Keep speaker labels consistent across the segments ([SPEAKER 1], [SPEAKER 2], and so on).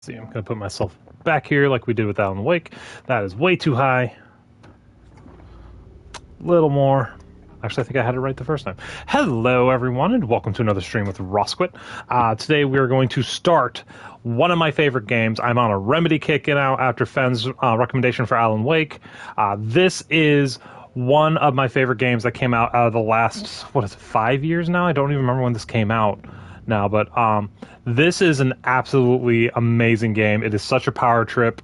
[SPEAKER 1] See, I'm gonna put myself back here like we did with Alan Wake. That is way too high. Little more. Actually, I think I had it right the first time. Hello, everyone, and welcome to another stream with Rosquit. Today, we are going to start one of my favorite games. I'm on a Remedy kick now after Fenn's recommendation for Alan Wake. This is one of my favorite games that came out of the last, 5 years now? I don't even remember when this came out now, but this is an absolutely amazing game. It is such a power trip.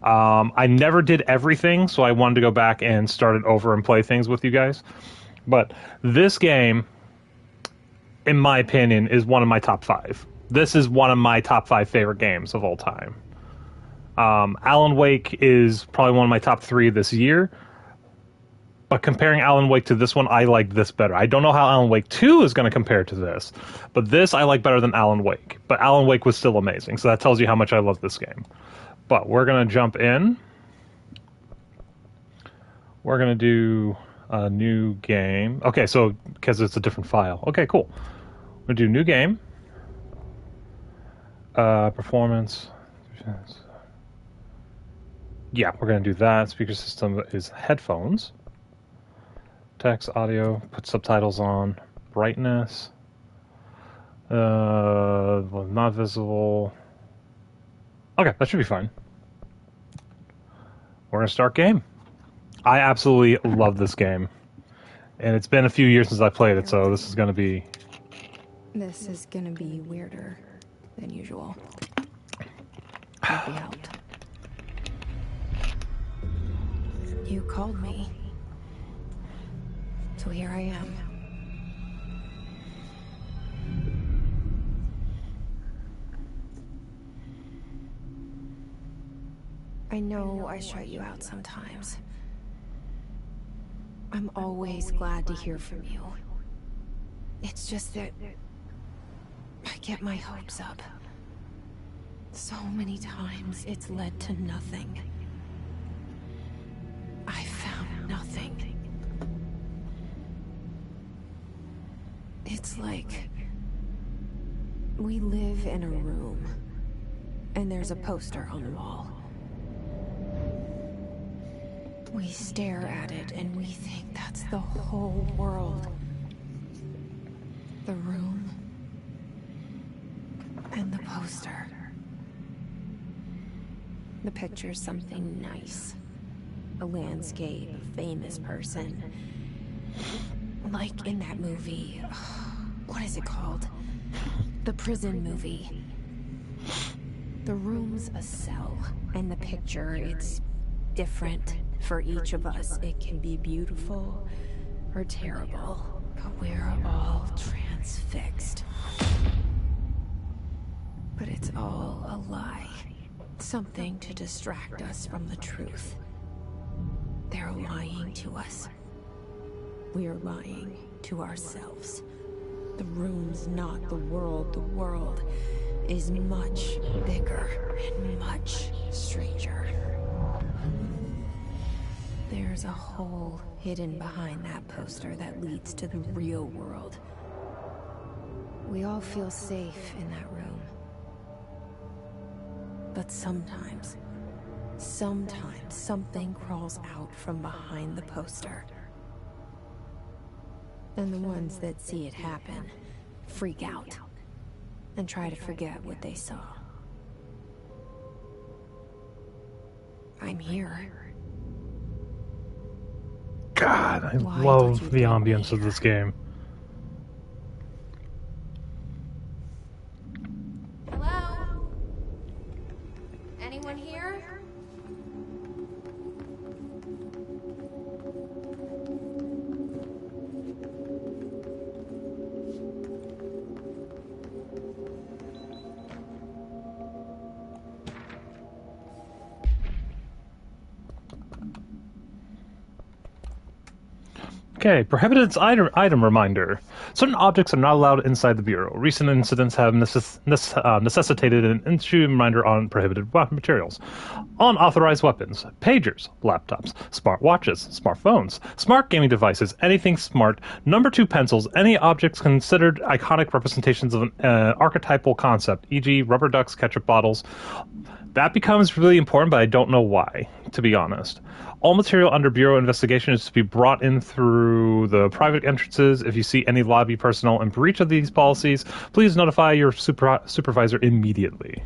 [SPEAKER 1] I never did everything, so I wanted to go back and start it over and play things with you guys. But this game, in my opinion, is one of my top 5. This is one of my top 5 favorite games of all time. Alan Wake is probably one of my top 3 this year. But comparing Alan Wake to this one, I like this better. I don't know how Alan Wake 2 is going to compare to this. But this I like better than Alan Wake. But Alan Wake was still amazing, so that tells you how much I love this game. But we're going to jump in. We're going to do a new game. Okay, so because it's a different file. Okay, cool. We're going to do new game. Performance. Yeah, we're going to do that. Speaker system is headphones. Text, audio, put subtitles on. Brightness. Not visible. Okay, that should be fine. We're going to start game. I absolutely love this game. And it's been a few years since I played it, so this is going to be...
[SPEAKER 2] This is going to be weirder than usual. Help me out. You called me. So here I am. I know I shut you out sometimes. I'm always glad to hear from you. It's just that I get my hopes up. So many times it's led to nothing. I found nothing. It's like we live in a room and there's a poster on the wall. We stare at it and we think that's the whole world. The room and the poster. The picture's something nice. A landscape, a famous person. Like in that movie, what is it called? The prison movie. The room's a cell, and the picture, it's different. For each of us, it can be beautiful or terrible, but we're all transfixed. But it's all a lie. Something to distract us from the truth. They're lying to us. We're lying to ourselves. The room's not the world. The world is much bigger and much stranger. There's a hole hidden behind that poster that leads to the real world. We all feel safe in that room. But sometimes something crawls out from behind the poster. And the ones that see it happen freak out and try to forget what they saw. I'm here.
[SPEAKER 1] God, I love the ambience of this game.
[SPEAKER 2] Hello? Anyone here?
[SPEAKER 1] Okay, prohibited item reminder. Certain objects are not allowed inside the Bureau. Recent incidents have necessitated an entry reminder on prohibited materials. Unauthorized weapons, pagers, laptops, smartwatches, smartphones, smart gaming devices, anything smart, number 2 pencils, any objects considered iconic representations of an archetypal concept, e.g. rubber ducks, ketchup bottles. That becomes really important, but I don't know why, to be honest. All material under Bureau investigation is to be brought in through the private entrances. If you see any lobby personnel in breach of these policies, please notify your supervisor immediately.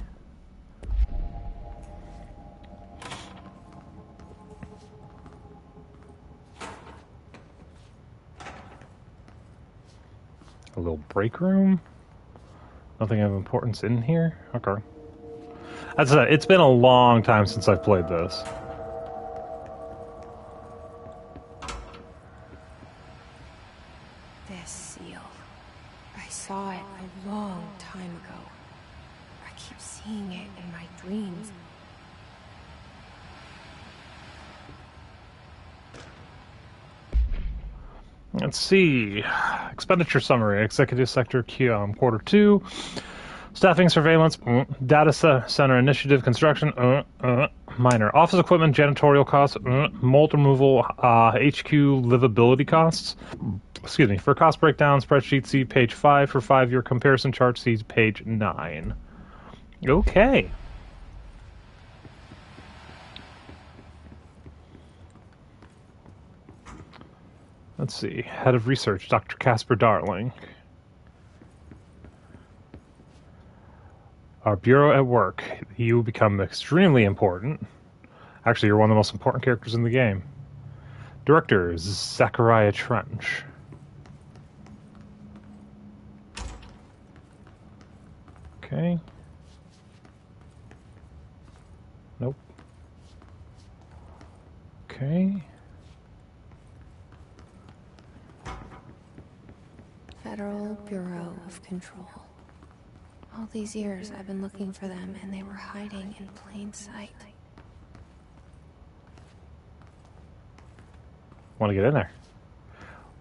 [SPEAKER 1] A little break room. Nothing of importance in here? Okay. That's it. It's been a long time since I've played this.
[SPEAKER 2] This seal. I saw it a long time ago. I keep seeing it in my dreams.
[SPEAKER 1] Let's see. Expenditure summary. Executive Sector Q, Quarter 2. Staffing surveillance. Data center initiative construction. Minor. Office equipment janitorial costs. Mold removal. HQ livability costs. Excuse me. For cost breakdown, spreadsheet, see page 5. For 5-year comparison chart, see page 9. Okay. Let's see. Head of Research, Dr. Casper Darling. Our Bureau at work. You become extremely important. Actually, you're one of the most important characters in the game. Director, Zachariah Trench. Okay. Nope. Okay.
[SPEAKER 2] Federal Bureau of Control. All these years I've been looking for them and they were hiding in plain sight.
[SPEAKER 1] Want to get in there.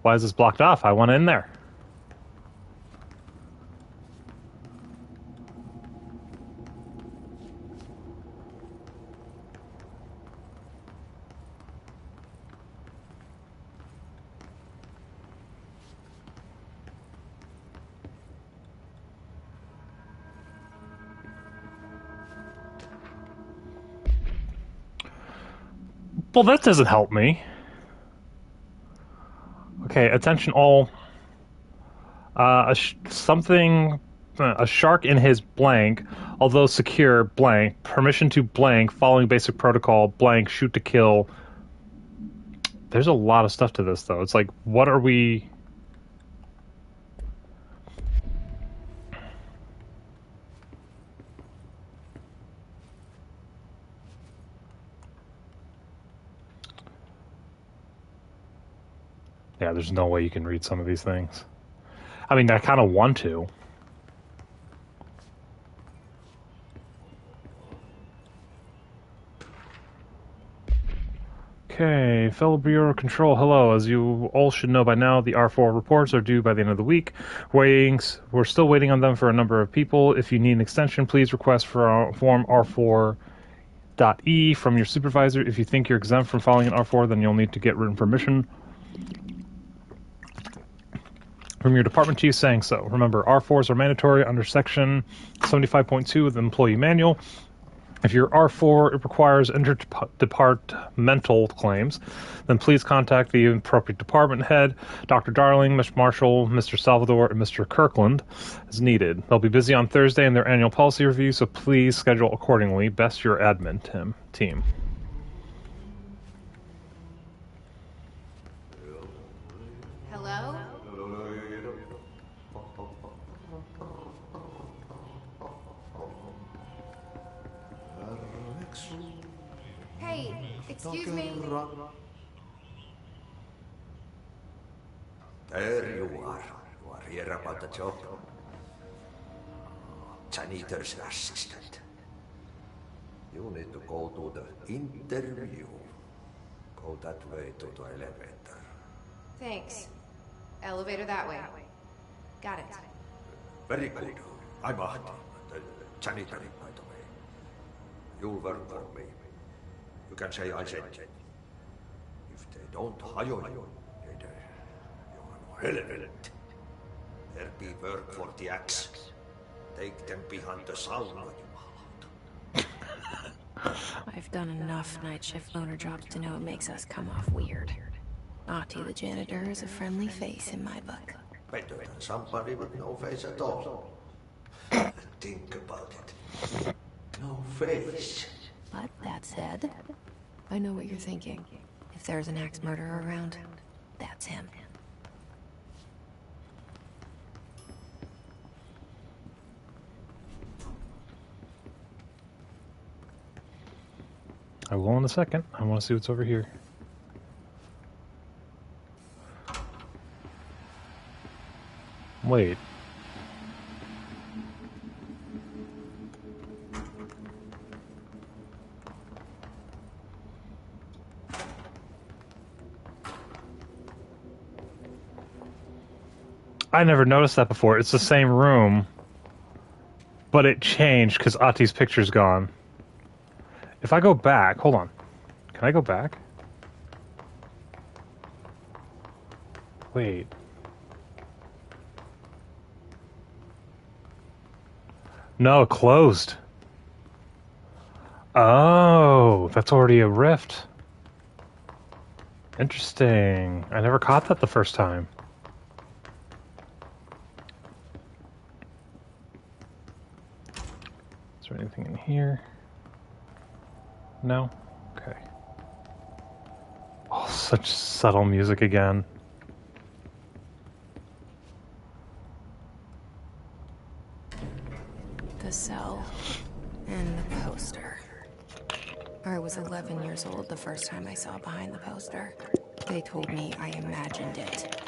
[SPEAKER 1] Why is this blocked off? I want in there. Well, that doesn't help me. Okay, attention all. A shark in his blank, although secure blank, permission to blank, following basic protocol blank, shoot to kill. There's a lot of stuff to this, though. It's like, what are we... Yeah, there's no way you can read some of these things. I mean, I kind of want to. Okay, fellow Bureau Control, hello. As you all should know by now, the R4 reports are due by the end of the week. We're still waiting on them for a number of people. If you need an extension, please request for form R4.E from your supervisor. If you think you're exempt from filing an R4, then you'll need to get written permission from your department chief saying so. Remember, R4s are mandatory under section 75.2 of the employee manual. If your R4 requires interdepartmental claims, then please contact the appropriate department head, Dr. Darling, Mr. Marshall, Mr. Salvador, and Mr. Kirkland, as needed. They'll be busy on Thursday in their annual policy review, so please schedule accordingly. Best your admin team.
[SPEAKER 2] Hello? Hey, excuse me.
[SPEAKER 3] There you are. You are here about the job. Janitor's assistant. You need to go to the interview. Go that way to the elevator.
[SPEAKER 4] Thanks. Elevator that way. Got it.
[SPEAKER 3] Very good. I'm Ahti, the janitor, by the way. You'll work for me. You can say I said it. If they don't hire you, then you're irrelevant. There be work for the axe. Take them behind the sauna, you allowed.
[SPEAKER 2] I've done enough night shift loner jobs to know it makes us come off weird. Ahti the janitor is a friendly face in my book.
[SPEAKER 3] Better than somebody with no face at all. Think about it. No face.
[SPEAKER 2] But that said, I know what you're thinking. If there's an axe murderer around, that's him.
[SPEAKER 1] I will in a second. I want to see what's over here. Wait. I never noticed that before. It's the same room, but it changed because Ahti's picture's gone. If I go back, hold on. Can I go back? Wait. No, it closed. Oh, that's already a rift. Interesting. I never caught that the first time. Is there anything in here? No? Okay. Oh, such subtle music again.
[SPEAKER 2] The cell and the poster. I was 11 years old the first time I saw behind the poster. They told me I imagined it.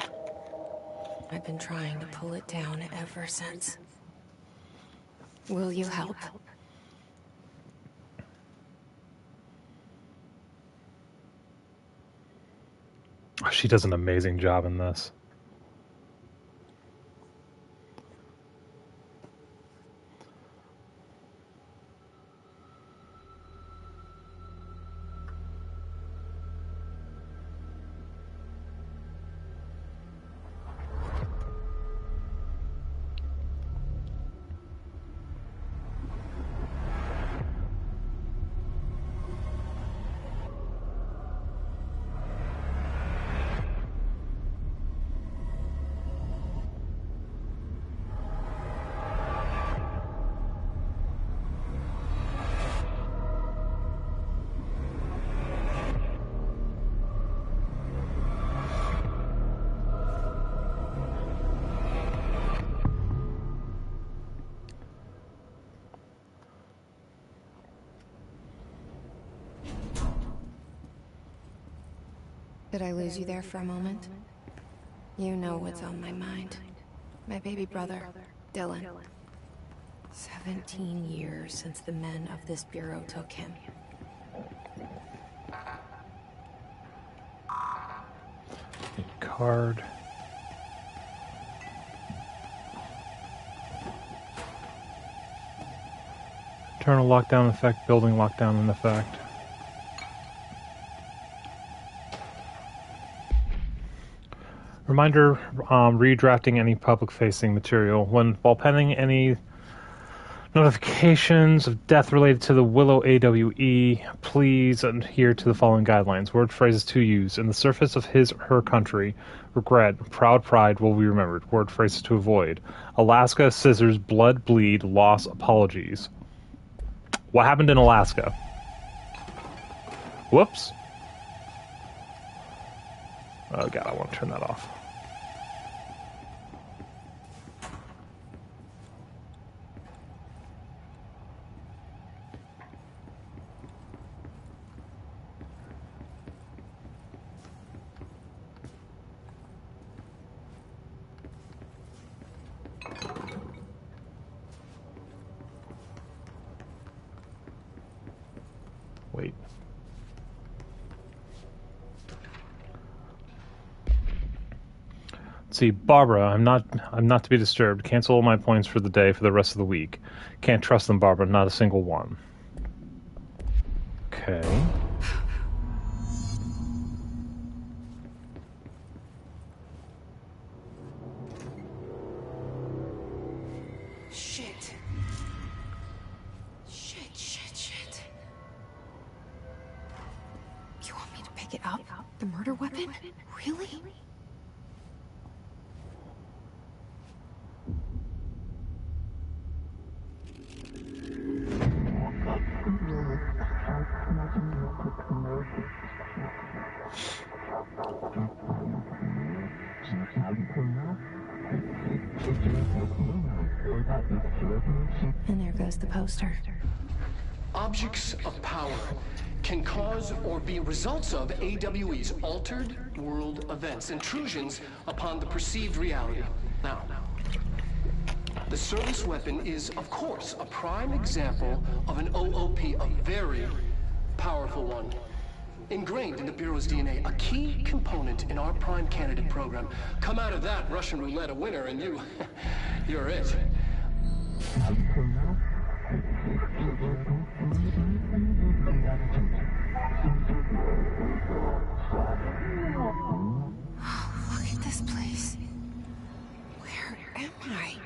[SPEAKER 2] I've been trying to pull it down ever since. Will you help?
[SPEAKER 1] Oh, she does an amazing job in this.
[SPEAKER 2] Did I lose you there for a moment? You know what's on my mind. My baby brother, Dylan. 17 years since the men of this bureau took him.
[SPEAKER 1] Card. Internal lockdown effect, building lockdown in effect. Reminder, redrafting any public-facing material. While pending any notifications of death related to the Willow AWE, please adhere to the following guidelines. Word phrases to use. In the surface of his or her country. Regret. Proud pride will be remembered. Word phrases to avoid. Alaska, scissors, blood, bleed, loss, apologies. What happened in Alaska? Whoops. Oh god, I want to turn that off. Wait. see, Barbara, I'm not to be disturbed. Cancel all my points for the day for the rest of the week. Can't trust them, Barbara, not a single one. Okay.
[SPEAKER 2] Shit. Shit. You want me to pick it up? The murder weapon? Really? And there goes the poster.
[SPEAKER 5] Objects of power can cause or be results of AWE's altered world events, intrusions upon the perceived reality. Now, the service weapon is, of course, a prime example of an OOP, a very powerful one. Ingrained in the Bureau's DNA, a key component in our prime candidate program. Come out of that Russian roulette a winner and you're it.
[SPEAKER 2] Look at this place. Where am I?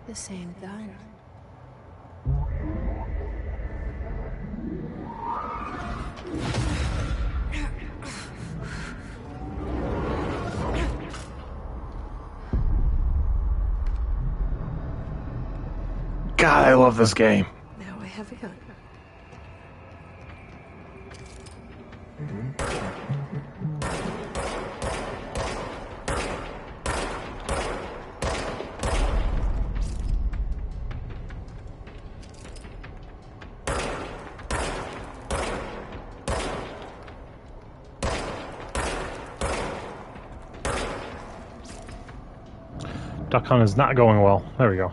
[SPEAKER 2] The same gun.
[SPEAKER 1] God, I love this game.
[SPEAKER 2] Now I have a gun.
[SPEAKER 1] Duck Hunt is not going well. There we go.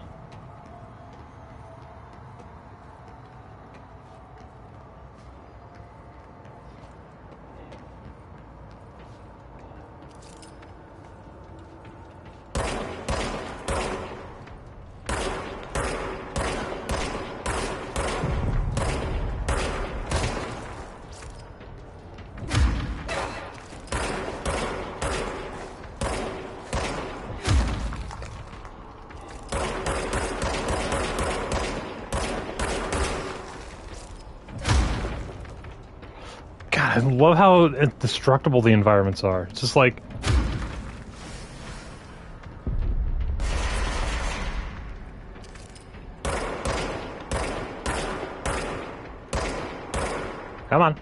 [SPEAKER 1] God, I love how indestructible the environments are. It's just like... Come on.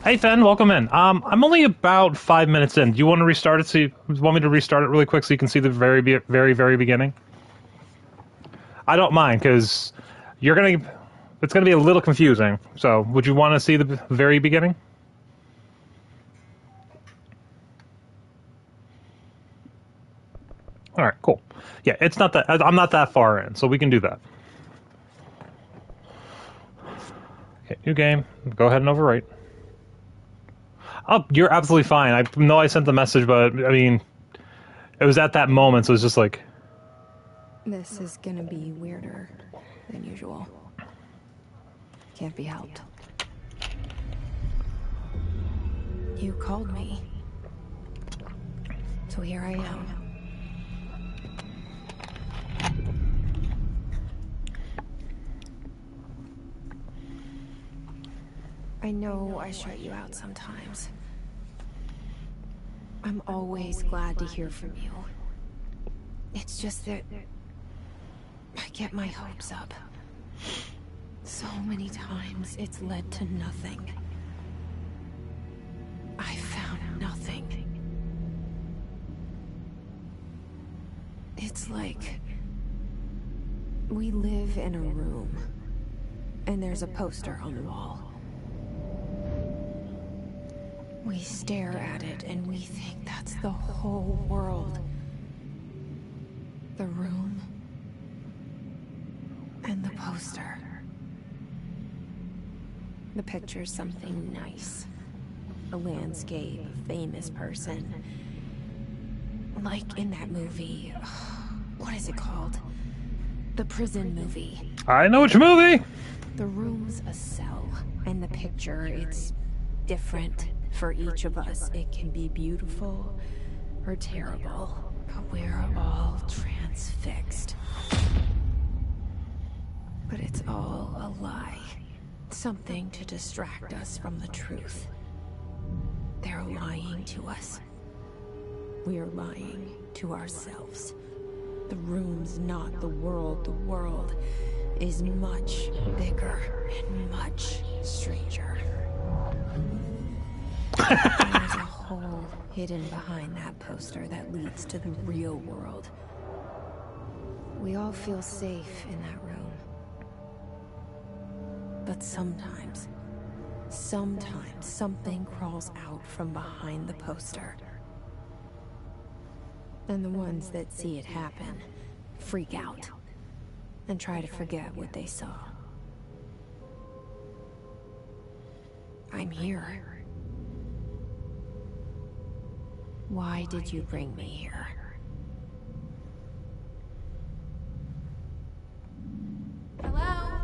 [SPEAKER 1] Hey, Fen, welcome in. I'm only about 5 minutes in. Do you want to restart it? So you want me to restart it really quick so you can see the very beginning? I don't mind, because it's gonna be a little confusing. So, would you want to see the very beginning? All right, cool. Yeah, it's not that I'm not that far in, so we can do that. Okay, new game. Go ahead and overwrite. Oh, you're absolutely fine. I know I sent the message, but I mean, it was at that moment, so it's just like.
[SPEAKER 2] This is gonna be weirder than usual. Can't be helped. You called me. So here I am. I know I shut you out sometimes. I'm always glad to hear from you. It's just that I get my hopes up So many times it's led to nothing. I found nothing. It's like we live in a room, and there's a poster on the wall. We stare at it, and we think that's the whole world. The room, and the poster. The picture's something nice. A landscape, a famous person. Like in that movie, what is it called? The prison movie.
[SPEAKER 1] I know which movie!
[SPEAKER 2] The room's a cell, and the picture, it's different for each of us. It can be beautiful or terrible, but we're all transfixed. But it's all a lie. Something to distract us from the truth. They're lying to us. We're lying to ourselves. The room's not the world. The world is much bigger and much stranger. There's a hole hidden behind that poster that leads to the real world. We all feel safe in that room. But sometimes something crawls out from behind the poster. And the ones that see it happen freak out and try to forget what they saw. I'm here. Why did you bring me here?
[SPEAKER 4] Hello?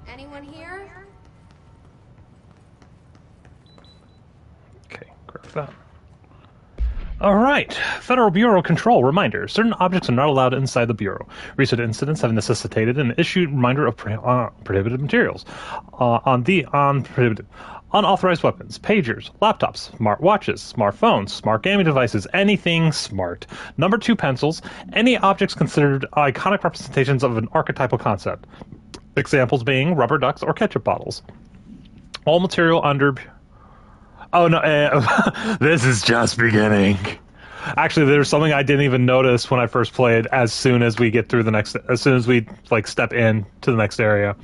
[SPEAKER 4] Anyone here?
[SPEAKER 1] Okay, grab that. All right. Federal Bureau of Control reminder. Certain objects are not allowed inside the Bureau. Recent incidents have necessitated an issued reminder of prohibited materials. Unauthorized weapons, pagers, laptops, smartwatches, smartphones, smart gaming devices, anything smart. Number 2 pencils, any objects considered iconic representations of an archetypal concept. Examples being rubber ducks or ketchup bottles. All material under... Oh no, this is just beginning. Actually, there's something I didn't even notice when I first played as soon as we step in to the next area.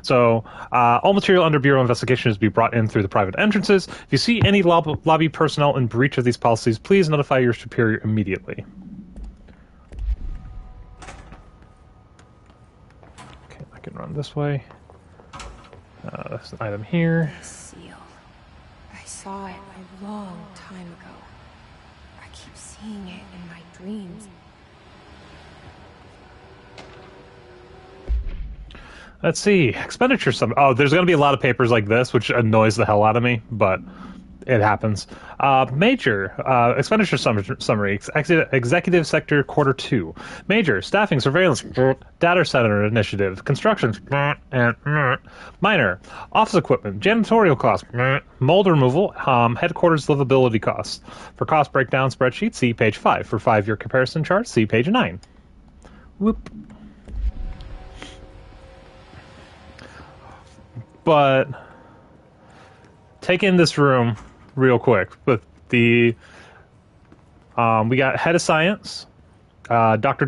[SPEAKER 1] So, all material under Bureau investigation is to be brought in through the private entrances. If you see any lobby personnel in breach of these policies, please notify your superior immediately. Okay, I can run this way. That's an item here.
[SPEAKER 2] I saw it a long time ago. I keep seeing it in my dreams.
[SPEAKER 1] Let's see. Expenditure sum. Oh, there's going to be a lot of papers like this, which annoys the hell out of me, but it happens. Major. Expenditure summary. Executive Sector Quarter 2. Major. Staffing, surveillance, data center initiative, construction, and minor. Office equipment, janitorial costs, mold removal, headquarters livability costs. For cost breakdown spreadsheet, see page 5. For 5-year comparison chart, see page 9. Whoop. But take in this room real quick with the we got head of science, Dr.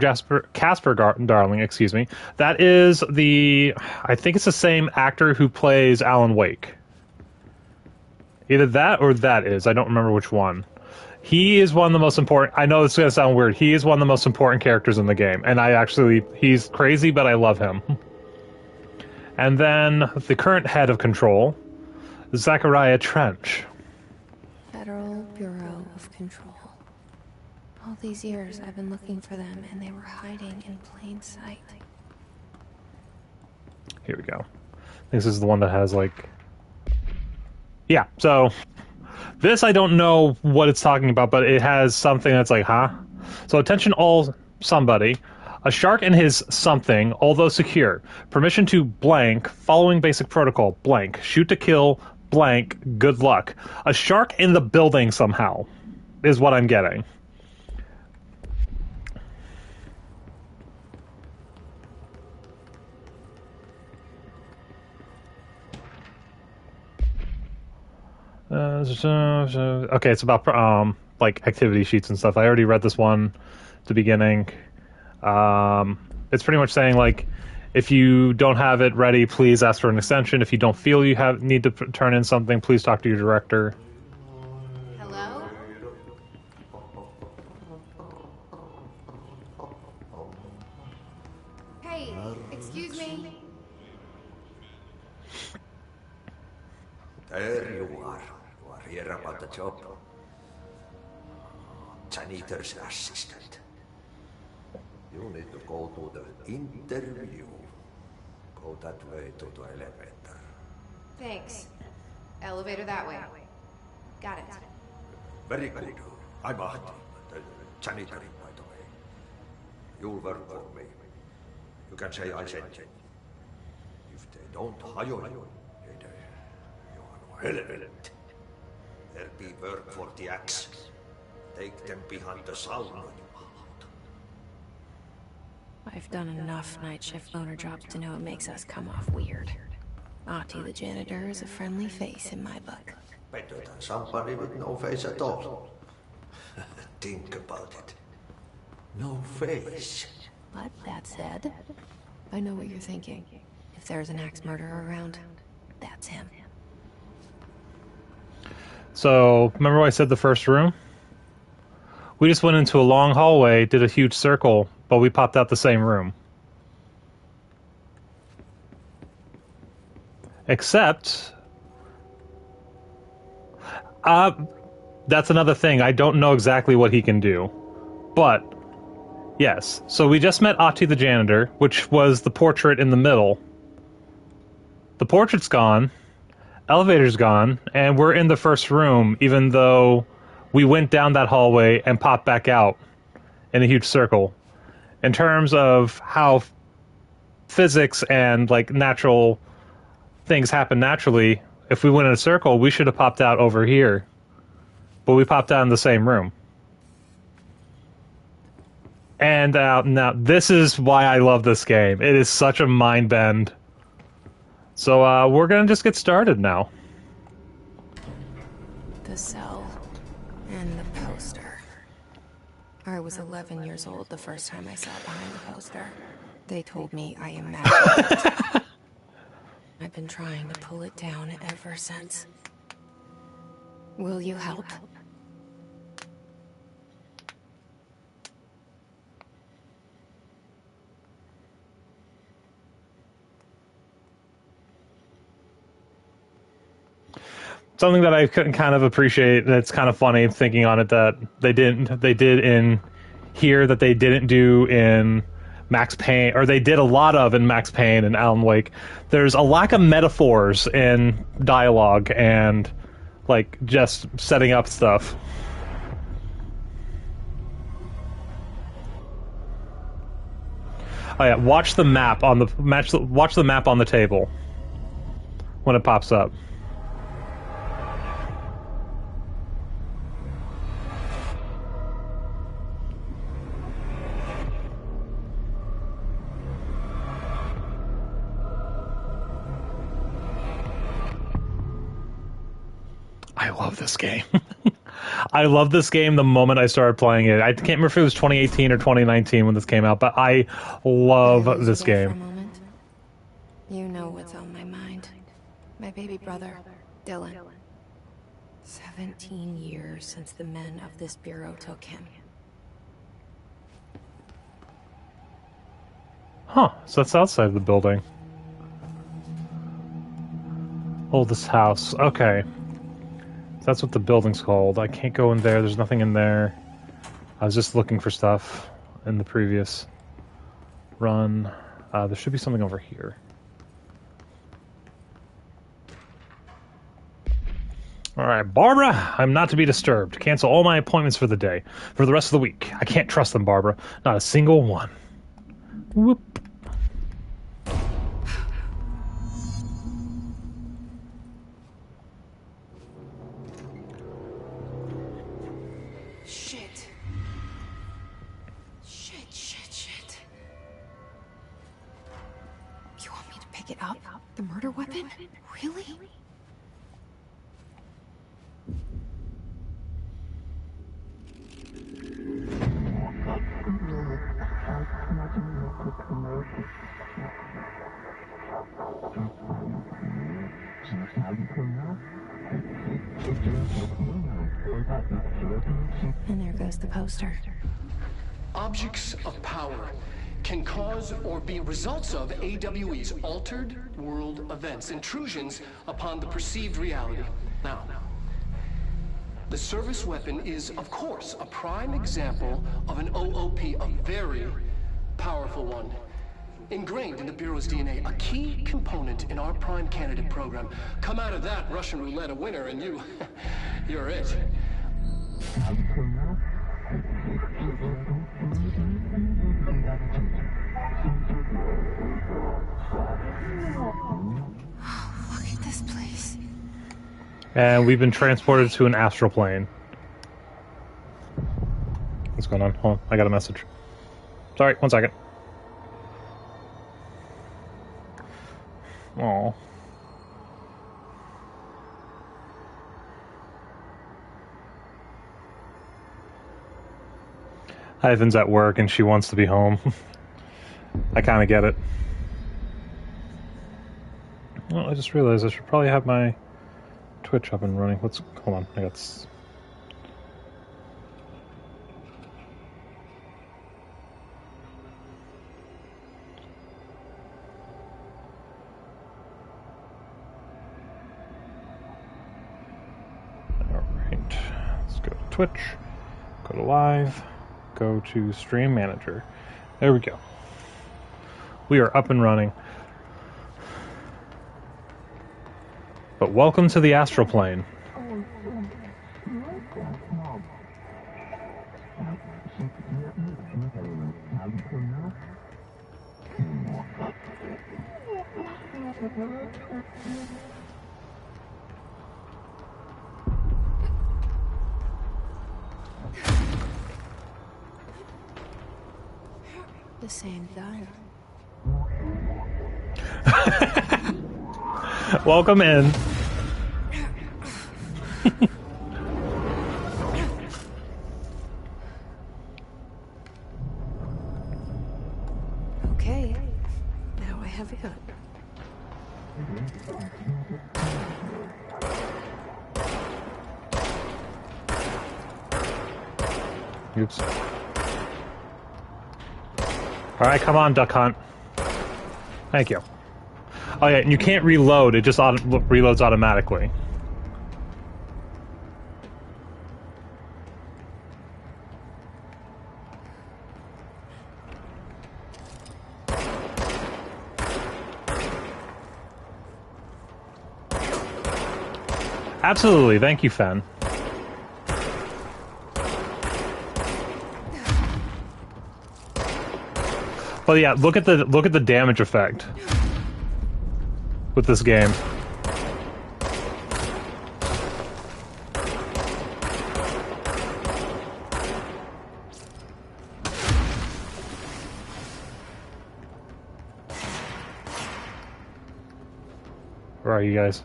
[SPEAKER 1] Casper Darling, excuse me. That is I think it's the same actor who plays Alan Wake. Either that or that is. I don't remember which one. He is one of the most important. I know it's going to sound weird. He is one of the most important characters in the game, and he's crazy, but I love him. And then the current head of control, Zachariah Trench.
[SPEAKER 2] Federal Bureau of Control. All these years I've been looking for them, and they were hiding in plain sight.
[SPEAKER 1] Here we go. This is the one that has yeah, so this I don't know what it's talking about, but it has something that's like, huh? So attention all somebody. A shark and his something, although secure. Permission to blank, following basic protocol, blank. Shoot to kill, blank, good luck. A shark in the building somehow, is what I'm getting. Okay, it's about like activity sheets and stuff. I already read this one at the beginning. It's pretty much saying like, if you don't have it ready, please ask for an extension. If you don't feel you need to turn in something, please talk to your director.
[SPEAKER 4] Hello? Hey, excuse me.
[SPEAKER 3] There you are. You are here about the job. Janitor's assistant. You need to go to the interview. Go that way to the elevator.
[SPEAKER 4] Thanks. Elevator that way. Got it.
[SPEAKER 3] Very good. I'm Ahti, the janitor, by the way. You'll work for me. You can say I sent you. If they don't hire you, then you are no relevant. There'll be work for the axe. Take them behind the sauna, you out.
[SPEAKER 2] I've done enough night shift loner jobs to know it makes us come off weird. Ahti the janitor is a friendly face in my book.
[SPEAKER 3] Better than somebody with no face at all. Think about it. No face.
[SPEAKER 2] But that said, I know what you're thinking. If there's an axe murderer around, that's him.
[SPEAKER 1] So, remember what I said the first room? We just went into a long hallway, did a huge circle, but we popped out the same room. Except... that's another thing. I don't know exactly what he can do. But, yes. So we just met Ahti the janitor, which was the portrait in the middle. The portrait's gone. Elevator's gone. And we're in the first room, even though we went down that hallway and popped back out in a huge circle. In terms of how physics and, like, natural things happen naturally, if we went in a circle, we should have popped out over here. But we popped out in the same room. And now, this is why I love this game. It is such a mind bend. So we're going to just get started now.
[SPEAKER 2] The cell and the poster. I was 11 years old the first time I sat behind the poster. They told me I imagined it. I've been trying to pull it down ever since. Will you help?
[SPEAKER 1] Something that I couldn't kind of appreciate, and it's kind of funny thinking on it, that they did in here that they didn't do in Max Payne, or they did a lot of in Max Payne and Alan Wake. There's a lack of metaphors in dialogue and like just setting up stuff. Oh yeah, watch the map on the table when it pops up. I love this game. I love this game the moment I started playing it. I can't remember if it was 2018 or 2019 when this came out, but I love this game.
[SPEAKER 2] For a moment? You know what's on my mind. My baby brother, Dylan. 17 years since the men of this bureau took him.
[SPEAKER 1] Huh, so that's outside of the building. Oldest house. Okay. That's what the building's called. I can't go in there. There's nothing in there. I was just looking for stuff in the previous run. There should be something over here. Alright, Barbara, I'm not to be disturbed. Cancel all my appointments for the day. For the rest of the week. I can't trust them, Barbara. Not a single one. Whoop.
[SPEAKER 2] It up? The murder weapon? Really? And there goes the poster.
[SPEAKER 5] Objects of power can cause or be results of AWE's altered world events, intrusions upon the perceived reality. Now, the service weapon is, of course, a prime example of an OOP, a very powerful one. Ingrained in the Bureau's DNA, a key component in our prime candidate program. Come out of that Russian roulette a winner and you're it.
[SPEAKER 2] Look at this place.
[SPEAKER 1] And we've been transported to an astral plane. What's going on? Hold on, I got a message. Sorry, 1 second. Aww. Ivan's at work and she wants to be home. I kind of get it. Well, I just realized I should probably have my Twitch up and running. Hold on, I got... Alright, let's go to Twitch, go to live, go to stream manager. There we go. We are up and running. But welcome to the astral plane.
[SPEAKER 2] The same thing.
[SPEAKER 1] Welcome in.
[SPEAKER 2] Okay, now I have it.
[SPEAKER 1] Oops. Alright, come on, Duck Hunt. Thank you. Oh yeah, and you can't reload, it just reloads automatically. Absolutely, thank you, Fen. But yeah, look at the damage effect with this game. Where are you guys?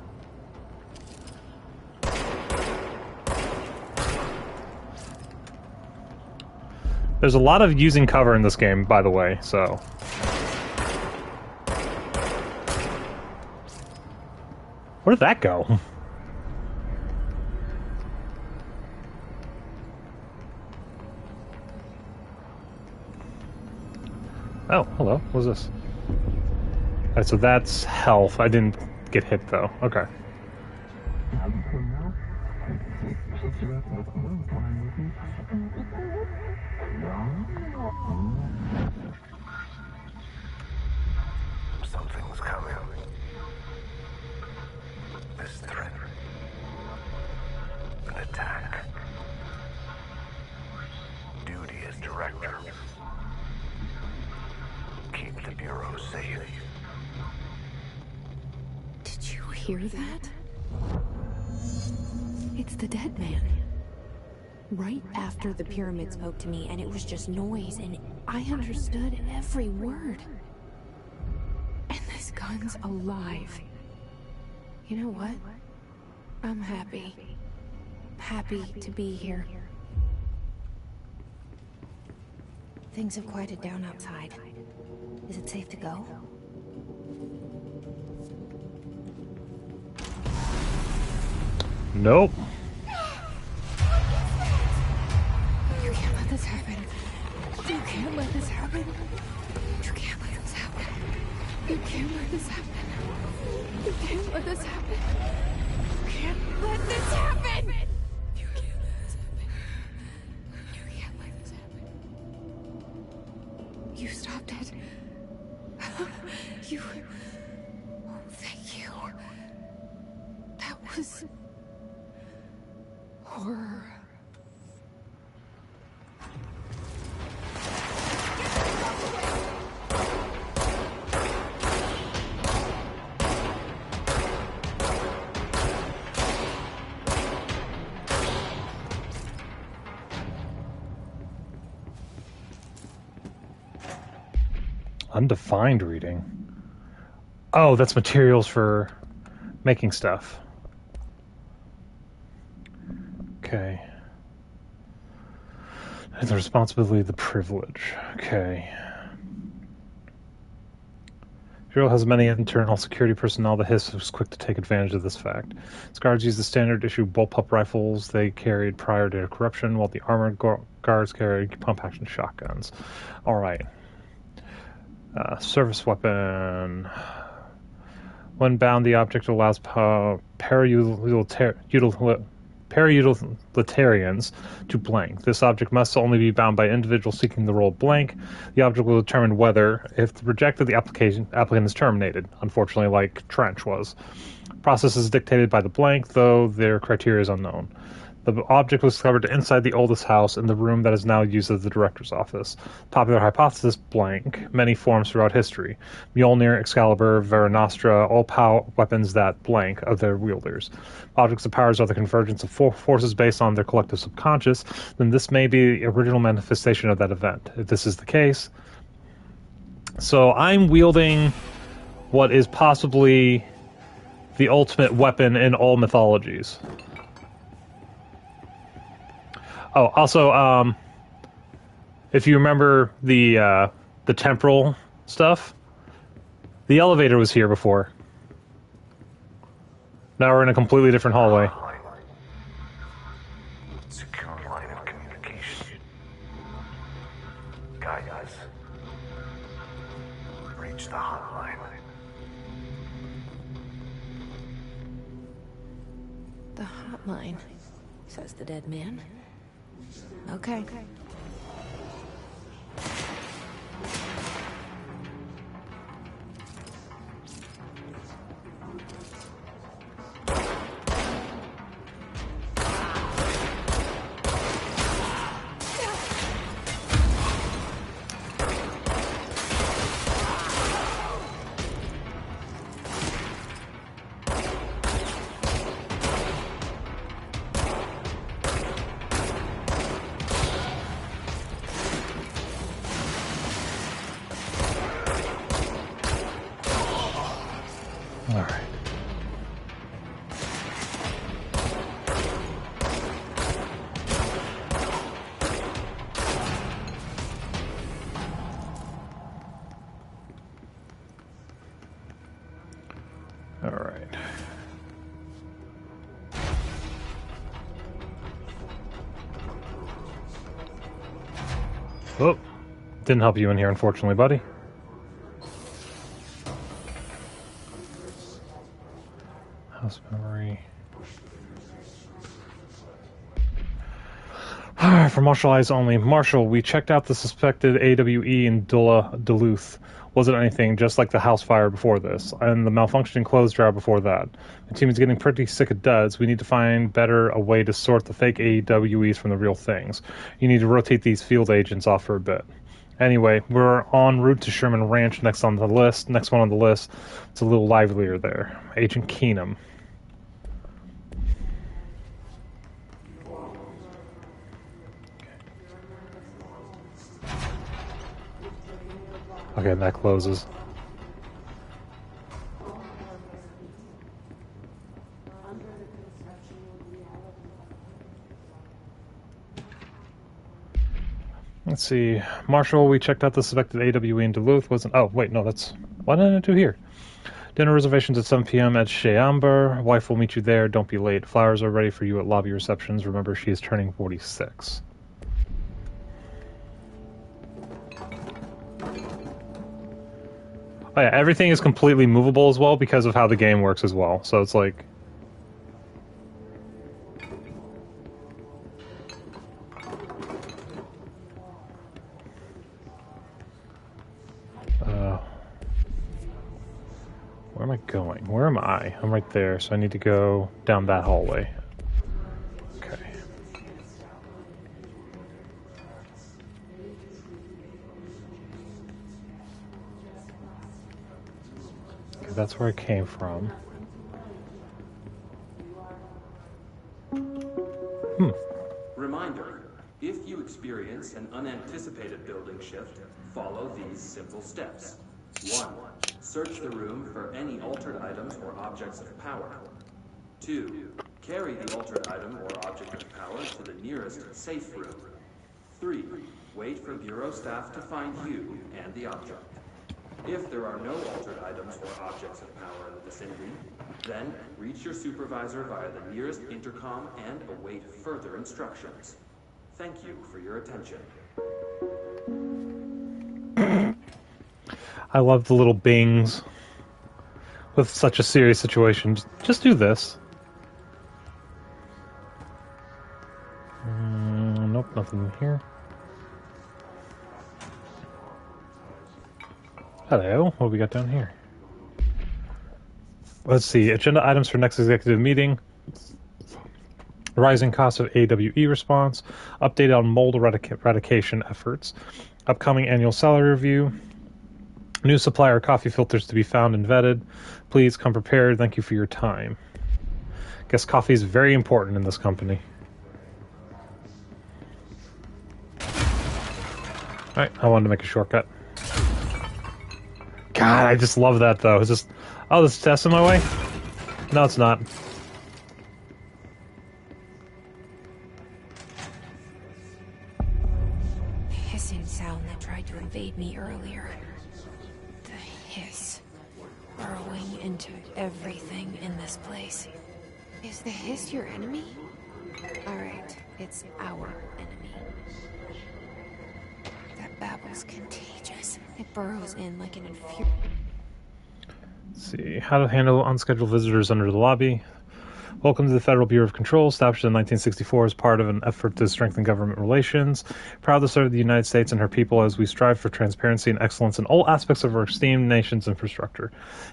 [SPEAKER 1] There's a lot of using cover in this game, by the way, so... Where did that go? Oh, hello. What's this? Alright, so that's health. I didn't get hit, though. Okay.
[SPEAKER 6] Something's coming. This threat. An attack. Duty as director. Keep the Bureau safe.
[SPEAKER 2] Did you hear that? It's the dead man. Right after the pyramid spoke to me, and it was just noise, and I understood every word. And this gun's alive. You know what? I'm happy. Happy to be here. Things have quieted down outside. Is it safe to go?
[SPEAKER 1] Nope.
[SPEAKER 2] can't let this happen. You can't let this happen. You can't let this happen. You can't let this happen. You can't let this happen. You can't let this happen. You can't let this happen. You stopped it. You... Oh, thank you. That was... horror.
[SPEAKER 1] Undefined reading. Oh, that's materials for making stuff. Okay. And the responsibility, the privilege. Okay. Bureau has many internal security personnel. The Hiss was quick to take advantage of this fact. Its guards used the standard issue bullpup rifles they carried prior to corruption, while the armored guards carried pump-action shotguns. All right. Service weapon. When bound, the object allows para-utilitarians to blank. This object must only be bound by individuals seeking the role blank. The object will determine whether, if rejected, the applicant is terminated, unfortunately like Trench was. Process is dictated by the blank, though their criteria is unknown. The object was discovered inside the oldest house in the room that is now used as the director's office. Popular hypothesis, blank, many forms throughout history. Mjolnir, Excalibur, Vera Nostra, all weapons that blank of their wielders. Objects of powers are the convergence of forces based on their collective subconscious, then this may be the original manifestation of that event. If this is the case... So I'm wielding what is possibly the ultimate weapon in all mythologies. Oh, also, if you remember the temporal stuff, the elevator was here before. Now we're in a completely different hallway.
[SPEAKER 6] Secure line of communication. Guide us. Reach the hotline.
[SPEAKER 2] The hotline, says the dead man. Okay.
[SPEAKER 1] Oh, didn't help you in here, unfortunately, buddy. House memory. For martial eyes only. Marshall, we checked out the suspected AWE in Duluth. Wasn't anything, just like the house fire before this, and the malfunctioning clothes dryer before that. The team is getting pretty sick of duds. We need to find a way to sort the fake AWEs from the real things. You need to rotate these field agents off for a bit. Anyway, we're en route to Sherman Ranch, next one on the list. It's a little livelier there. Agent Keenum. Okay, and that closes. Let's see. Marshall, we checked out the suspected AWE in Duluth. Oh, wait, no, that's... What did I do here? Dinner reservations at 7 p.m. at Chez Amber. Wife will meet you there. Don't be late. Flowers are ready for you at lobby receptions. Remember, she is turning 46. Oh yeah, everything is completely movable as well because of how the game works as well. So it's like... where am I going? Where am I? I'm right there, so I need to go down that hallway. Okay. Okay, that's where I came from.
[SPEAKER 7] Reminder, if you experience an unanticipated building shift, follow these simple steps. 1. Search the room for any altered items or objects of power. 2. Carry the altered item or object of power to the nearest safe room. 3. Wait for Bureau staff to find you and the object. If there are no altered items or objects of power in the vicinity, then reach your supervisor via the nearest intercom and await further instructions. Thank you for your attention.
[SPEAKER 1] I love the little bings with such a serious situation. Just do this. Nope, nothing here. Hello, what do we got down here? Let's see, agenda items for next executive meeting. Rising cost of AWE response. Update on mold eradication efforts. Upcoming annual salary review. New supplier coffee filters to be found and vetted. Please come prepared. Thank you for your time. Guess coffee is very important in this company. Alright, I wanted to make a shortcut. God, I just love that though. It's just, oh, this test in my way? No, it's not.
[SPEAKER 2] The hissing sound that tried to invade me earlier. The hiss. Burrowing into everything in this place.
[SPEAKER 4] Is the hiss your enemy? Alright, it's our enemy. That babble's contagious. It burrows in like an
[SPEAKER 1] Let's see, how to handle unscheduled visitors under the lobby. Welcome to the Federal Bureau of Control, established in 1964 as part of an effort to strengthen government relations. Proud to serve the United States and her people as we strive for transparency and excellence in all aspects of our esteemed nation's infrastructure.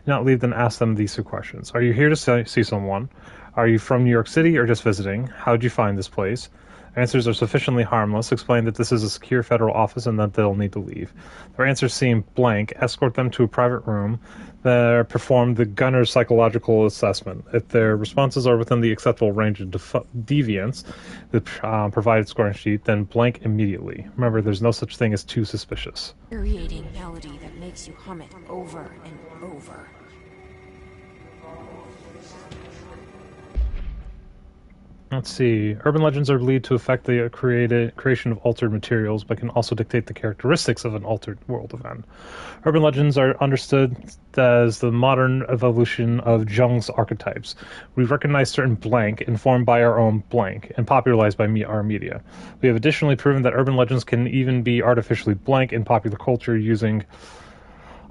[SPEAKER 1] Do not leave them and ask them these two questions. Are you here to see someone? Are you from New York City or just visiting? How did you find this place? Answers are sufficiently harmless. Explain that this is a secure federal office and that they'll need to leave. If their answers seem blank, escort them to a private room. There, perform the gunner's psychological assessment. If their responses are within the acceptable range of deviance, the provided scoring sheet, then blank immediately. Remember, there's no such thing as too suspicious.
[SPEAKER 2] Infuriating melody that makes you hum it over and over.
[SPEAKER 1] Let's see. Urban legends are believed to affect the creation of altered materials, but can also dictate the characteristics of an altered world event. Urban legends are understood as the modern evolution of Jung's archetypes. We recognize certain blank, informed by our own blank, and popularized by our media. We have additionally proven that urban legends can even be artificially blank in popular culture using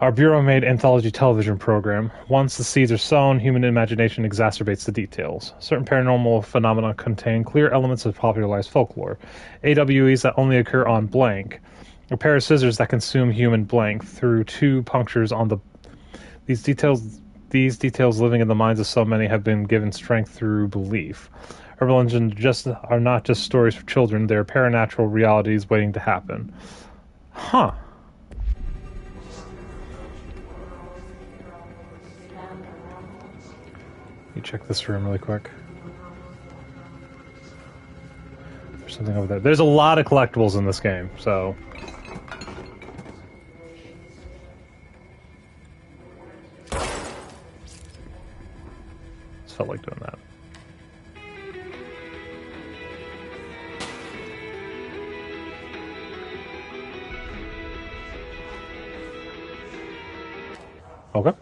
[SPEAKER 1] our Bureau-made anthology television program. Once the seeds are sown, human imagination exacerbates the details. Certain paranormal phenomena contain clear elements of popularized folklore. AWEs that only occur on blank. A pair of scissors that consume human blank through two punctures on the... These details living in the minds of so many have been given strength through belief. Urban legends are not just stories for children, they're paranatural realities waiting to happen. Huh. Check this room really quick. There's something over there. There's a lot of collectibles in this game, so... Just felt like doing that. Okay.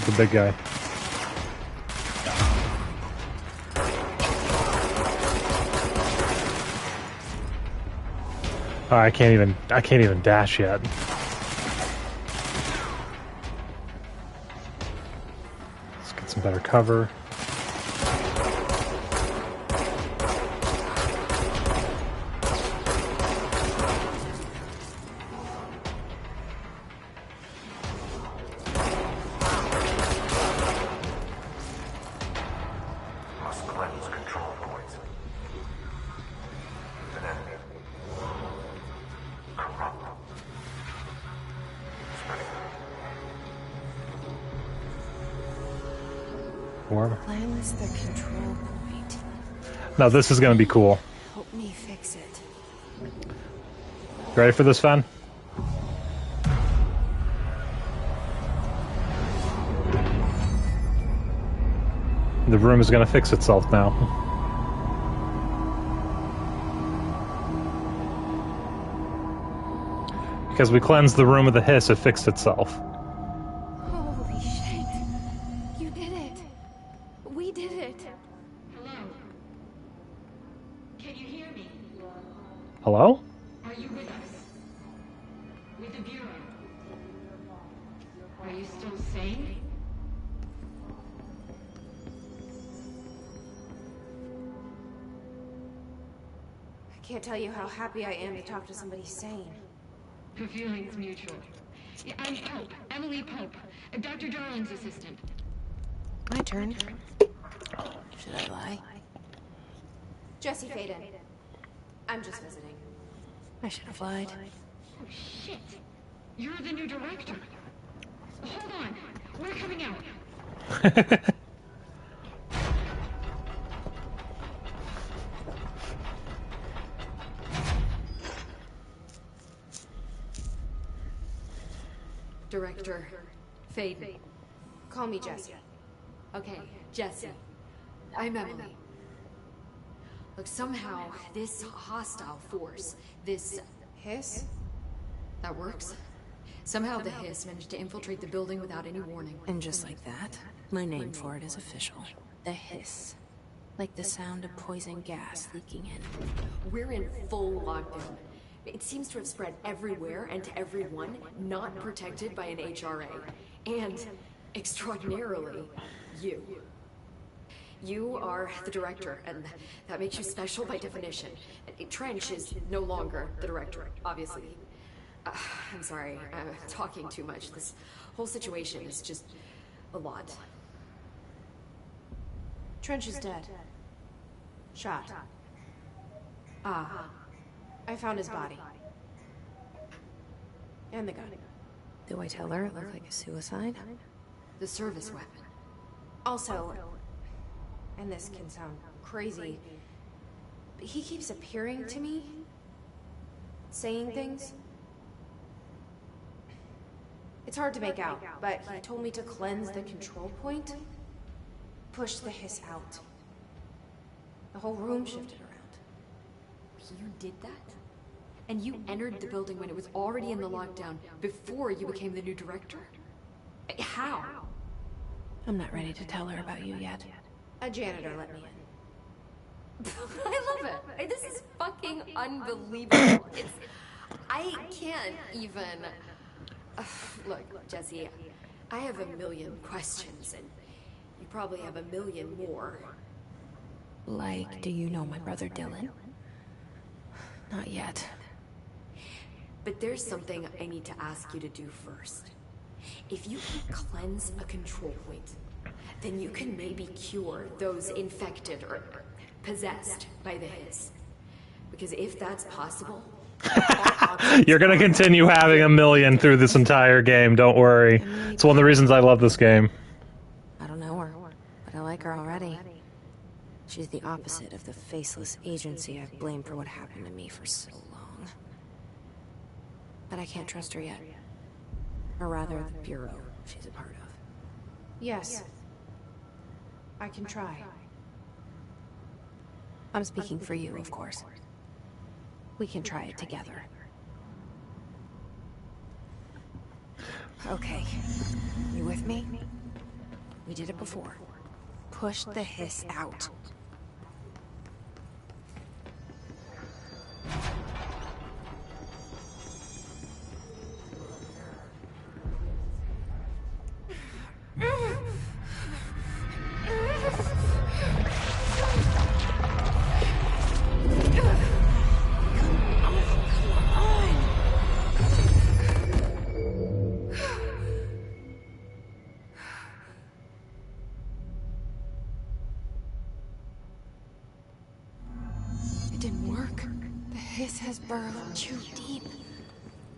[SPEAKER 1] the big guy. Oh, I can't even dash yet. Let's get some better cover.
[SPEAKER 6] Must cleanse control points. An enemy. Corrupt. Spreading.
[SPEAKER 1] Warm.
[SPEAKER 4] Cleanse the control point.
[SPEAKER 1] Now this is gonna be cool.
[SPEAKER 4] Help me fix it.
[SPEAKER 1] You ready for this, Fen? The room is gonna fix itself now. Because we cleansed the room of the hiss, it fixed itself.
[SPEAKER 4] Holy shit. You did it. We did it.
[SPEAKER 8] Hello? Can you hear me?
[SPEAKER 1] Hello?
[SPEAKER 8] Are you with us? With the Bureau? Are you still sane?
[SPEAKER 4] I can't tell you how happy I am to talk to somebody sane.
[SPEAKER 8] The feeling's mutual. Yeah, I'm Pope, Emily Pope, Dr. Darling's assistant.
[SPEAKER 4] My turn. Should I lie? Jesse Faden. I'm just visiting. I should have lied.
[SPEAKER 8] Oh, shit. You're the new director. Hold on. We're coming out.
[SPEAKER 9] Director Faden.
[SPEAKER 4] Call me Jesse.
[SPEAKER 9] Okay, Jesse. I'm Emily. Look, somehow this hostile force, this
[SPEAKER 4] Hiss?
[SPEAKER 9] that works. Somehow the hiss managed to infiltrate the building without any warning.
[SPEAKER 2] And just like that, my name for it is official. The hiss. Like the sound of poison gas leaking in.
[SPEAKER 9] We're in full lockdown. It seems to have spread everywhere and to everyone, not protected by an HRA. And, extraordinarily, you. You are the director, and that makes you special by definition. Trench is no longer the director, obviously. I'm sorry, I'm talking too much. This whole situation is just a lot.
[SPEAKER 4] Trench is dead. Shot.
[SPEAKER 9] Ah,
[SPEAKER 4] I found his body. And the gun.
[SPEAKER 2] Do I tell her it looked like a suicide?
[SPEAKER 9] the service weapon.
[SPEAKER 4] Also, and this can sound crazy, but he keeps appearing to me, saying things. It's hard to make out, but he told me to cleanse the control point, push the hiss out. The whole room shifted around.
[SPEAKER 9] You did that? And you entered the building when it was already in the lockdown, before you became the new director? How?
[SPEAKER 2] I'm not ready to tell her about you yet.
[SPEAKER 4] A janitor let me in.
[SPEAKER 9] I love it. This is fucking unbelievable. I can't even... Look, Jesse, I have a million questions, and you probably have a million more.
[SPEAKER 2] Like, do you know my brother Dylan? Not yet.
[SPEAKER 9] But there's something I need to ask you to do first. If you can cleanse a control point, then you can maybe cure those infected or possessed by the hiss. Because if that's possible...
[SPEAKER 1] You're gonna continue having a million through this entire game, don't worry. It's one of the reasons I love this game.
[SPEAKER 2] I don't know her, but I like her already. She's the opposite of the faceless agency I've blamed for what happened to me for so long. But I can't trust her yet. Or rather, the Bureau she's a part of.
[SPEAKER 4] Yes. I can try.
[SPEAKER 2] I'm speaking for you, of course. We can try it together. Okay. You with me? We did it before. Push the hiss out. It didn't work. The hiss has burrowed too deep.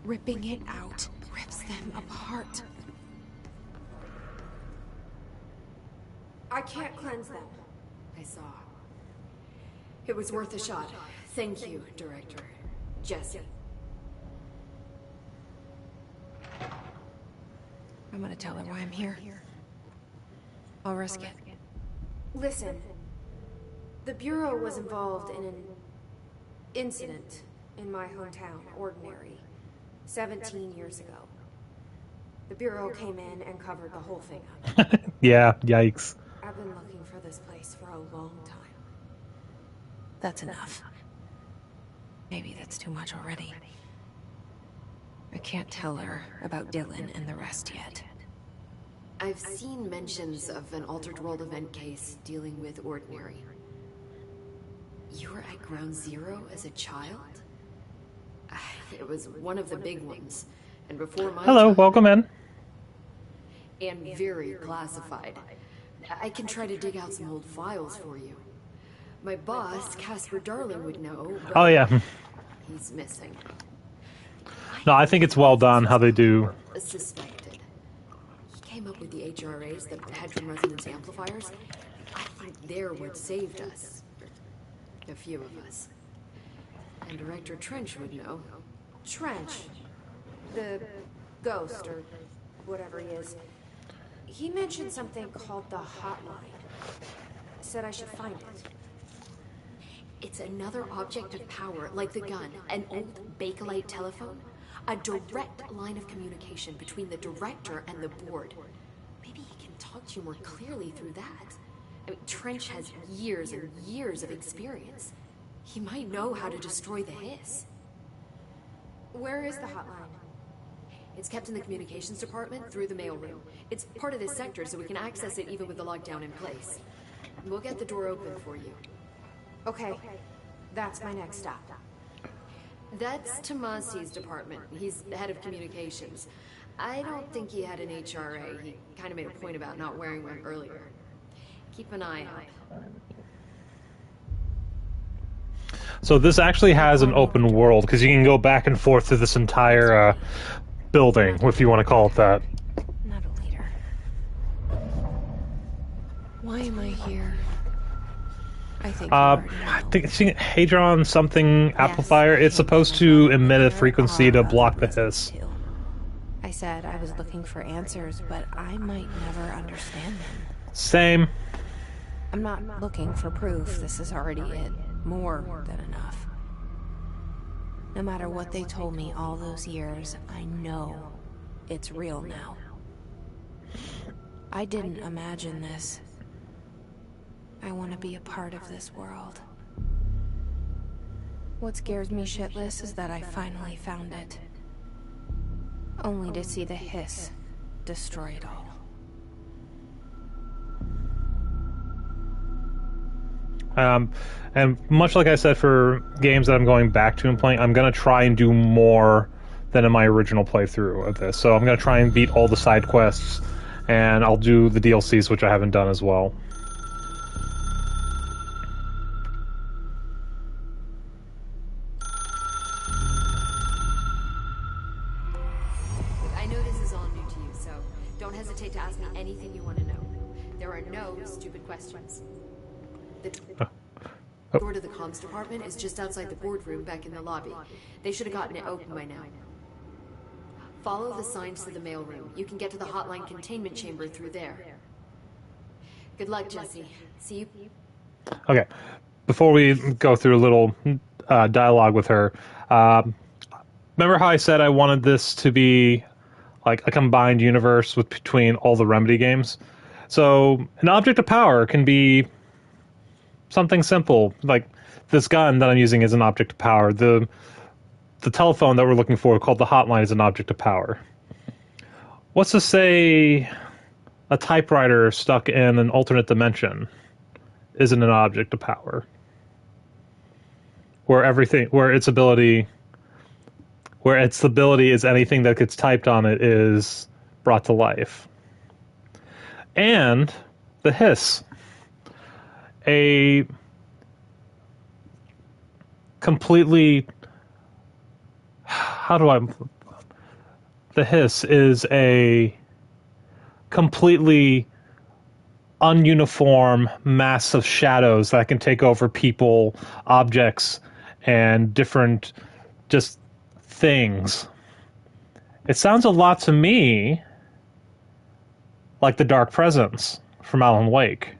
[SPEAKER 2] Ripping it out rips them apart.
[SPEAKER 4] I can't cleanse them.
[SPEAKER 9] I saw. It was worth a shot. Thank you, Director. Jesse.
[SPEAKER 2] I'm gonna tell her why I'm here. I'll risk it.
[SPEAKER 4] Listen. The Bureau was involved in an incident in my hometown, Ordinary, 17 years ago. The Bureau came in and covered the whole thing up.
[SPEAKER 1] Yeah, yikes.
[SPEAKER 4] I've been looking for this place for a long time.
[SPEAKER 2] That's enough. Maybe that's too much already. I can't tell her about Dylan and the rest yet.
[SPEAKER 9] I've seen mentions of an Altered World event case dealing with Ordinary. You were at Ground Zero as a child? It was one of the big ones. And before my
[SPEAKER 1] Hello,
[SPEAKER 9] time,
[SPEAKER 1] welcome in.
[SPEAKER 9] and very classified. I can try to dig out some old files for you. My boss, Casper Darling, would know, but
[SPEAKER 1] Oh yeah.
[SPEAKER 9] he's missing.
[SPEAKER 1] No, I think it's well done how they do.
[SPEAKER 9] Suspected. He came up with the HRAs, the Hedron resonance amplifiers. I think they're what saved us. A few of us. And Director Trench would know.
[SPEAKER 4] Trench. The ghost, or whatever he is. He mentioned something called the Hotline. Said I should find it.
[SPEAKER 9] It's another object of power, like the gun, an old Bakelite telephone. A direct line of communication between the Director and the board. Maybe he can talk to you more clearly through that. I mean, Trench has years and years of experience. He might know how to destroy the hiss.
[SPEAKER 4] Where is the hotline?
[SPEAKER 9] It's kept in the communications department through the mailroom. It's part of this sector, so we can access it even with the lockdown in place. We'll get the door open for you.
[SPEAKER 4] Okay. That's my next stop.
[SPEAKER 9] That's Tomasi's department. He's the head of communications. I don't think he had an HRA. He kind of made a point about not wearing one earlier. Keep an eye out.
[SPEAKER 1] So this actually has an open world because you can go back and forth through this entire building, if you want to call it that.
[SPEAKER 2] Not a leader. Why am I here? I think you already know.
[SPEAKER 1] I think it's Hadron something amplifier. It's supposed to emit a frequency to block the hiss.
[SPEAKER 2] I said I was looking for answers, but I might never understand them.
[SPEAKER 1] Same.
[SPEAKER 2] I'm not looking for proof. This is already it. More than enough. No matter what they told me all those years, I know it's real now. I didn't imagine this. I want to be a part of this world. What scares me shitless is that I finally found it. Only to see the hiss destroy it all.
[SPEAKER 1] And much like I said for games that I'm going back to and playing, I'm going to try and do more than in my original playthrough of this. So I'm going to try and beat all the side quests, and I'll do the DLCs, which I haven't done as well.
[SPEAKER 9] I know this is all new to you, so don't hesitate to ask me anything you want to know. There are no stupid questions. The door to the comms department is just outside the boardroom back in the lobby. They should have gotten it open by now. Follow the signs to the mailroom. You can get to the hotline containment chamber through there. Good luck, Jesse. See you.
[SPEAKER 1] Okay. Before we go through a little dialogue with her, remember how I said I wanted this to be like a combined universe between all the Remedy games? So an object of power can be something simple, like this gun that I'm using is an object of power. The telephone that we're looking for, called the hotline, is an object of power. What's to say a typewriter stuck in an alternate dimension isn't an object of power? Where its ability is anything that gets typed on it is brought to life. And the hiss. A completely... The hiss is a completely ununiform mass of shadows that can take over people, objects, and different just things. It sounds a lot to me like the Dark Presence from Alan Wake.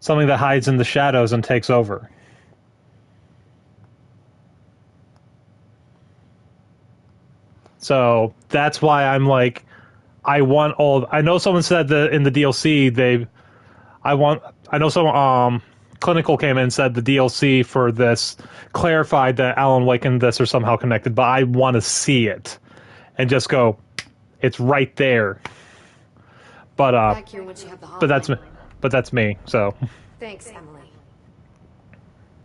[SPEAKER 1] Something that hides in the shadows and takes over. So that's why I'm like, I know someone said that in the DLC I know someone Clinical came in and said the DLC for this clarified that Alan Wake and this are somehow connected, but I want to see it and just go, it's right there. But
[SPEAKER 9] Back here once you have the hotline.
[SPEAKER 1] but that's me. So
[SPEAKER 4] Thanks, Emily.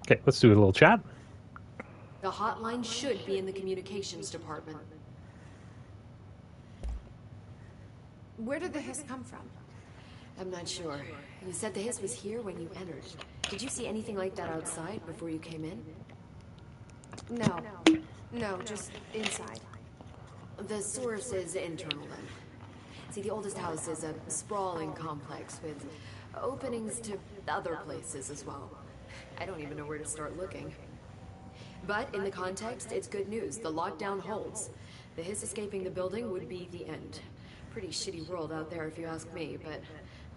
[SPEAKER 1] okay, let's do a little chat.
[SPEAKER 9] The hotline should be in the communications department.
[SPEAKER 4] Where did the hiss come from?
[SPEAKER 9] I'm not sure. You said the hiss was here when you entered. Did you see anything like that outside before you came in?
[SPEAKER 4] No, just inside.
[SPEAKER 9] The source is internal then. See, the oldest house is a sprawling complex with openings to other places as well. I don't even know where to start looking. But in the context, it's good news. The lockdown holds. The hiss escaping the building would be the end. Pretty shitty world out there if you ask me, but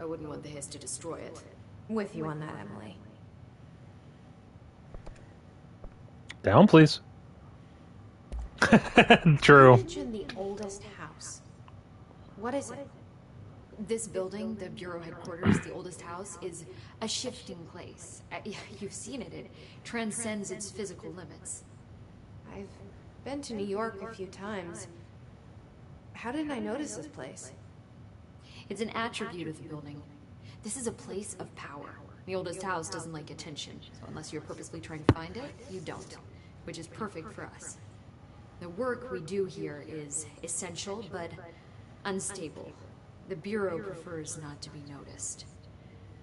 [SPEAKER 9] I wouldn't want the hiss to destroy it.
[SPEAKER 4] With you on that, Emily.
[SPEAKER 1] Down, please. True.
[SPEAKER 4] You mentioned the oldest house. What is it?
[SPEAKER 9] This building, the Bureau headquarters, the oldest house, is a shifting place. You've seen it. It transcends its physical limits.
[SPEAKER 4] I've been to New York a few times. How didn't I notice this place?
[SPEAKER 9] It's an attribute of the building. This is a place of power. The oldest house doesn't like attention, so unless you're purposely trying to find it, you don't, which is perfect for us. The work we do here is essential, but unstable. The Bureau prefers not to be noticed.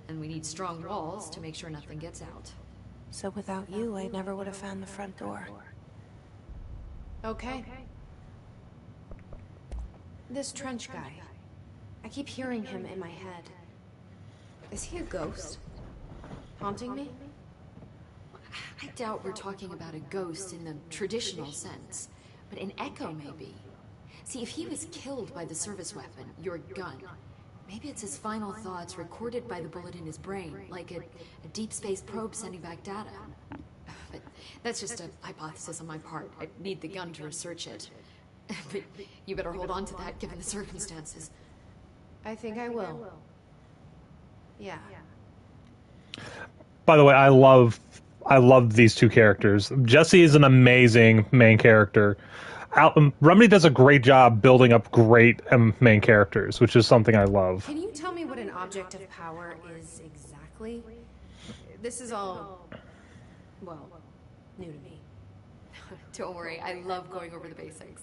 [SPEAKER 9] And we need strong walls to make sure nothing gets out.
[SPEAKER 2] So without you, I never would have found the front door.
[SPEAKER 4] Okay. This Trench guy. I keep hearing him in my head. Is he a ghost? Haunting me?
[SPEAKER 9] I doubt we're talking about a ghost in the traditional sense, but an echo maybe. See, if he was killed by the service weapon, your gun, maybe it's his final thoughts recorded by the bullet in his brain, like a deep space probe sending back data. But that's just a hypothesis on my part. I need the gun to research it. But you better hold on to that given the circumstances.
[SPEAKER 4] I think I will. Yeah.
[SPEAKER 1] By the way, I love these two characters. Jesse is an amazing main character. Remedy does a great job building up great main characters, which is something I love.
[SPEAKER 4] Can you tell me what an object of power is exactly? This is all, well, new to me.
[SPEAKER 9] Don't worry, I love going over the basics.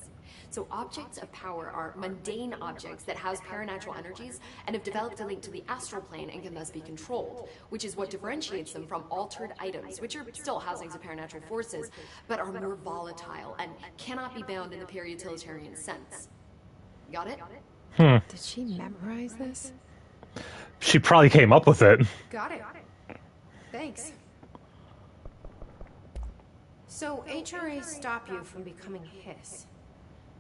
[SPEAKER 9] So objects of power are mundane objects that house paranatural energies and have developed a link to the astral plane and can thus be controlled, which is what differentiates them from altered items, which are still housings of paranatural forces, but are more volatile and cannot be bound in the pure utilitarian sense. Got it?
[SPEAKER 4] Did she memorize this?
[SPEAKER 1] She probably came up with it.
[SPEAKER 4] Got it. Thanks. So HRA stop you from becoming Hiss?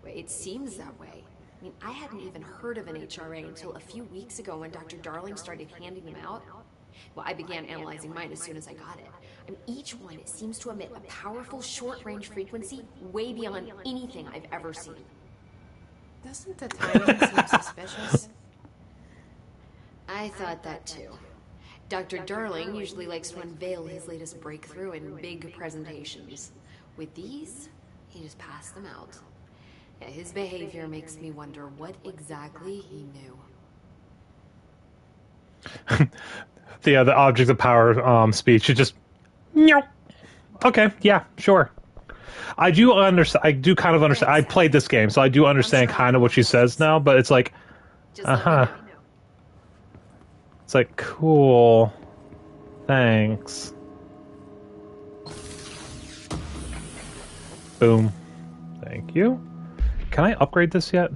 [SPEAKER 9] It seems that way. I mean, I hadn't even heard of an HRA until a few weeks ago when Dr. Darling started handing them out. Well, I began analyzing mine as soon as I got it. And each one seems to emit a powerful short-range frequency way beyond anything I've ever seen.
[SPEAKER 4] Doesn't the timing seem suspicious?
[SPEAKER 9] I thought that too. Dr. Darling usually likes to unveil his latest breakthrough in big presentations. With these, he just passed them out. Yeah, his behavior makes me wonder what exactly he knew.
[SPEAKER 1] The object of power speech is just, no. Okay, yeah, sure. I do understand. I do kind of understand. I played this game, so I do understand kind of what she says now. But it's like, It's like, cool. Thanks. Boom. Thank you. Can I upgrade this yet?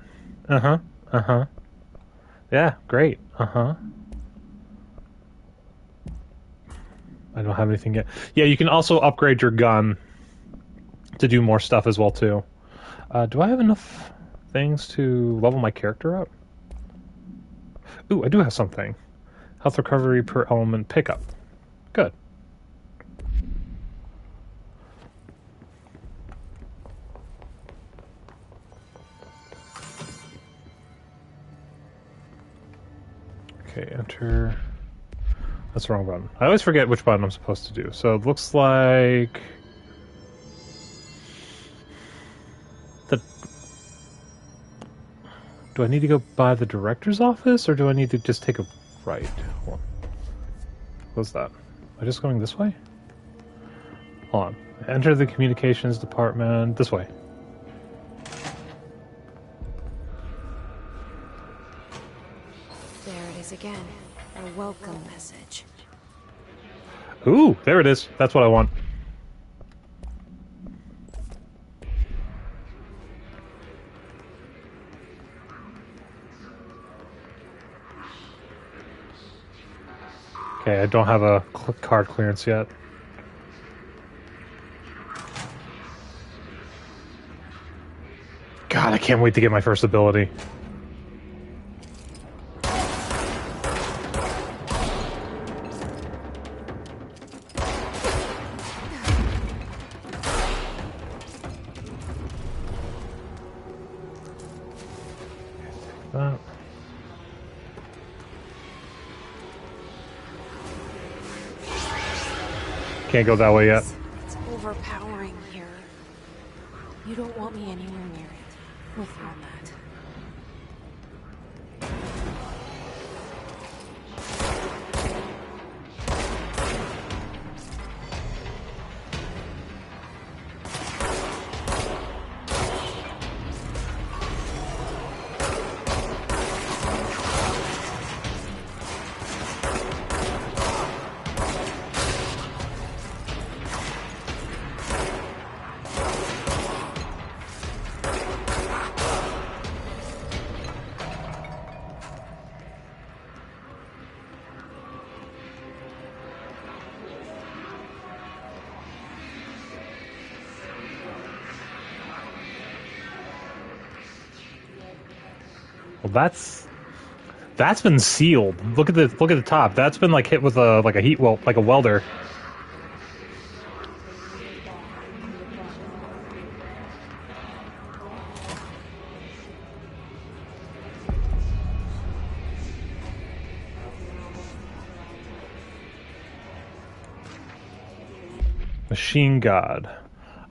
[SPEAKER 1] Uh-huh. Uh-huh. Yeah, great. Uh-huh. I don't have anything yet. Yeah, you can also upgrade your gun to do more stuff as well, too. Do I have enough things to level my character up? Ooh, I do have something. Health recovery per element pickup. Good. Okay, enter. That's the wrong button. I always forget which button I'm supposed to do. So it looks like... Do I need to go by the director's office, or do I need to just take a right? Hold on. What's that? Am I just going this way? Hold on. Enter the communications department. This way.
[SPEAKER 2] There it is again. A welcome message.
[SPEAKER 1] Ooh, there it is. That's what I want. Okay, I don't have a card clearance yet. God, I can't wait to get my first ability. That. Can't go that way yet.
[SPEAKER 2] It's overpowering here. You don't want me anywhere near it. Withdraw that. Well, that's been sealed. Look at the top. That's been like hit with a heat weld, like a welder. Machine God.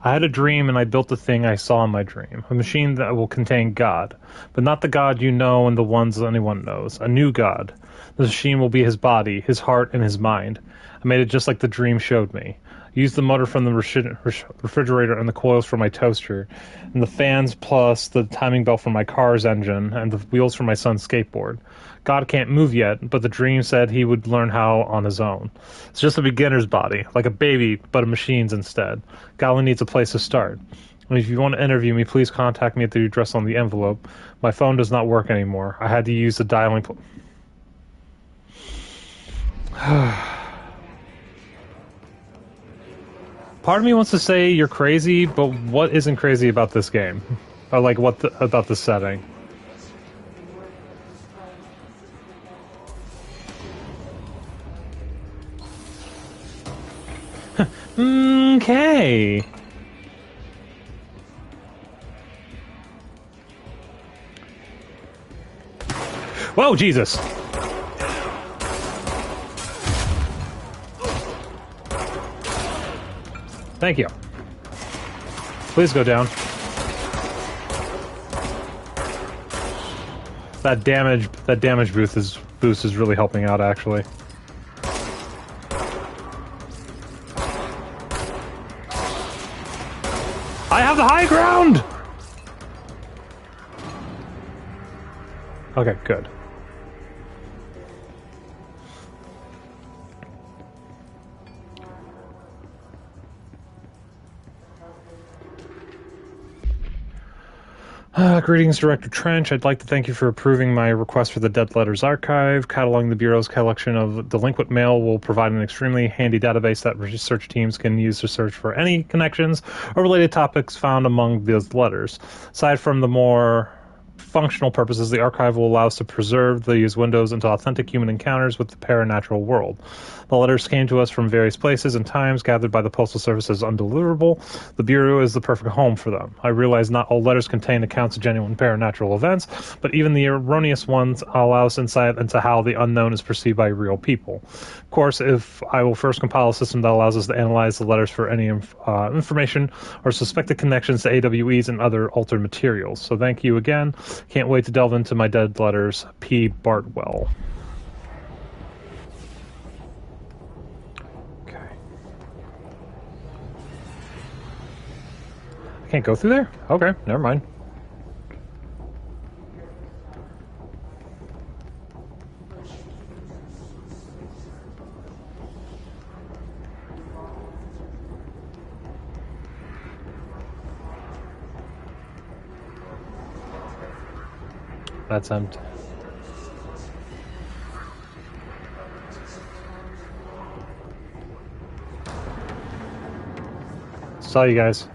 [SPEAKER 2] I had a dream and I built the thing I saw in my dream. A machine that will contain God, but not the God you know and the ones anyone knows. A new God. The machine will be his body, his heart, and his mind. I made it just like the dream showed me. I used the motor from the refrigerator and the coils from my toaster, and the fans plus the timing belt from my car's engine, and the wheels from my son's skateboard. God can't move yet, but the dream said he would learn how on his own. It's just a beginner's body, like a baby, but a machine's instead. God only needs a place to start. And if you want to interview me, please contact me at the address on the envelope. My phone does not work anymore. I had to use the dialing... Part of me wants to say you're crazy, but what isn't crazy about this game? Or like, about the setting? Okay.
[SPEAKER 1] Whoa, Jesus! Thank you. Please go down. That damage boost is really helping out, actually. I have the high ground! Okay, good. Greetings, Director Trench. I'd like to thank you for approving my request for the Dead Letters Archive. Cataloging the Bureau's collection of delinquent mail will provide an extremely handy database that research teams can use to search for any connections or related topics found among those letters. Aside from the more functional purposes, the archive will allow us to preserve these windows into authentic human encounters with the paranatural world. The letters came to us from various places and times, gathered by the Postal Service as undeliverable. The Bureau is the perfect home for them. I realize not all letters contain accounts of genuine paranatural events, but even the erroneous ones allow us insight into how the unknown is perceived by real people. Of course, if I will first compile a system that allows us to analyze the letters for any information or suspected connections to AWEs and other altered materials. So thank you again. Can't wait to delve into my dead letters. P. Bartwell. I can't go through there? Okay, never mind. That's empty. Saw you guys.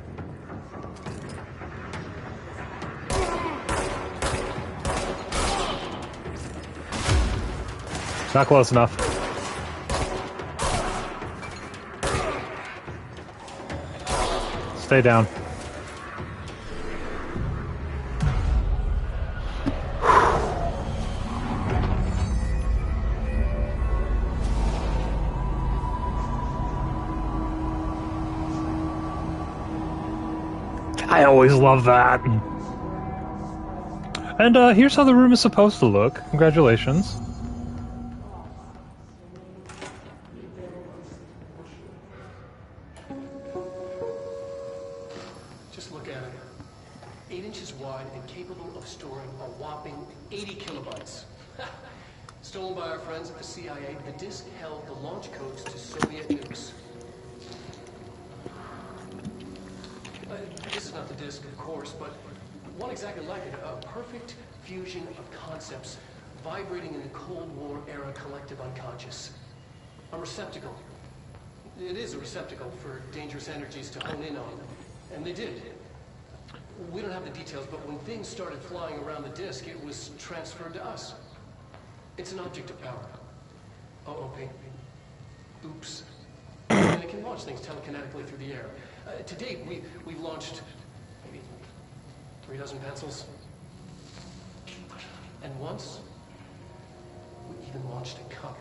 [SPEAKER 1] Not close enough. Stay down. I always love that. And here's how the room is supposed to look. Congratulations.
[SPEAKER 5] Just look at it. 8 inches wide and capable of storing a whopping 80 kilobytes. Stolen by our friends at the CIA, the disk held the launch codes to Soviet nukes. This is not the disk, of course, but one exactly like it. A perfect fusion of concepts vibrating in the Cold War era collective unconscious. A receptacle. It is a receptacle for dangerous energies to hone in on. And they did. We don't have the details, but when things started flying around the disk, it was transferred to us. It's an object of power. OOP. Oops. And it can launch things telekinetically through the air. To date, we've launched maybe 3 dozen pencils. And once, we even launched a cup.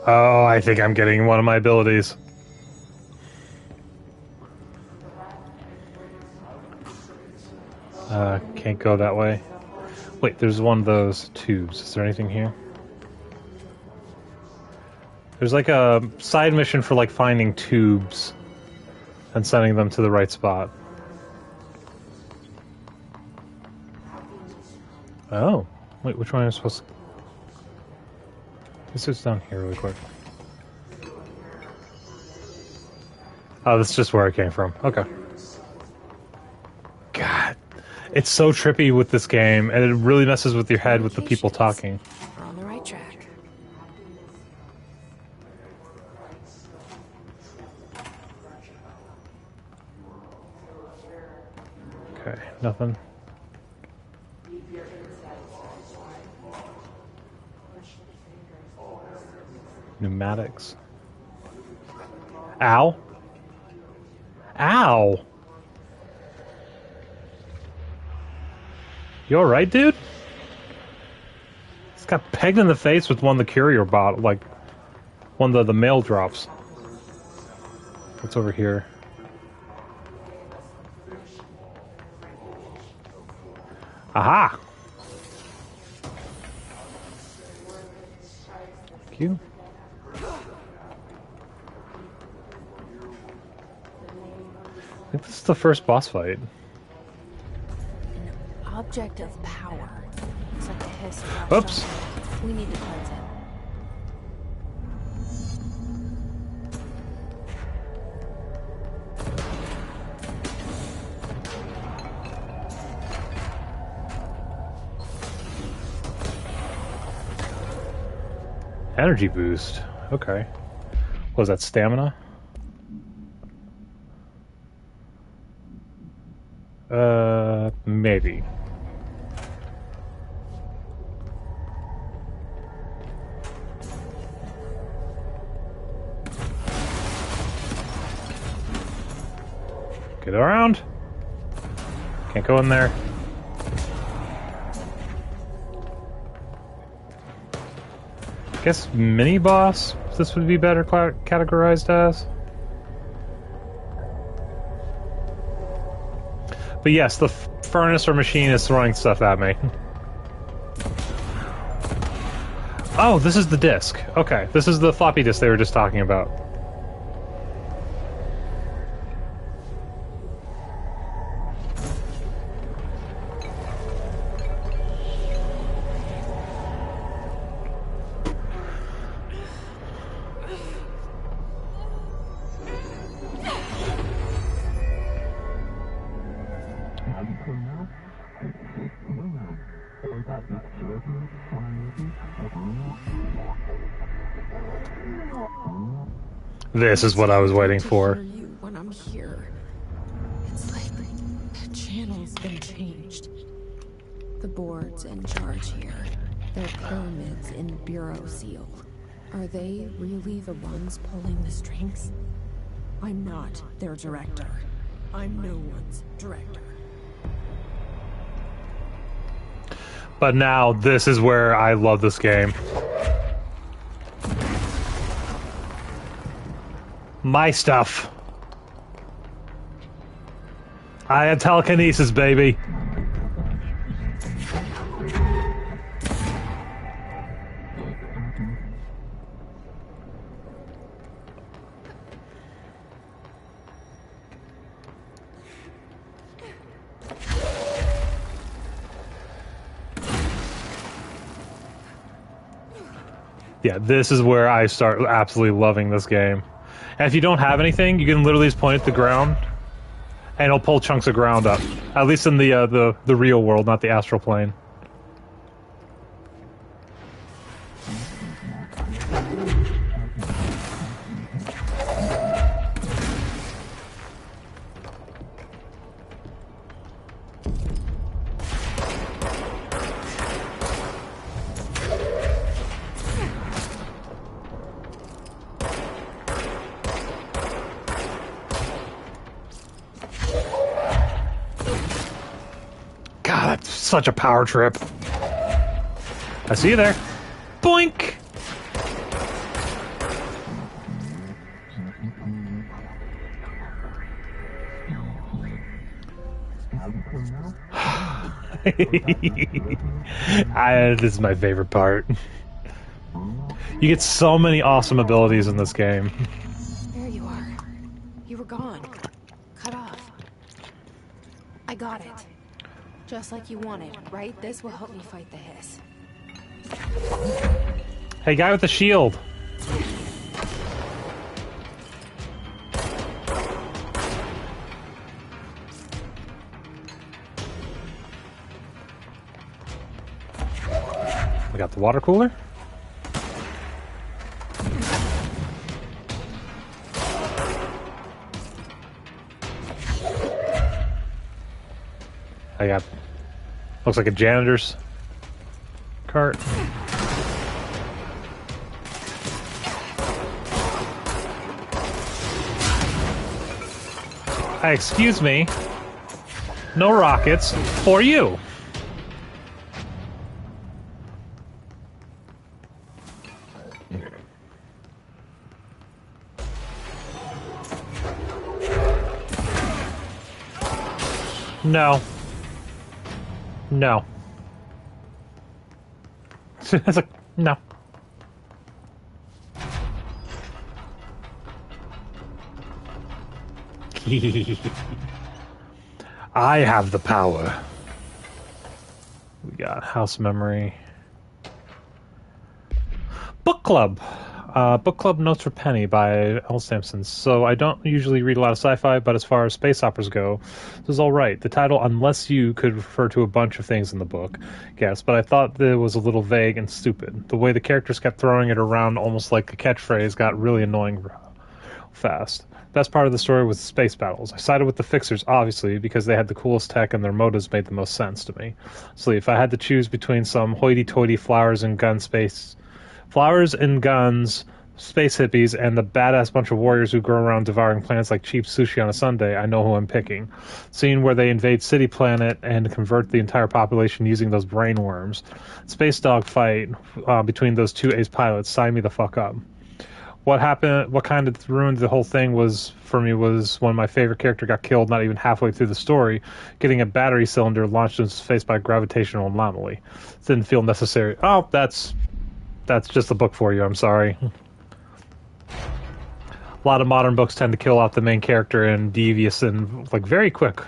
[SPEAKER 1] Oh, I think I'm getting one of my abilities. Can't go that way. Wait, there's one of those tubes. Is there anything here? There's like a side mission for like finding tubes and sending them to the right spot. Oh, wait, which one am I supposed to... This is down here really quick. Oh, that's just where I came from. Okay. God, it's so trippy with this game, and it really messes with your head with the people talking.
[SPEAKER 2] We're on the right track.
[SPEAKER 1] Okay, nothing. Pneumatics. Ow. Ow. You alright, dude? He's got pegged in the face with one of the courier bot, like one of the mail drops. What's over here? Aha! Thank you. I think this is the first boss fight.
[SPEAKER 2] An object of power. Looks like a hiss.
[SPEAKER 1] Oops.
[SPEAKER 2] We need to cleanse it.
[SPEAKER 1] Energy boost. Okay. Was that stamina? Maybe. Get around. Can't go in there. I guess mini boss, this would be better categorized as. But yes, the furnace or machine is throwing stuff at me. Oh, this is the disc. Okay, this is the floppy disk they were just talking about. This is what I was waiting for.
[SPEAKER 2] Hear you when I'm here. It's like the channel's been changed. The board's in charge here. They're pyramids in Bureau seal. Are they really the ones pulling the strings? I'm not their director. I'm no one's director.
[SPEAKER 1] But now, this is where I love this game. My stuff. I had telekinesis, baby. Yeah, this is where I start absolutely loving this game. And if you don't have anything, you can literally just point at the ground, and it'll pull chunks of ground up. At least in the real world, not the astral plane. Such a power trip. I see you there. Boink! This is my favorite part. You get so many awesome abilities in this game.
[SPEAKER 2] There you are. You were gone. Cut off. I got it. Just like you wanted, right? This will help me fight the hiss.
[SPEAKER 1] Hey, guy with the shield. We got the water cooler. I got, looks like a janitor's cart. Excuse me. No rockets for you. No. No. It's like, no. I have the power. We got House Memory. Book Club. Book Club Notes for Penny by L. Sampson. So I don't usually read a lot of sci-fi, but as far as space operas go, this is all right. The title, Unless You, could refer to a bunch of things in the book, yes, but I thought that it was a little vague and stupid. The way the characters kept throwing it around almost like a catchphrase got really annoying fast. Best part of the story was the space battles. I sided with the Fixers, obviously, because they had the coolest tech and their motives made the most sense to me. So if I had to choose between some hoity-toity flowers and guns, space hippies, and the badass bunch of warriors who go around devouring planets like cheap sushi on a Sunday, I know who I'm picking. Seeing where they invade City Planet and convert the entire population using those brain worms. Space dog fight between those two ace pilots, sign me the fuck up. What happened, what kind of ruined the whole thing for me was when my favorite character got killed not even halfway through the story, getting a battery cylinder launched into space by a gravitational anomaly. Didn't feel necessary. Oh, that's just a book for you, I'm sorry. A lot of modern books tend to kill off the main character and devious and, like, very quick.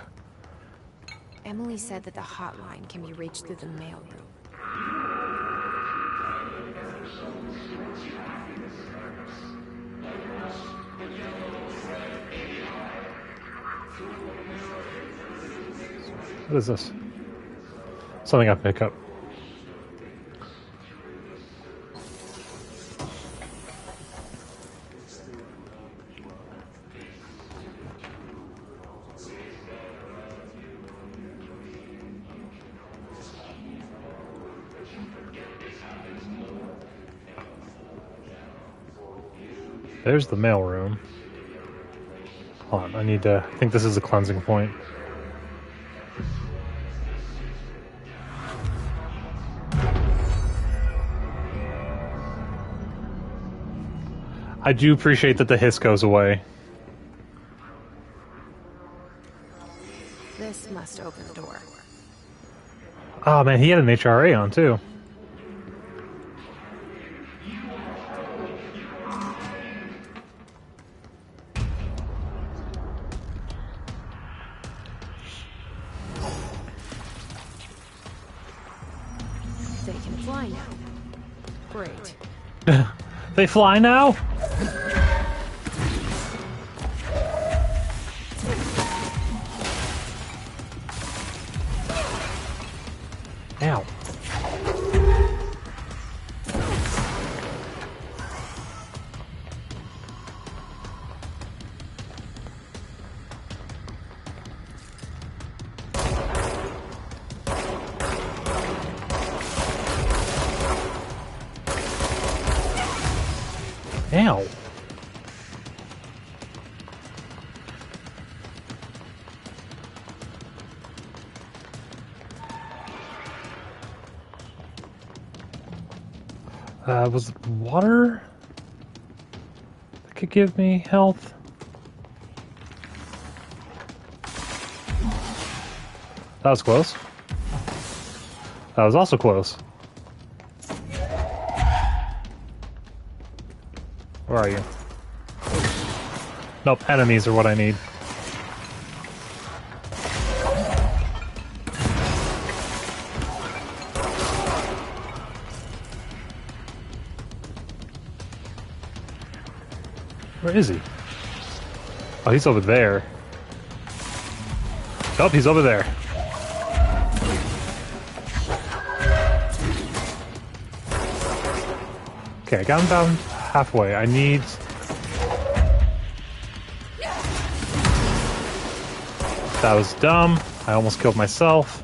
[SPEAKER 4] Emily said that the hotline can be reached through the mailroom.
[SPEAKER 1] What is this? Something I pick up. There's the mailroom. Hold on, I think this is a cleansing point. I do appreciate that the hiss goes away.
[SPEAKER 4] This must open the door.
[SPEAKER 1] Oh man, he had an HRA on too.
[SPEAKER 4] They can fly now. Great.
[SPEAKER 1] They fly now? Ow. Ow. Was it water that could give me health? That was close. That was also close. Where are you? Nope, enemies are what I need. Where is he? Oh, he's over there. Oh, he's over there. Okay, I got him down halfway. I need... That was dumb. I almost killed myself.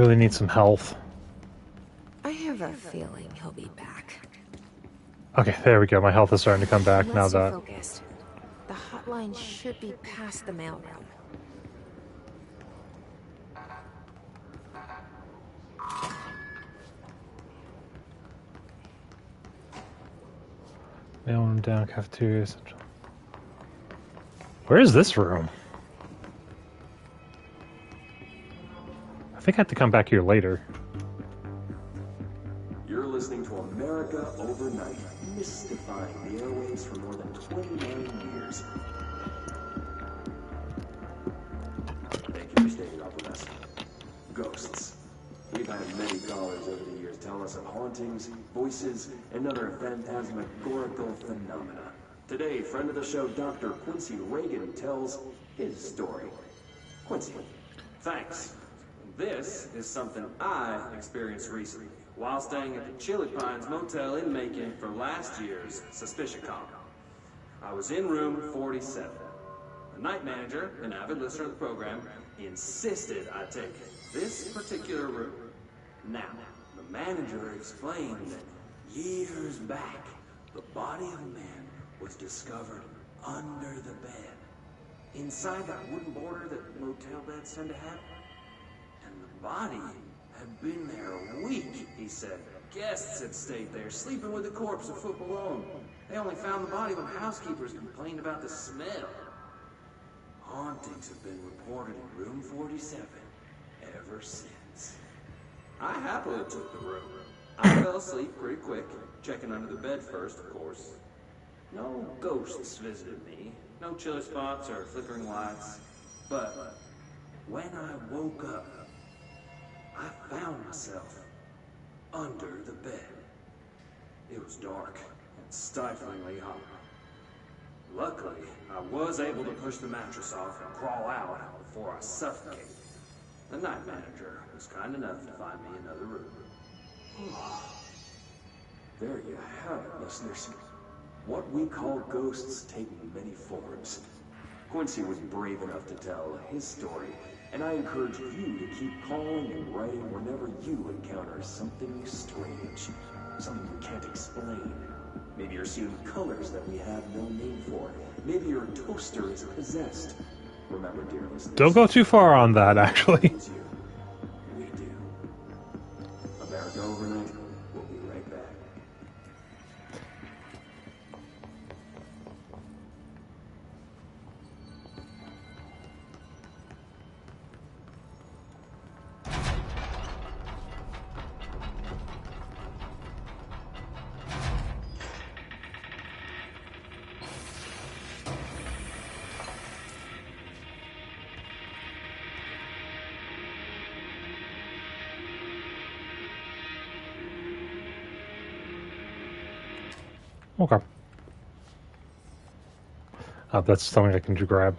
[SPEAKER 1] Really need some health.
[SPEAKER 2] I have a feeling he'll be back.
[SPEAKER 1] Okay, there we go. My health is starting to come back now
[SPEAKER 2] Let's stay
[SPEAKER 1] that...
[SPEAKER 2] focused. The hotline should be past the mailroom.
[SPEAKER 1] Mailroom down, cafeteria, central. Where is this room? I think I have to come back here later.
[SPEAKER 7] You're listening to America Overnight, mystifying the airwaves for more than 29 years. Thank you for staying up with us. Ghosts. We've had many callers over the years tell us of hauntings, voices, and other phantasmagorical phenomena. Today, friend of the show, Dr. Quincy Reagan, tells his story. Quincy, thanks. This is something I experienced recently while staying at the Chili Pines Motel in Macon for last year's SuspiciaCon. I was in room 47. The night manager, an avid listener of the program, insisted I take this particular room. Now, the manager explained that years back, the body of a man was discovered under the bed, inside that wooden border that motel beds tend to have. And the body had been there a week, he said. Guests had stayed there, sleeping with the corpse a foot below them. They only found the body when housekeepers complained about the smell. Hauntings have been reported in room 47 ever since. I happily took the room. I fell asleep pretty quick, checking under the bed first, of course. No ghosts visited me, no chilly spots or flickering lights. But when I woke up, I found myself under the bed. It was dark and stiflingly hot. Luckily, I was able to push the mattress off and crawl out before I suffocated. The night manager was kind enough to find me another room. There you have it, listeners. What we call ghosts take many forms. Quincy was brave enough to tell his story, and I encourage you to keep calling and writing whenever you encounter something strange, something you can't explain. Maybe you're seeing colors that we have no name for. Maybe your toaster is possessed. Remember, dear listeners,
[SPEAKER 1] Don't go too far on that, actually.
[SPEAKER 7] We do. America Overnight. We'll be right back.
[SPEAKER 1] Okay. That's something I can grab.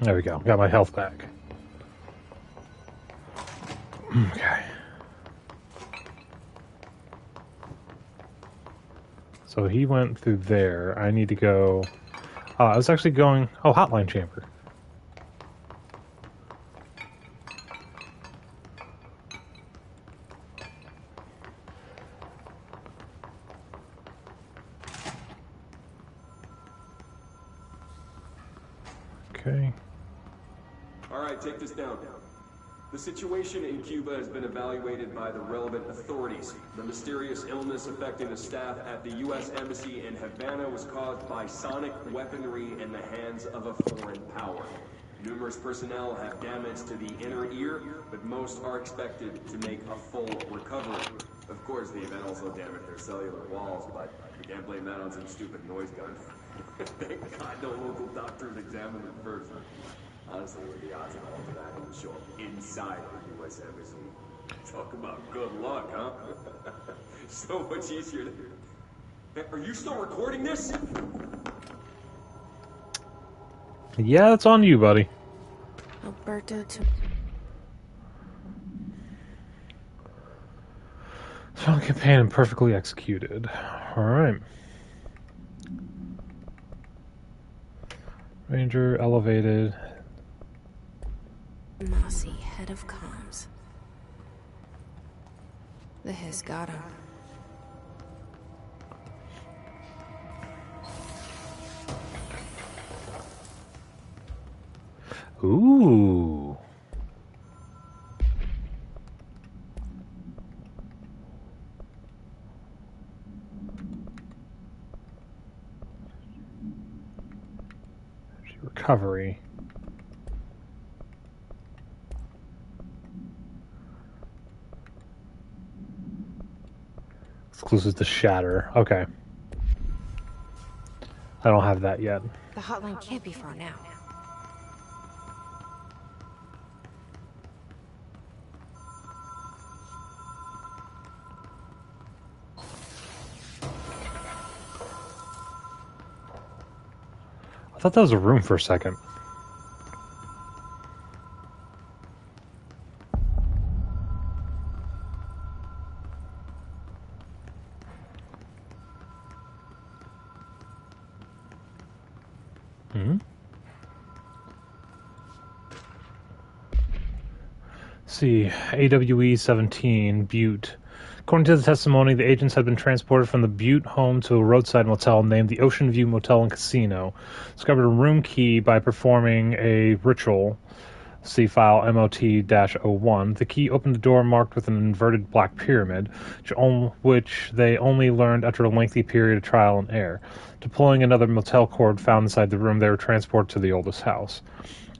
[SPEAKER 1] There we go. Got my health back. Okay. So he went through there. I need to go... I was actually going... Oh, hotline chamber. Okay.
[SPEAKER 10] All right, take this down. The situation in Cuba has been evaluated by the relevant authorities. The mysterious illness affecting the staff at the U.S. Embassy in Havana was caused by sonic weaponry in the hands of a foreign power. Numerous personnel have damage to the inner ear, but most are expected to make a full recovery. Of course, the event also damaged their cellular walls, but we can't blame that on some stupid noise gun. Thank God no local doctors examined it first. Honestly, what are the odds of all of that will show up inside the U.S. Embassy? Talk about good luck, huh? So much easier to... Hey, are you still recording this?
[SPEAKER 1] Yeah, it's on you, buddy.
[SPEAKER 2] Alberto to...
[SPEAKER 1] Strong campaign and perfectly executed. Alright. Ranger, elevated.
[SPEAKER 2] Mossy, head of comms. The Hiss got him.
[SPEAKER 1] Ooh. Recovery. Exclusive to Shatter. Okay. I don't have that yet.
[SPEAKER 2] The hotline can't be far now.
[SPEAKER 1] I thought that was a room for a second. See, AWE 17, Butte. According to the testimony, the agents had been transported from the Butte home to a roadside motel named the Ocean View Motel and Casino. Discovered a room key by performing a ritual. See file MOT-01. The key opened the door marked with an inverted black pyramid, which they only learned after a lengthy period of trial and error. Deploying another motel cord found inside the room, they were transported to the oldest house.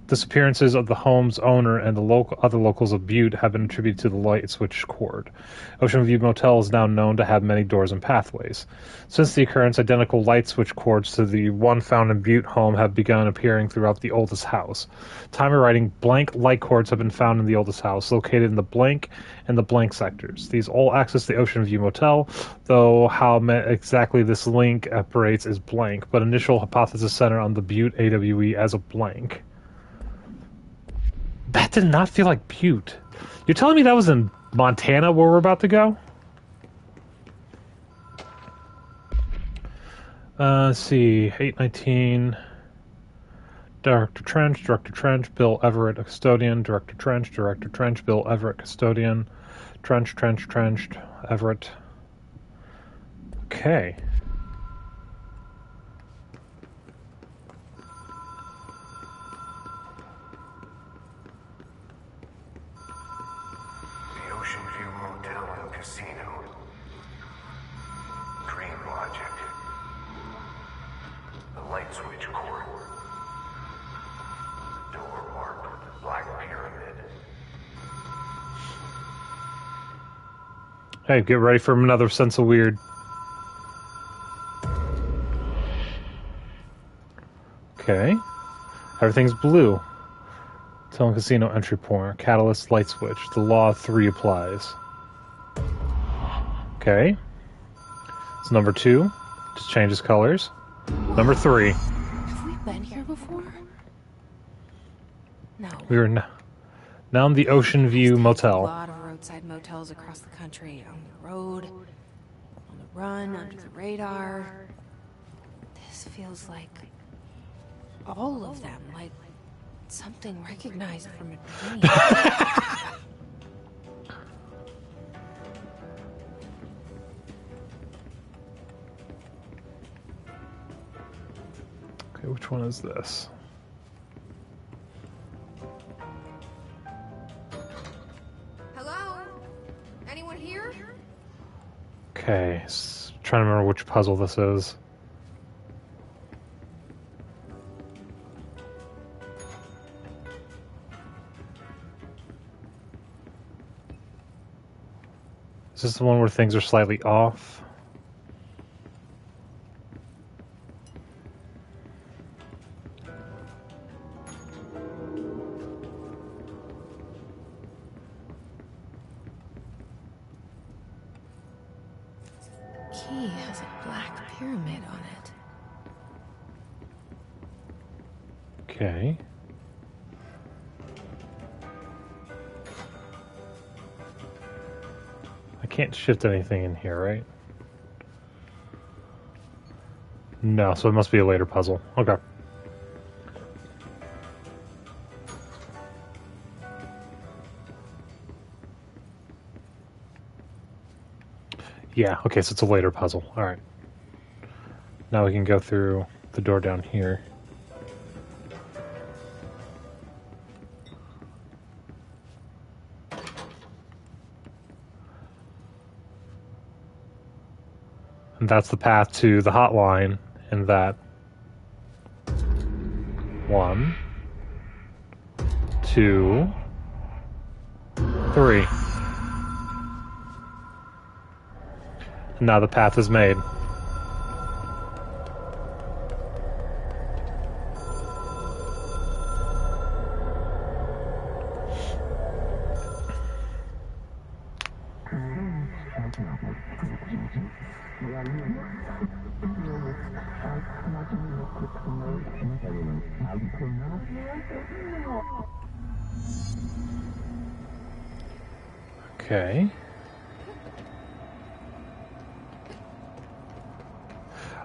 [SPEAKER 1] Disappearances of the home's owner and the other locals of Butte have been attributed to the light switch cord. Ocean View Motel is now known to have many doors and pathways. Since the occurrence, identical light switch cords to the one found in Butte home have begun appearing throughout the oldest house. Timer writing blank light cords have been found in the oldest house, located in the blank and the blank sectors. These all access the Ocean View Motel, though how exactly this link operates is blank, but initial hypothesis centered on the Butte AWE as a blank. That did not feel like Butte. You're telling me that was in Montana where we're about to go? Let's see. 819. Director Trench, Bill Everett, custodian. Director Trench, Bill Everett, custodian. Trench, Everett. Okay. Hey, get ready for another sense of weird. Okay. Everything's blue. Hotel and casino entry point. Catalyst light switch. The law of 3 applies. Okay. It's number 2. Just changes colors. Number 3.
[SPEAKER 2] Have we been here before? No.
[SPEAKER 1] We were now in the Ocean View Motel.
[SPEAKER 2] A lot of roadside motels across the country. On the road, on the run, under the radar. This feels like all of them, like something recognized from a dream.
[SPEAKER 1] Okay, which one is this?
[SPEAKER 4] Hello? Anyone here?
[SPEAKER 1] Okay, trying to remember which puzzle this is. Is this the one where things are slightly off?
[SPEAKER 2] Key has a black pyramid on it.
[SPEAKER 1] Okay. I can't shift anything in here, right? No, so it must be a later puzzle. Okay. Yeah, okay, so it's a later puzzle. Alright. Now we can go through the door down here. And that's the path to the hotline, and that 1, 2, 3. And now the path is made. Okay.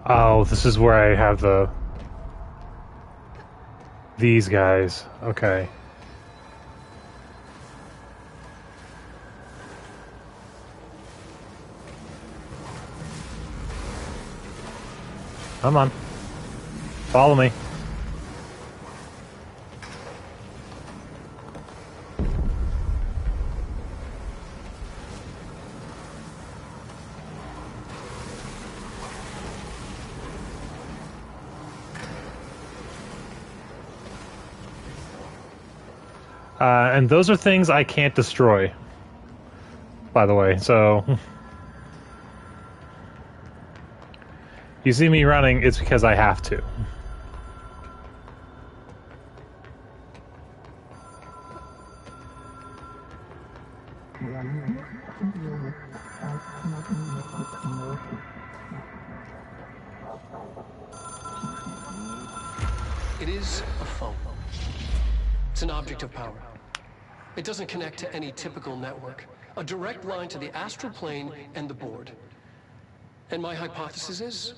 [SPEAKER 1] Oh, this is where I have these guys. Okay. Come on. Follow me. And those are things I can't destroy, by the way, so... You see me running, it's because I have to.
[SPEAKER 5] It is a phone. It's an object of power. It doesn't connect to any typical network. A direct line to the astral plane and the board. And my hypothesis is,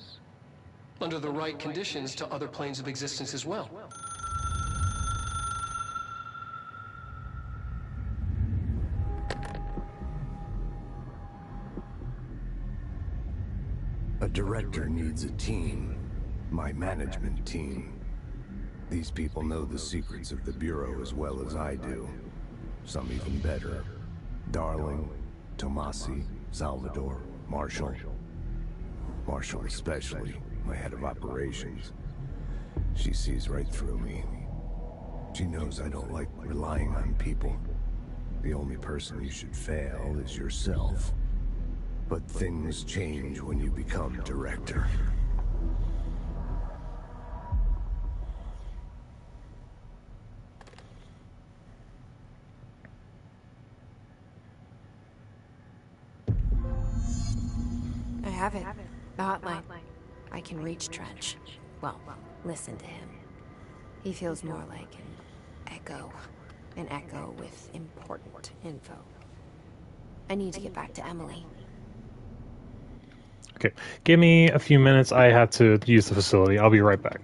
[SPEAKER 5] under the right conditions, to other planes of existence as well.
[SPEAKER 11] A director needs a team. My management team. These people know the secrets of the Bureau as well as I do. Some even better. Darling, Tomasi, Salvador, Marshall. Marshall especially, my head of operations. She sees right through me. She knows I don't like relying on people. The only person you should fail is yourself. But things change when you become director.
[SPEAKER 2] I have it. The hotline. I can reach Trench. Well, listen to him. He feels more like an echo. An echo with important info. I need to get back to Emily.
[SPEAKER 1] Okay, give me a few minutes. I have to use the facility. I'll be right back.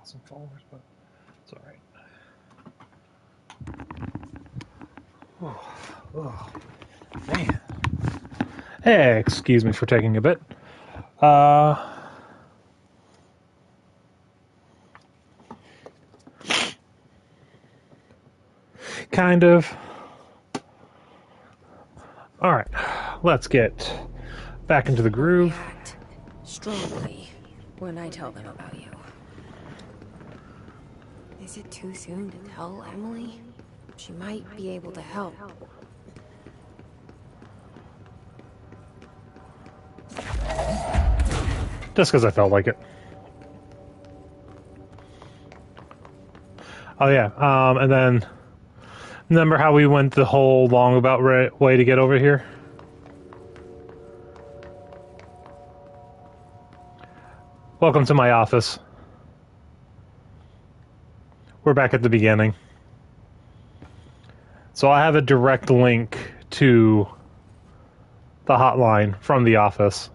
[SPEAKER 1] lost some followers, but it's alright. Oh, man. Hey, excuse me for taking a bit. Kind of. Alright, let's get back into the groove.
[SPEAKER 2] Act strongly when I tell them about you. Is it too soon to tell Emily? She might be able to help.
[SPEAKER 1] Just because I felt like it. Oh yeah, and then remember how we went the whole long about way to get over here? Welcome to my office. We're back at the beginning. So I have a direct link to the hotline from the office.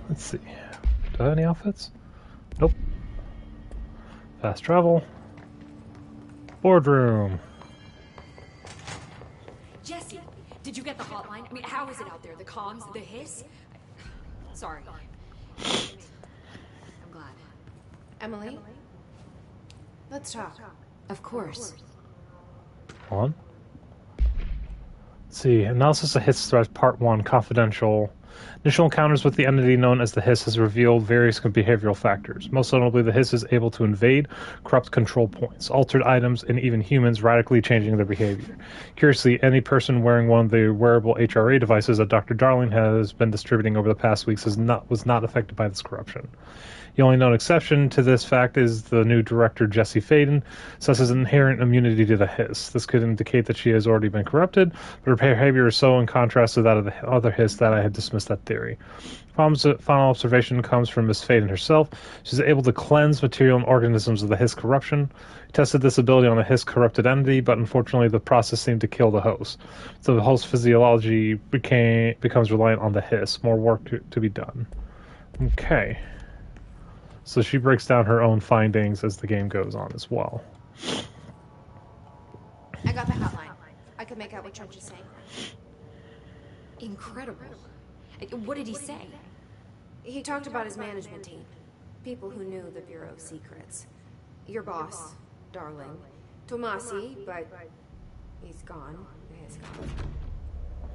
[SPEAKER 1] Let's see. Do I have any outfits? Nope. Fast travel. Boardroom.
[SPEAKER 9] Jesse, did you get the hotline? I mean, how is it out there? The comms, the hiss? Sorry. I'm glad.
[SPEAKER 4] Emily? Let's talk.
[SPEAKER 9] Of course.
[SPEAKER 1] On. Let's see. Analysis of Hiss Threat Part 1, Confidential. Initial encounters with the entity known as the Hiss has revealed various behavioral factors. Most notably, the Hiss is able to invade, corrupt control points, altered items, and even humans, radically changing their behavior. Curiously, any person wearing one of the wearable HRA devices that Dr. Darling has been distributing over the past weeks was not affected by this corruption. The only known exception to this fact is the new director, Jesse Faden, says his inherent immunity to the Hiss. This could indicate that she has already been corrupted, but her behavior is so in contrast to that of the other Hiss that I have dismissed that theory. Final observation comes from Miss Faden herself. She's able to cleanse material and organisms of the Hiss corruption. We tested this ability on a Hiss-corrupted entity, but unfortunately the process seemed to kill the host. So the host's physiology becomes reliant on the Hiss. More work to be done. Okay. So she breaks down her own findings as the game goes on as well.
[SPEAKER 4] I got the hotline. I could make out what Trench is saying.
[SPEAKER 9] Incredible. What did he say?
[SPEAKER 4] He talked about his management team. People who knew the Bureau's secrets. Your boss, Darling. Tomasi, but he's gone. He's gone.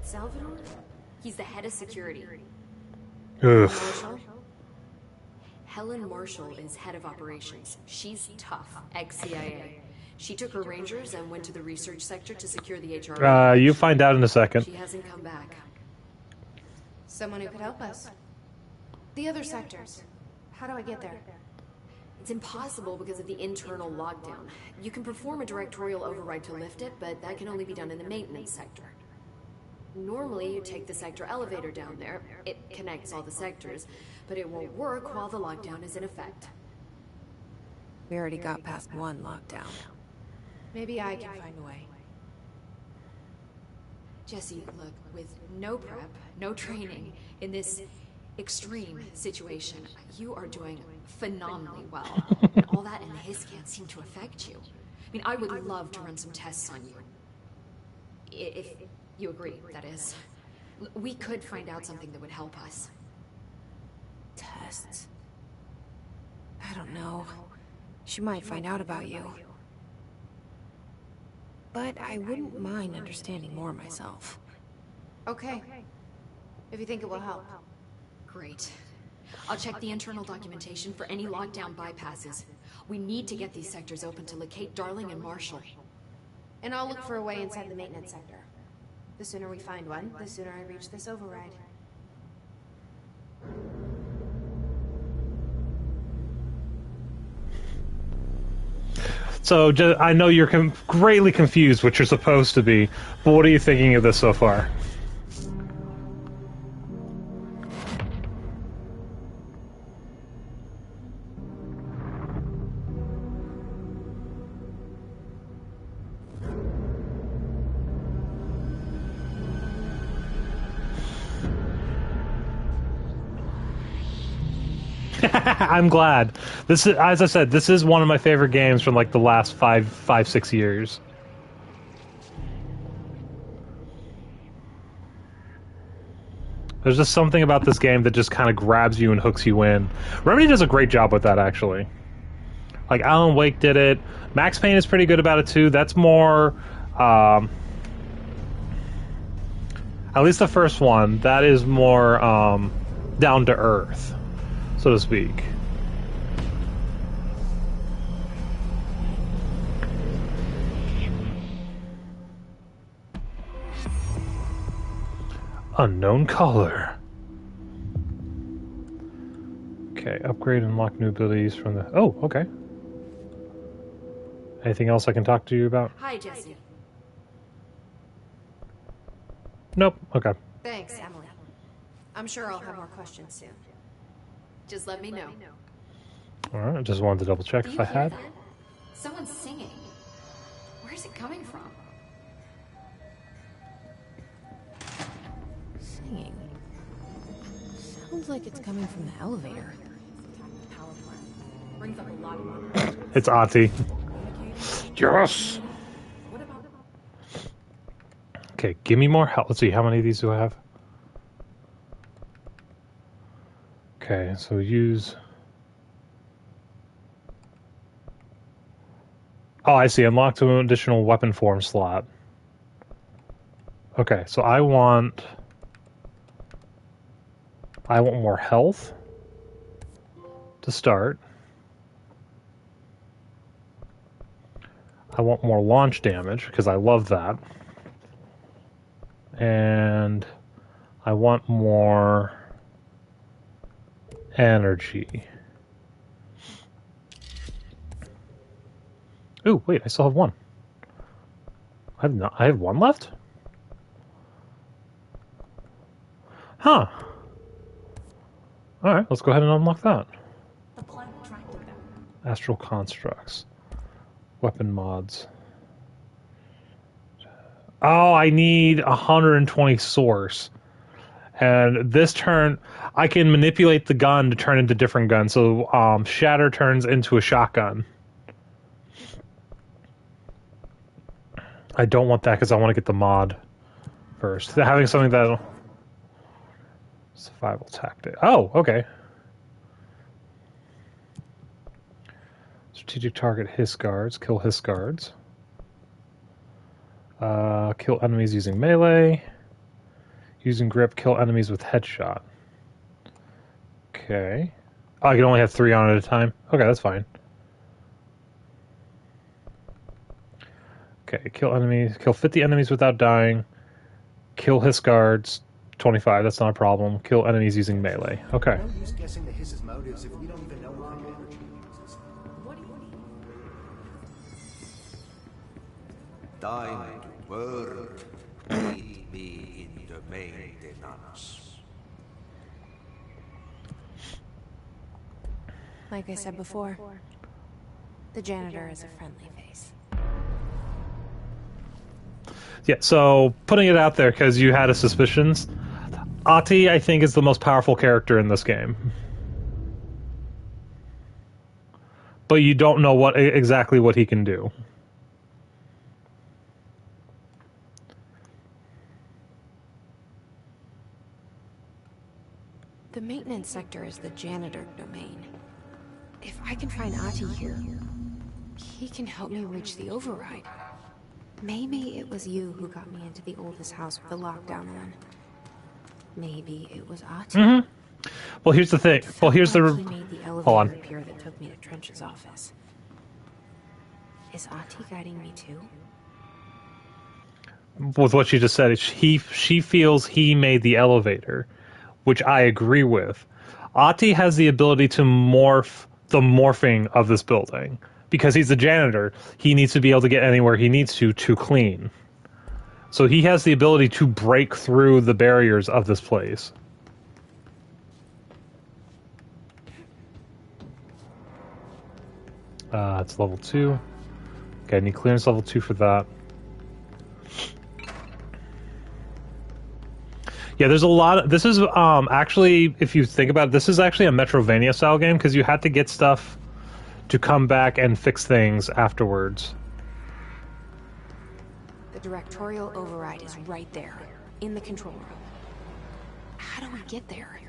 [SPEAKER 9] Salvador? He's the head of security.
[SPEAKER 1] Ugh.
[SPEAKER 4] Marshall?
[SPEAKER 9] Helen Marshall is head of operations. She's tough, ex-CIA. She took her rangers and went to the research sector to secure the HRA.
[SPEAKER 1] You find out in a second.
[SPEAKER 9] She hasn't come back.
[SPEAKER 4] Someone who could help us. The other sectors. How do I get there?
[SPEAKER 9] It's impossible because of the internal lockdown. You can perform a directorial override to lift it, but that can only be done in the maintenance sector. Normally, you take the sector elevator down there. It connects all the sectors, but it won't work while the lockdown is in effect.
[SPEAKER 2] We already got past one lockdown.
[SPEAKER 4] Maybe I can find a way.
[SPEAKER 9] Jesse, look, with no prep, no training, in this extreme situation, you are doing phenomenally well. And all that and the Hiss can't seem to affect you. I mean, I would love to run some tests on you. If you agree, that is. We could find out something that would help us.
[SPEAKER 2] Tests? I don't know. She might find out about you. But I wouldn't mind understanding more myself.
[SPEAKER 4] Okay. If you think it will help.
[SPEAKER 9] Great. I'll check the internal documentation for any lockdown bypasses. We need to get these sectors open to locate Darling and Marshall.
[SPEAKER 4] And I'll look for a way inside the maintenance sector. The sooner we find one, the sooner I reach this override.
[SPEAKER 1] So I know you're greatly confused what you're supposed to be, but what are you thinking of this so far? I'm glad. This is, as I said, this is one of my favorite games from like the last 6 years. There's just something about this game that just kind of grabs you and hooks you in. Remedy does a great job with that, actually. Like Alan Wake did it. Max Payne is pretty good about it too. That's more, at least the first one. That is more down to earth, so to speak. Unknown caller. Okay, upgrade and unlock new abilities from the... Oh, okay. Anything else I can talk to you about?
[SPEAKER 9] Hi, Jesse.
[SPEAKER 1] Nope, okay.
[SPEAKER 4] Thanks, Emily. I'm sure I'll have more questions soon.
[SPEAKER 9] Just let me know.
[SPEAKER 1] Alright, I just wanted to double check
[SPEAKER 9] Do
[SPEAKER 1] if
[SPEAKER 9] you
[SPEAKER 1] I
[SPEAKER 9] hear
[SPEAKER 1] had.
[SPEAKER 9] that? Someone's singing. Where's it coming from?
[SPEAKER 2] Singing. Sounds like it's coming from the elevator.
[SPEAKER 9] Power plant. Brings up a lot of...
[SPEAKER 1] It's Ahti. Yes! Okay, give me more help. Let's see, how many of these do I have? Okay, so use... Oh, I see. Unlock to an additional weapon form slot. Okay, so I want more health to start. I want more launch damage, because I love that. And I want more energy. Ooh, wait, I still have one. I have one left? Huh. Alright, let's go ahead and unlock that. Astral constructs. Weapon mods. Oh, I need 120 source. And this turn, I can manipulate the gun to turn into different guns. So, Shatter turns into a shotgun. I don't want that because I want to get the mod first. Having something that'll... Survival tactic. Oh, okay. Strategic target Hiss guards. Kill Hiss guards. Kill enemies using melee. Using grip, kill enemies with headshot. Okay. Oh, I can only have 3 on at a time? Okay, that's fine. Okay, kill enemies. Kill 50 enemies without dying. Kill Hiss guards. 25, that's not a problem. Kill enemies using melee. Okay.
[SPEAKER 12] No use guessing the Hiss's motives if we don't even know what kind of energy he uses.
[SPEAKER 3] Time to burn. Meet me in the maintenance.
[SPEAKER 2] Like I said before, the janitor is a friendly face.
[SPEAKER 1] Yeah, so putting it out there because you had a suspicions. Ahti, I think, is the most powerful character in this game. But you don't know exactly what he can do.
[SPEAKER 2] The maintenance sector is the janitor domain. If I can find Ahti here, he can help me reach the override. Maybe it was you who got me into the oldest house with the lockdown on. Maybe it was Ahti.
[SPEAKER 1] Mm-hmm. Well, here's the thing. Well, here's the...
[SPEAKER 2] He made the elevator
[SPEAKER 1] Hold on.
[SPEAKER 2] appear that took me to Trench's office. Is Ahti guiding me too?
[SPEAKER 1] With what she just said, she feels he made the elevator, which I agree with. Ahti has the ability to morph the morphing of this building. because he's the janitor, he needs to be able to get anywhere he needs to clean. So he has the ability to break through the barriers of this place. It's level 2. Okay, I need clearance level 2 for that. Yeah, there's a lot of, this is actually, if you think about it, this is actually a Metrovania style game because you had to get stuff to come back and fix things afterwards.
[SPEAKER 4] The directorial override is right there, in the control room. How do we get there?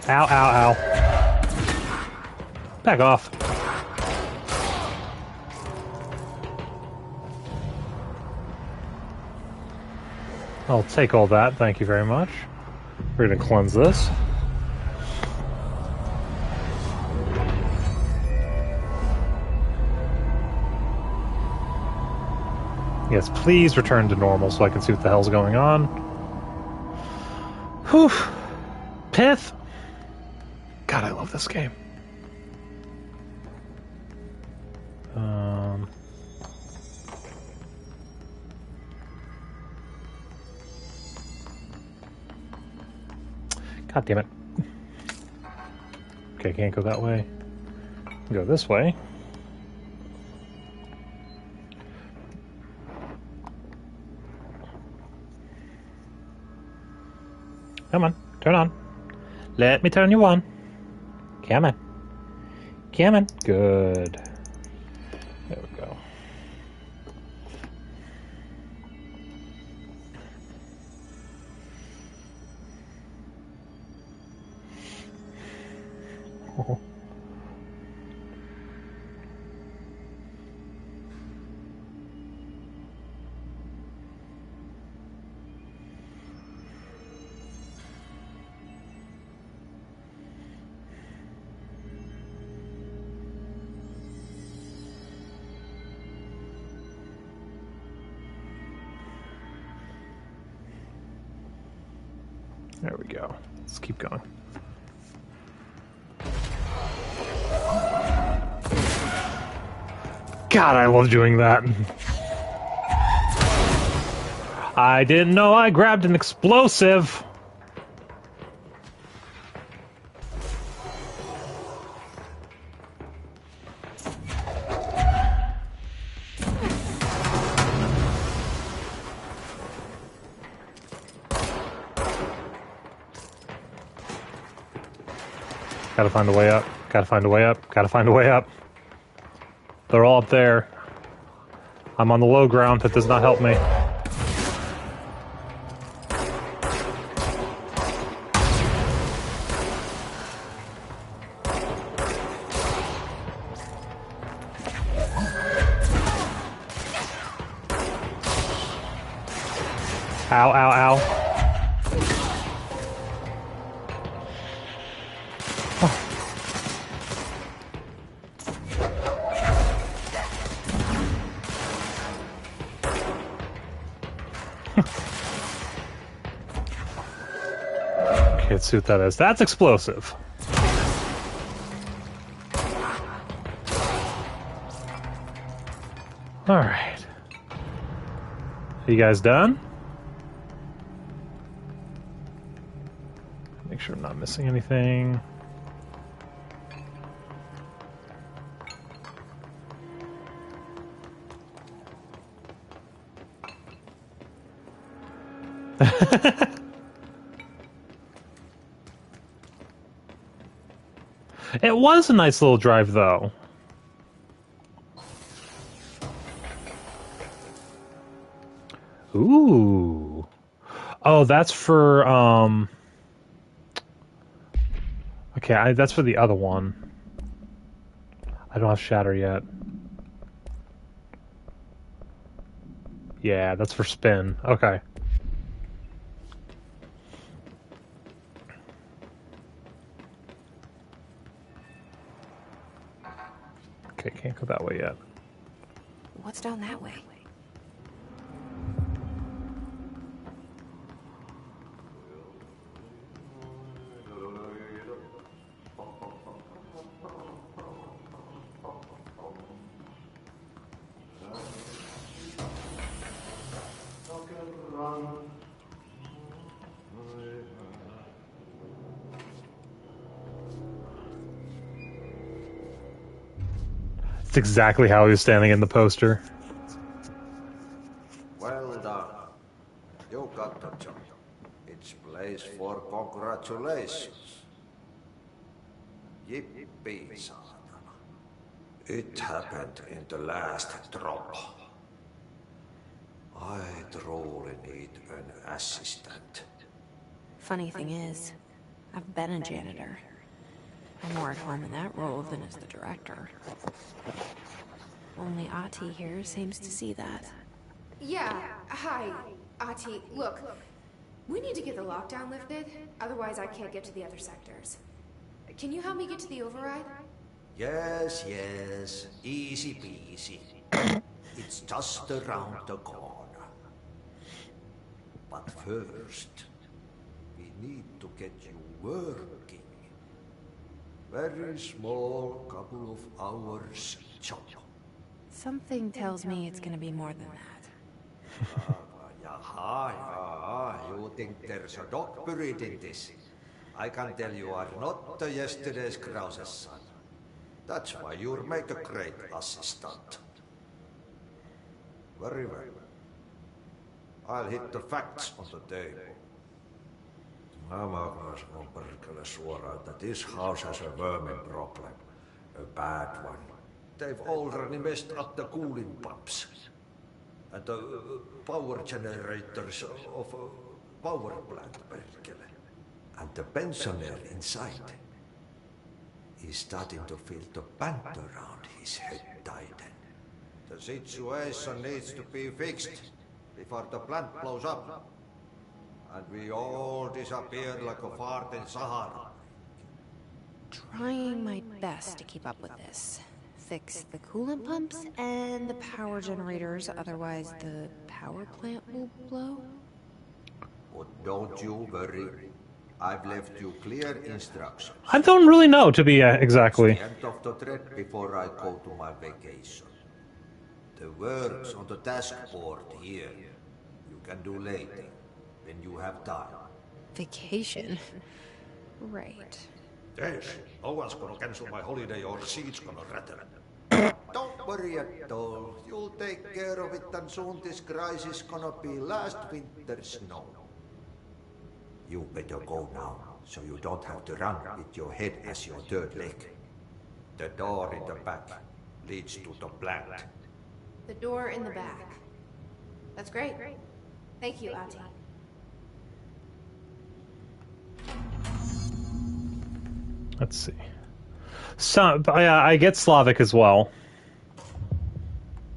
[SPEAKER 1] Ow, ow, ow. Back off. I'll take all that, thank you very much. We're gonna cleanse this. Yes, please return to normal so I can see what the hell's going on. Whew. Pith. God, I love this game. God damn it. Okay, can't go that way. Go this way. Come on, turn on. Let me turn you on. Come on. Come on. Good. There we go. Oh. There we go. Let's keep going. God, I love doing that. I didn't know I grabbed an explosive. Gotta find a way up. Gotta find a way up. Gotta find a way up. They're all up there. I'm on the low ground. That does not help me. Ow, ow, ow. Let's see what that is. That's explosive. Alright. You guys done? Make sure I'm not missing anything. It was a nice little drive, though. Ooh. Oh, that's for, okay, that's for the other one. I don't have Shatter yet. Yeah, that's for Spin. Okay. Okay, can't go that way yet.
[SPEAKER 2] What's down that way?
[SPEAKER 1] It's exactly how he was standing in the poster.
[SPEAKER 3] Well done. You got the job. It's place for congratulations. Yippee, saatana. It happened in the last drop. I truly need an assistant.
[SPEAKER 2] Funny thing is, I've been a janitor. I'm more at home in that role than as the director. Only Ahti here seems to see that.
[SPEAKER 4] Yeah, hi, Ahti. Look, we need to get the lockdown lifted, otherwise I can't get to the other sectors. Can you help me get to the override?
[SPEAKER 3] Yes, yes. Easy peasy. It's just around the corner. But first, we need to get you working. Very small, couple of hours job.
[SPEAKER 2] Something tells me it's gonna be more than that.
[SPEAKER 3] Yaha, you think there's a dog buried in this? I can tell you are not yesterday's Krause's son. That's why you'll make a great assistant. Very well. I'll hit the facts on the table. Magnus on perkele suoraan, that this house has a vermin problem. A bad one. They've already messed up the cooling pumps. And the power generators of a power plant, perkele. And the pensioner inside is starting to feel the band around his head tighten. The situation needs to be fixed before the plant blows up. And we all disappear like a fart in Sahara.
[SPEAKER 2] Trying my best to keep up with this. Fix the coolant pumps and the power generators, otherwise the power plant will blow.
[SPEAKER 3] But don't you worry. I've left you clear instructions.
[SPEAKER 1] I don't really know, to be exactly.
[SPEAKER 3] It's the end of the thread before I go to my vacation. The work's on the task board here. You can do later, when you have time.
[SPEAKER 2] Vacation? Right.
[SPEAKER 3] Yes, no one's gonna cancel my holiday or seat's gonna rattle. Don't worry at all. You'll take care of it and soon this crisis gonna be last winter's snow. You better go now, so you don't have to run with your head as your third leg. The door in the back leads to the plant.
[SPEAKER 4] The door in the back. That's great. Thank you, Ahti.
[SPEAKER 1] Let's see. So, I get Slavic as well.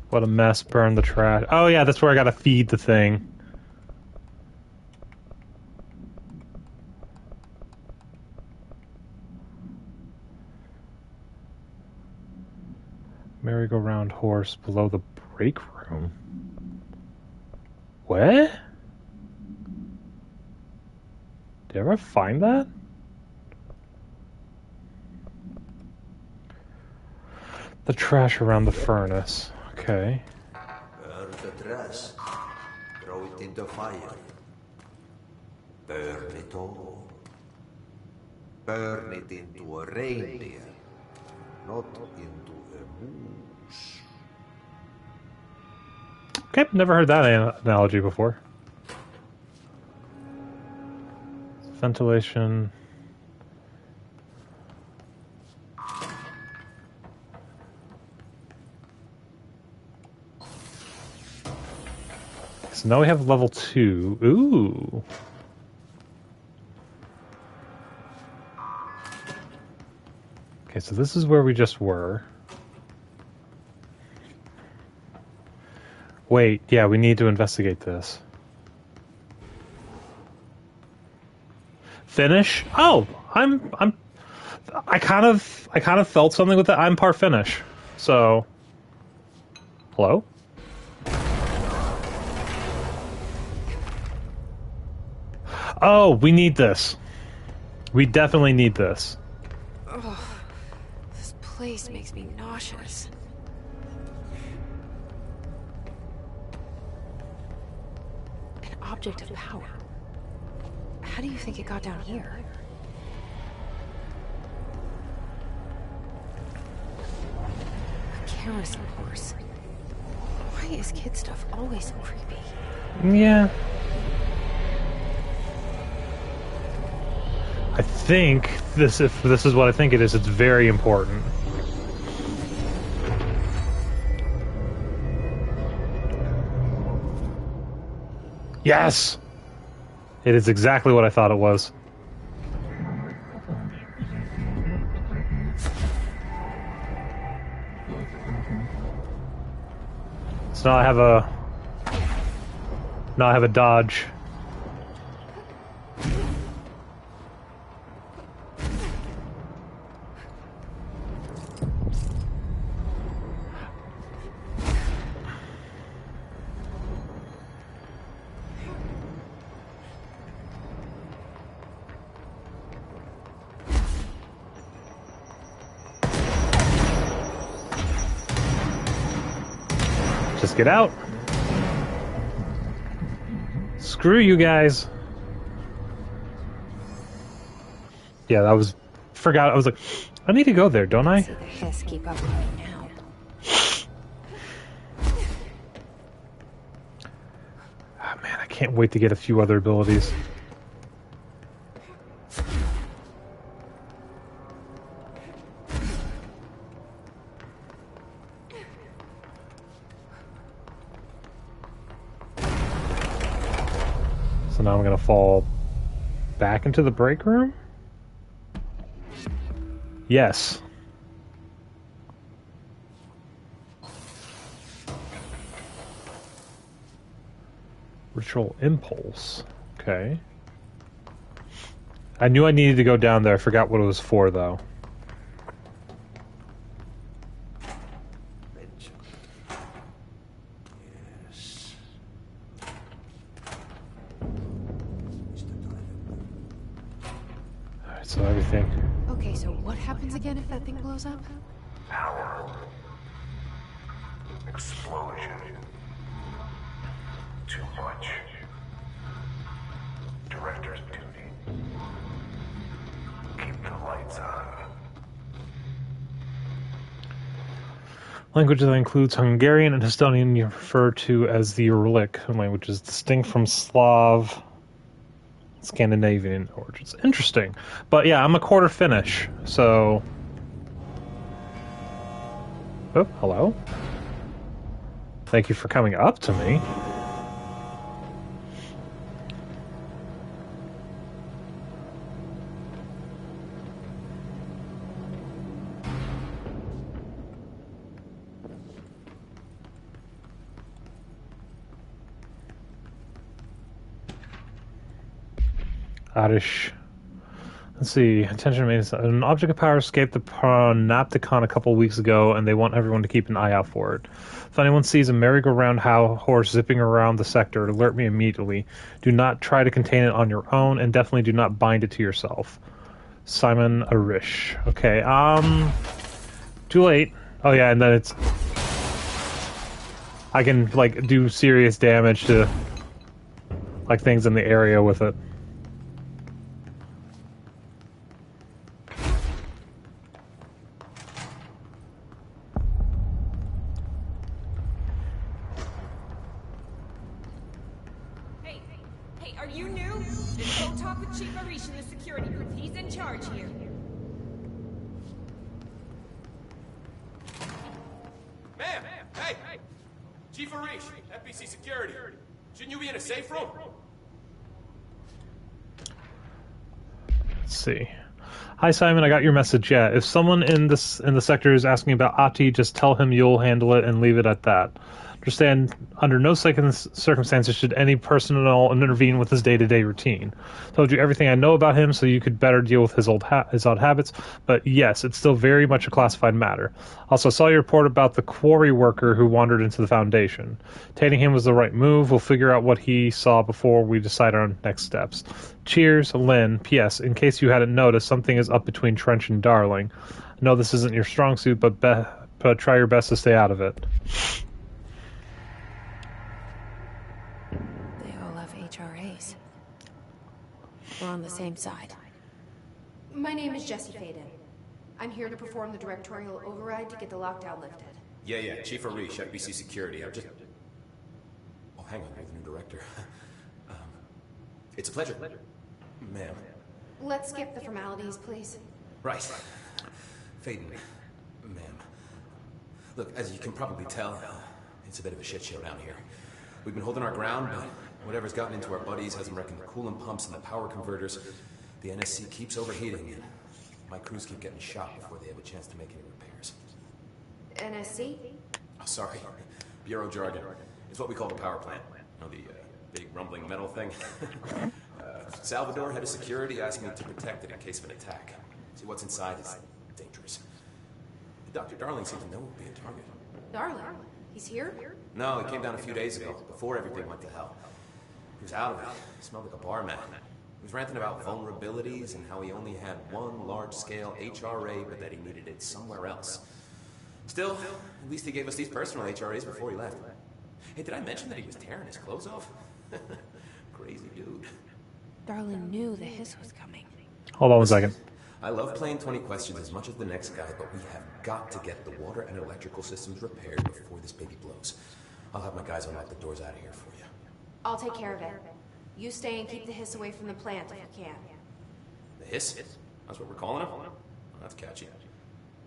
[SPEAKER 1] What a mess, burn the trash. Oh yeah, that's where I gotta feed the thing. Merry-go-round horse below the break room. What? Did I ever find that? The trash around the furnace. Okay.
[SPEAKER 3] Burn the trash. Throw it in the fire. Burn it all. Burn it into a reindeer, not into a moose.
[SPEAKER 1] Okay, never heard that analogy before. Ventilation. So now we have level 2. Ooh. Okay, so this is where we just were. Wait, yeah, we need to investigate this. Finish? Oh, I kind of felt something with it. I'm par finish. So, hello? Oh, we need this. We definitely need this.
[SPEAKER 4] Ugh, this place makes me nauseous. An object of power. How do you think it got down here? A Kerosene horse. Why is kid stuff always so creepy?
[SPEAKER 1] Yeah. I think this, if this is what I think it is, it's very important. Yes! It is exactly what I thought it was. So now I have a... Now I have a dodge. Just get out. Screw you guys. Yeah, that was... Forgot. I was like, I need to go there, don't I?
[SPEAKER 4] See the hiss keep up with me now.
[SPEAKER 1] Oh, man, I can't wait to get a few other abilities. So now I'm gonna fall back into the break room? Yes. Ritual impulse. Okay. I knew I needed to go down there. I forgot what it was for, though. Alright, so everything...
[SPEAKER 4] Okay, so what happens again if that thing blows up?
[SPEAKER 6] Power. Explosion. Too much. Director's duty. Keep the lights on.
[SPEAKER 1] Language that includes Hungarian and Estonian, you refer to as the Uralic language, is distinct from Slav, Scandinavian origins. Interesting. But yeah, I'm a quarter Finnish, so... Oh, hello? Thank you for coming up to me. Oddish. Let's see. Attention maintenance. An object of power escaped the Panopticon a couple weeks ago, and they want everyone to keep an eye out for it. If anyone sees a merry-go-round horse zipping around the sector, alert me immediately. Do not try to contain it on your own, and definitely do not bind it to yourself. Simon Arish. Okay, too late. Oh yeah, and then it's... I can, like, do serious damage to, like, things in the area with it.
[SPEAKER 13] Hey, are you new? Then go talk with Chief Arish in the security booth. He's in charge here.
[SPEAKER 10] Ma'am! Hey! Chief Arish, FBC Security.
[SPEAKER 14] Shouldn't you be in a safe room?
[SPEAKER 1] Let's see. Hi Simon, I got your message. Yeah, if someone in the sector is asking about Ahti, just tell him you'll handle it and leave it at that. Understand, under no circumstances should any personnel intervene with his day-to-day routine. Told you everything I know about him so you could better deal with his odd habits, but yes, it's still very much a classified matter. Also, I saw your report about the quarry worker who wandered into the Foundation. Taking him was the right move. We'll figure out what he saw before we decide on next steps. Cheers, Lynn. P.S. In case you hadn't noticed, something is up between Trench and Darling. I know this isn't your strong suit, but try your best to stay out of it.
[SPEAKER 2] HRAs. We're on the same side.
[SPEAKER 4] My name is Jesse Faden. I'm here to perform the directorial override to get the lockdown lifted.
[SPEAKER 14] Yeah, Chief Arish, FBC Security. I'm just... Oh, hang on, you're the new director. It's a pleasure. Ma'am.
[SPEAKER 4] Let's skip the formalities, please.
[SPEAKER 14] Right. Faden. Ma'am. Look, as you can probably tell, it's a bit of a shit show down here. We've been holding our ground, but whatever's gotten into our buddies hasn't wrecking the coolant pumps and the power converters. The NSC keeps overheating, and my crews keep getting shot before they have a chance to make any repairs.
[SPEAKER 4] NSC?
[SPEAKER 14] Oh, sorry. Bureau jargon. It's what we call the power plant. You know, the big rumbling metal thing? Salvador, head of security, asked me to protect it in case of an attack. See, what's inside is dangerous. Dr. Darling seems to know we'll be a target.
[SPEAKER 4] Darling? He's here?
[SPEAKER 14] No, he came down a few days ago, before everything went to hell. He was out of it. He smelled like a barman. He was ranting about vulnerabilities and how he only had one large-scale HRA, but that he needed it somewhere else. Still, at least he gave us these personal HRAs before he left. Hey, did I mention that he was tearing his clothes off? Crazy dude.
[SPEAKER 2] Darling knew the hiss was coming.
[SPEAKER 1] Hold on one second.
[SPEAKER 14] I love playing 20 questions as much as the next guy, but we have got to get the water and electrical systems repaired before this baby blows. I'll have my guys unlock the doors out of here for you.
[SPEAKER 4] I'll take care of it. You stay and keep the hiss away from the plant if you can.
[SPEAKER 14] The hiss? That's what we're calling it? Oh, that's catchy.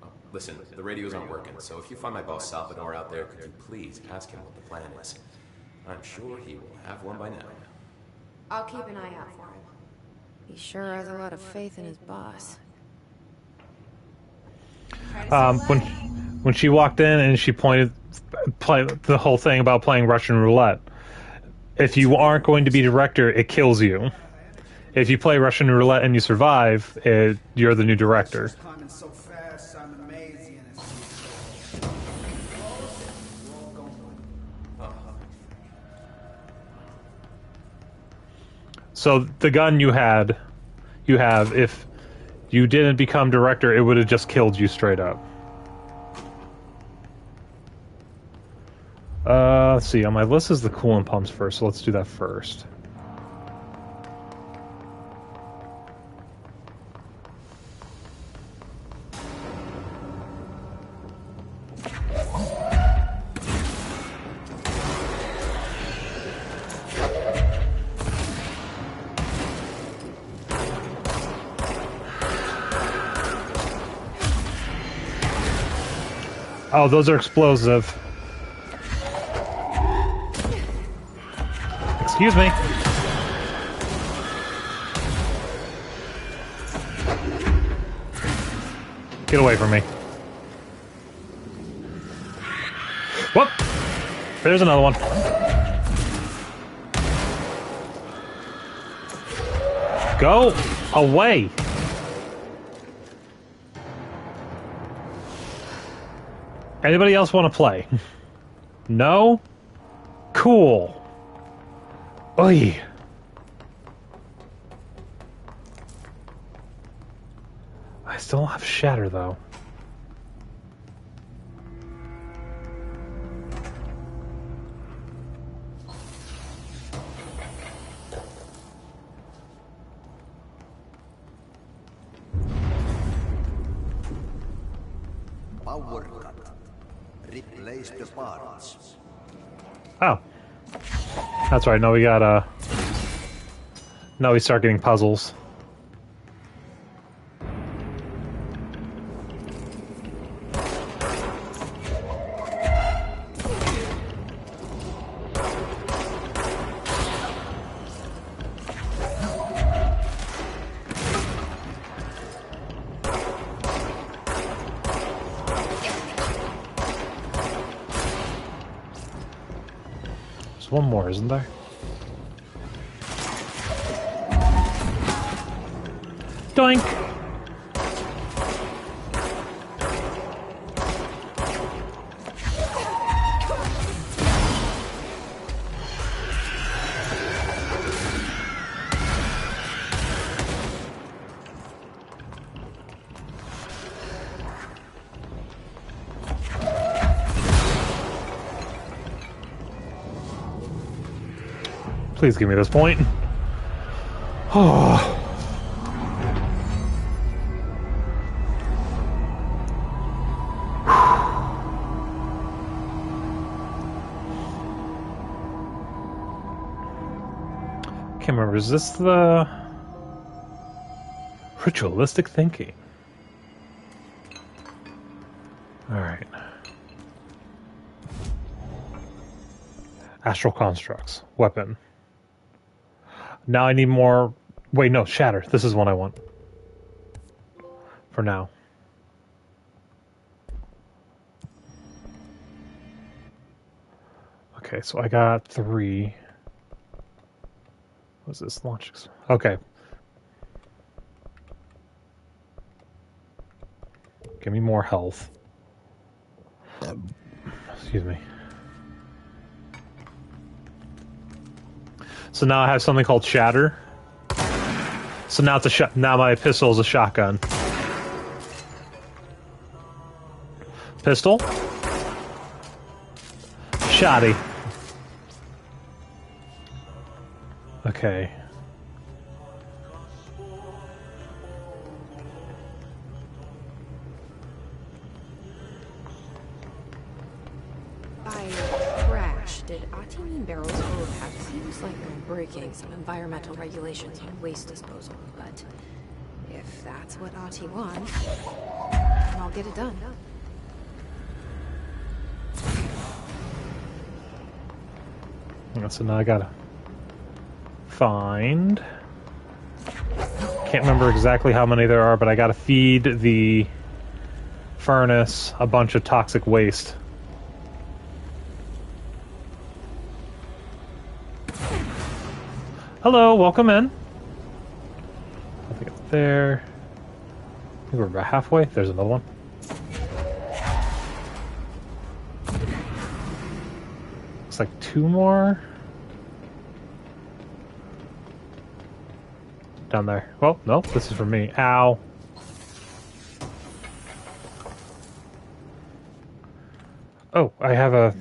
[SPEAKER 14] Oh, listen, the radios aren't working, so if you find my boss Salvador out there, could you please ask him what the plan is? I'm sure he will have one by now.
[SPEAKER 4] I'll keep an eye out for him.
[SPEAKER 2] He sure has a lot of faith in his boss.
[SPEAKER 1] When she walked in and she play the whole thing about playing Russian roulette. If you aren't going to be director, it kills you. If you play Russian roulette and you survive, you're the new director. So the gun you have, if you didn't become director, it would have just killed you straight up. Let's see, on my list is the coolant pumps first, so let's do that first. Oh, those are explosive. Excuse me. Get away from me. Whoop! There's another one. Go away! Anybody else want to play? No? Cool. Oy. I still don't have Shatter, though.
[SPEAKER 3] Replace the parts.
[SPEAKER 1] Oh. That's right, now we got, now we start getting puzzles. There's one more, isn't there? Doink! Please give me this point. Oh. Can't remember, is this the ritualistic thinking? Alright. Astral constructs. Weapon. Now I need more... Wait, no, shatter. This is one I want. For now. Okay, so I got 3. What's this? Launch... Okay. Give me more health. Excuse me. So now I have something called Shatter. So now it's a now my pistol is a shotgun. Pistol. Shotty. Okay.
[SPEAKER 2] Did Ahti mean barrels full of heft? Seems like they're breaking some environmental regulations on waste disposal, but if that's what Ahti wants, then I'll get it done.
[SPEAKER 1] So now I gotta find... Can't remember exactly how many there are, but I gotta feed the furnace a bunch of toxic waste. Hello, welcome in. I think it's there. I think we're about halfway. There's another one. Looks like 2 more. Down there. Well, no, this is for me. Ow. Oh, I have a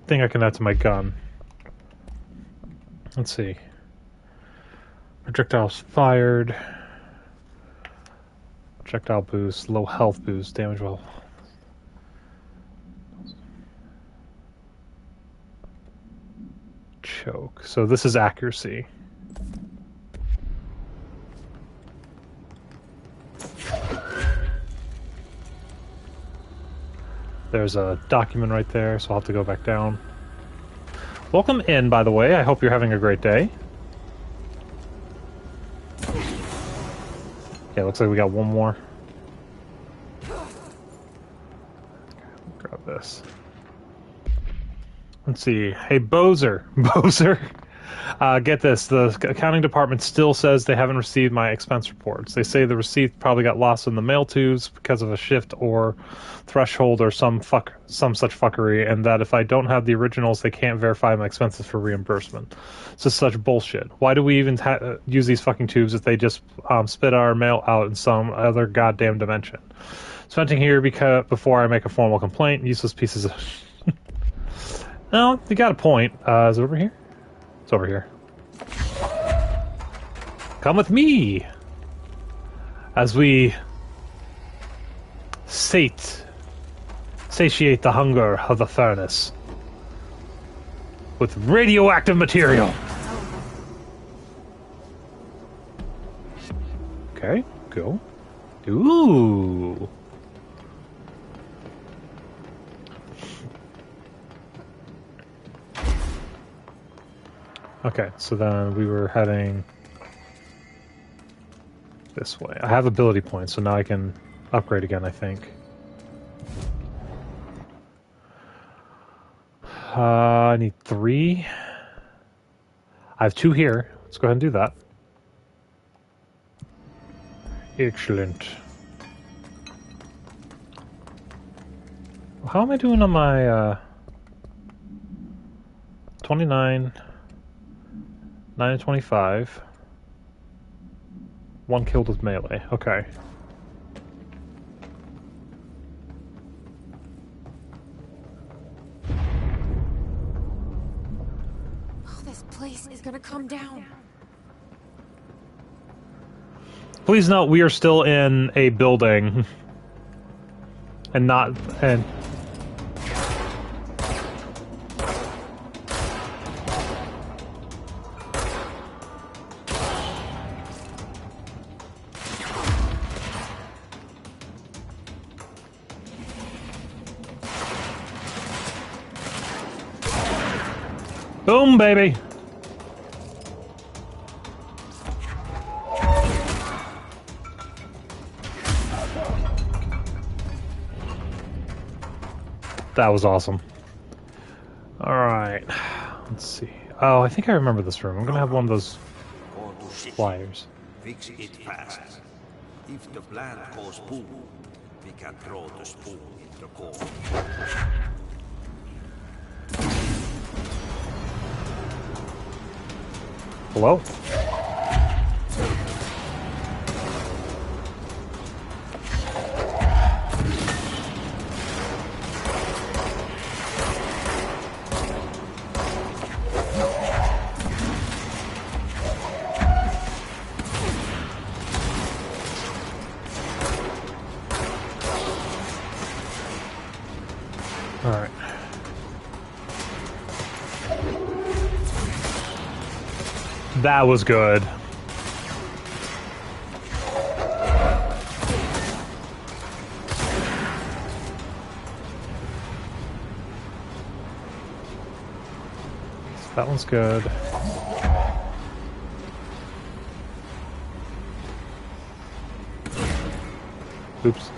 [SPEAKER 1] thing I can add to my gun. Let's see. Projectiles fired. Projectile boost, low health boost, damage well. Choke. So this is accuracy. There's a document right there, so I'll have to go back down. Welcome in, by the way. I hope you're having a great day. Yeah, looks like we got one more. Grab this. Let's see. Hey, Bozer. Bozer. Get this. The accounting department still says they haven't received my expense reports. They say the receipt probably got lost in the mail tubes because of a shift or threshold or some such fuckery, and that if I don't have the originals, they can't verify my expenses for reimbursement. This is such bullshit. Why do we even use these fucking tubes if they just spit our mail out in some other goddamn dimension? Spending here before I make a formal complaint. Useless pieces of... No, you got a point. Is it over here? It's over here. Come with me as we satiate the hunger of the furnace with radioactive material. Okay, go. Ooh. Okay, so then we were heading this way. I have ability points, so now I can upgrade again, I think. I need 3. I have 2 here. Let's go ahead and do that. Excellent. How am I doing on my 29, 9 and 25? 1 killed with melee. Okay.
[SPEAKER 4] Oh, this place is gonna come down.
[SPEAKER 1] Please note we are still in a building and not and boom, baby. That was awesome. All right, let's see. Oh, I think I remember this room. I'm gonna have one of those flyers.
[SPEAKER 3] Fix it fast. If the plant goes boom, we can throw the spoon in the core.
[SPEAKER 1] Hello? All right. That was good. That one's good. Oops.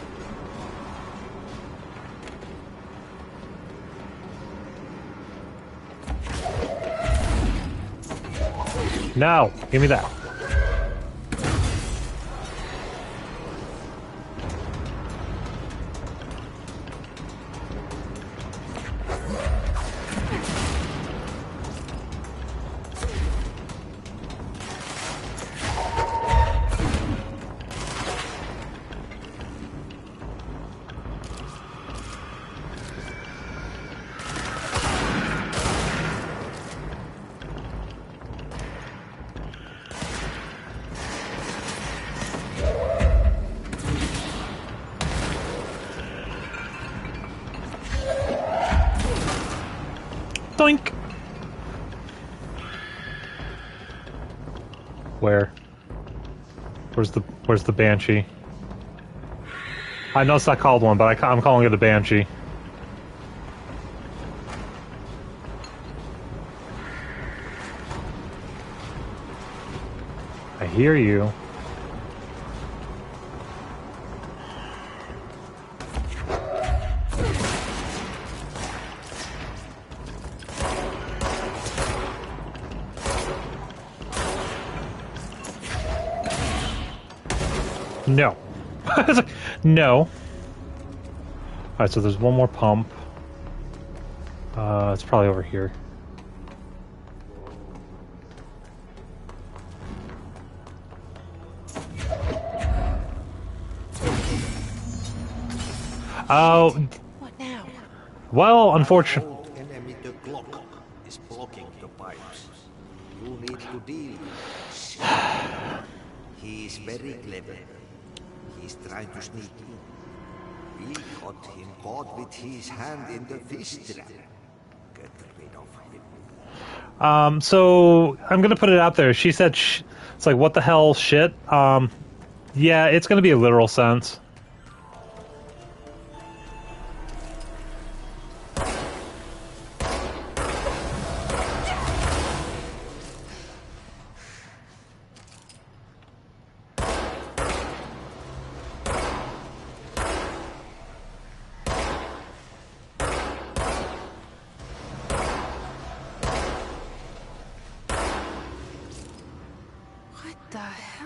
[SPEAKER 1] No, give me that. Doink. Where? Where's the Banshee? I know it's not called one, but I'm calling it a Banshee. I hear you. No. No. Alright, so there's one more pump. It's probably over here. Oh.
[SPEAKER 4] What now?
[SPEAKER 1] Well, unfortunately.
[SPEAKER 3] Enemy the Glock is blocking the pipes. You need to deal with it. He is very clever. He's trying to sneak in. We got him caught with his hand in the fish trap. Get rid of him.
[SPEAKER 1] So I'm gonna put it out there. She said, it's like, what the hell, shit? Yeah, it's gonna be a literal sense.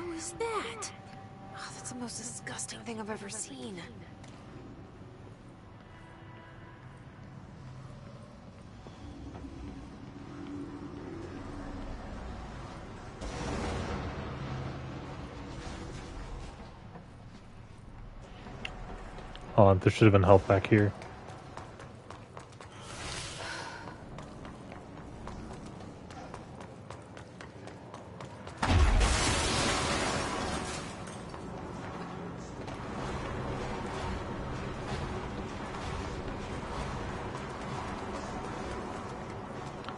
[SPEAKER 4] hell is that? Oh, that's the most disgusting thing I've ever seen.
[SPEAKER 1] Oh, there should have been health back here.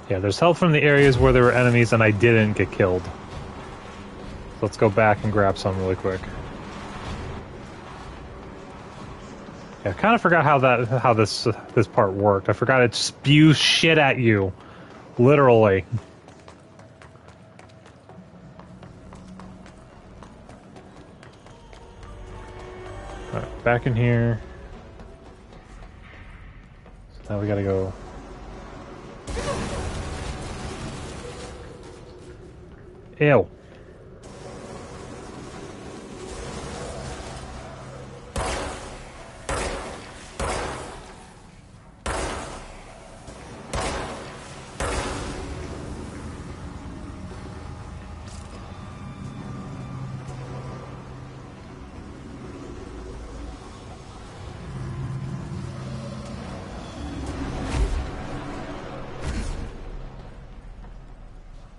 [SPEAKER 1] Yeah, there's health from the areas where there were enemies and I didn't get killed. So let's go back and grab some really quick. Yeah, I kind of forgot how this part worked. I forgot it spews shit at you, literally. All right, back in here. So now we gotta go. Ew.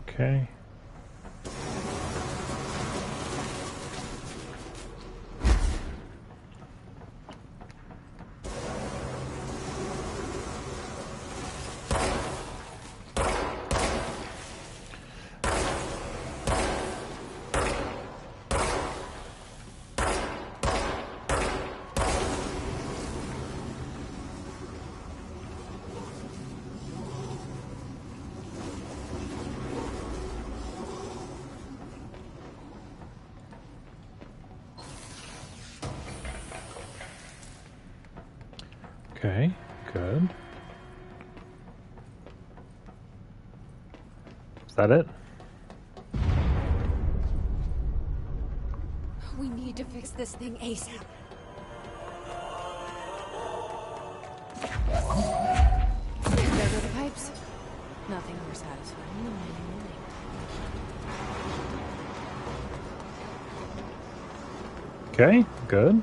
[SPEAKER 1] Okay. Okay, good. Is that it?
[SPEAKER 4] We need to fix this thing ASAP. There go the pipes. Nothing more satisfying than
[SPEAKER 1] Okay, good.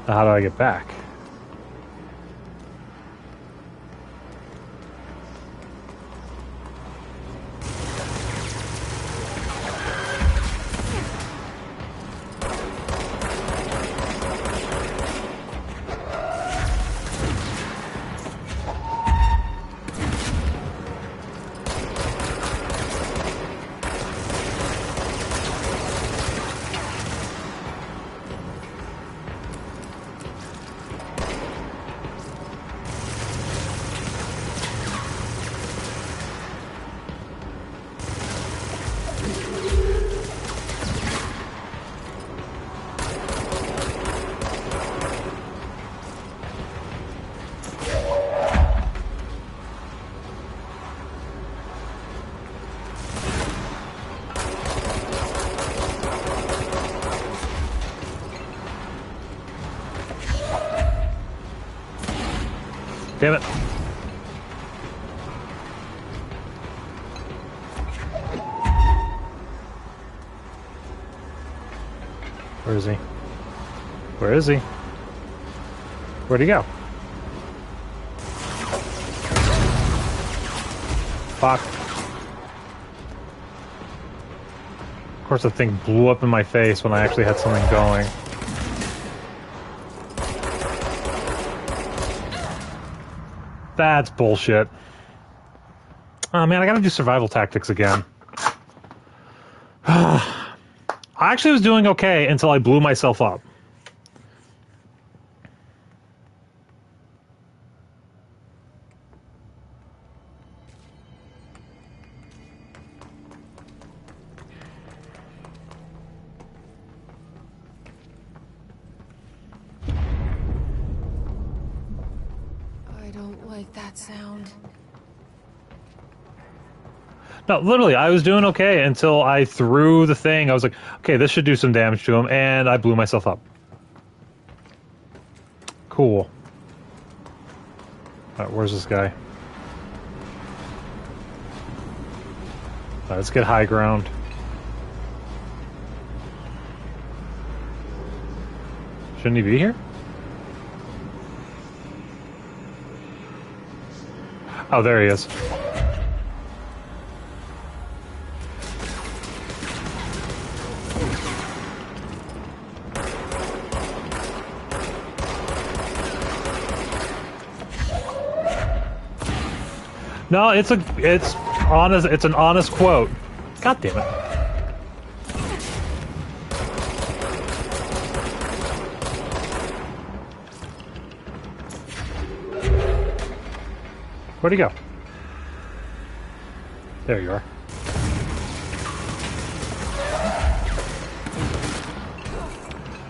[SPEAKER 1] How do I get back? Damn it. Where is he? Where is he? Where'd he go? Fuck. Of course the thing blew up in my face when I actually had something going. That's bullshit. Oh man, I gotta do survival tactics again. I actually was doing okay until I blew myself up.
[SPEAKER 2] like that sound?
[SPEAKER 1] No, literally, I was doing okay until I threw the thing. I was like, okay, this should do some damage to him, and I blew myself up. Cool. Alright, where's this guy? Alright, let's get high ground. Shouldn't he be here? Oh, there he is. No, it's honest. It's an honest quote. God damn it! Where'd he go? There you are.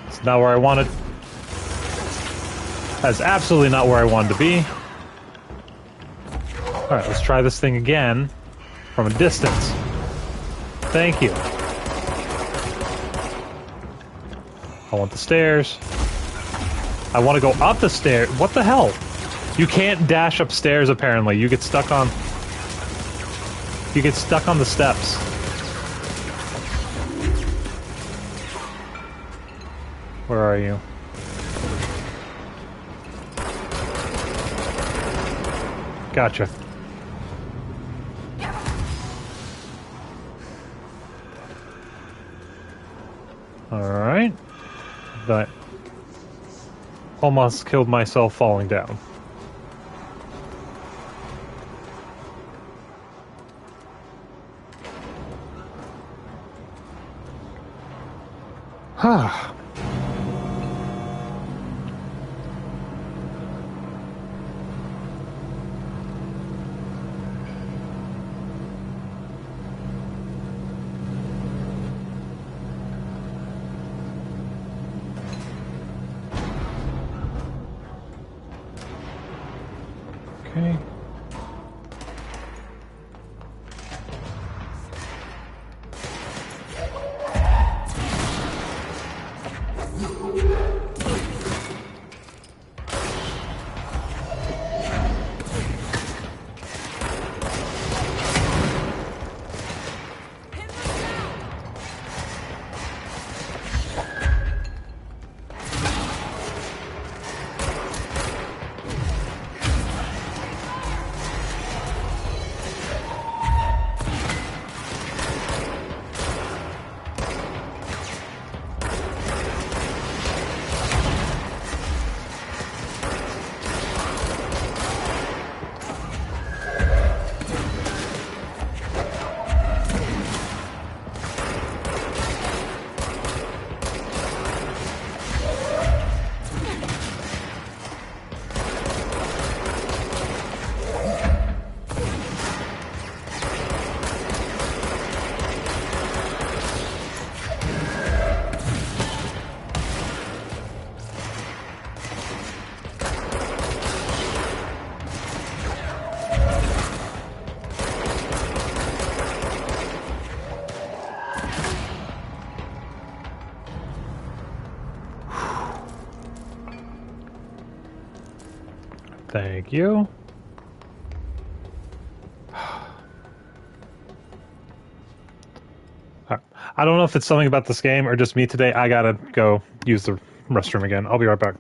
[SPEAKER 1] It's not where I wanted. That's absolutely not where I wanted to be. Alright, let's try this thing again from a distance. Thank you. I want the stairs. I want to go up the stairs. What the hell? You can't dash upstairs apparently. You get stuck on... You get stuck on the steps. Where are you? Gotcha. Alright. But almost killed myself falling down. Ah. Okay. Thank you. I don't know if it's something about this game or just me today. I gotta go use the restroom again. I'll be right back.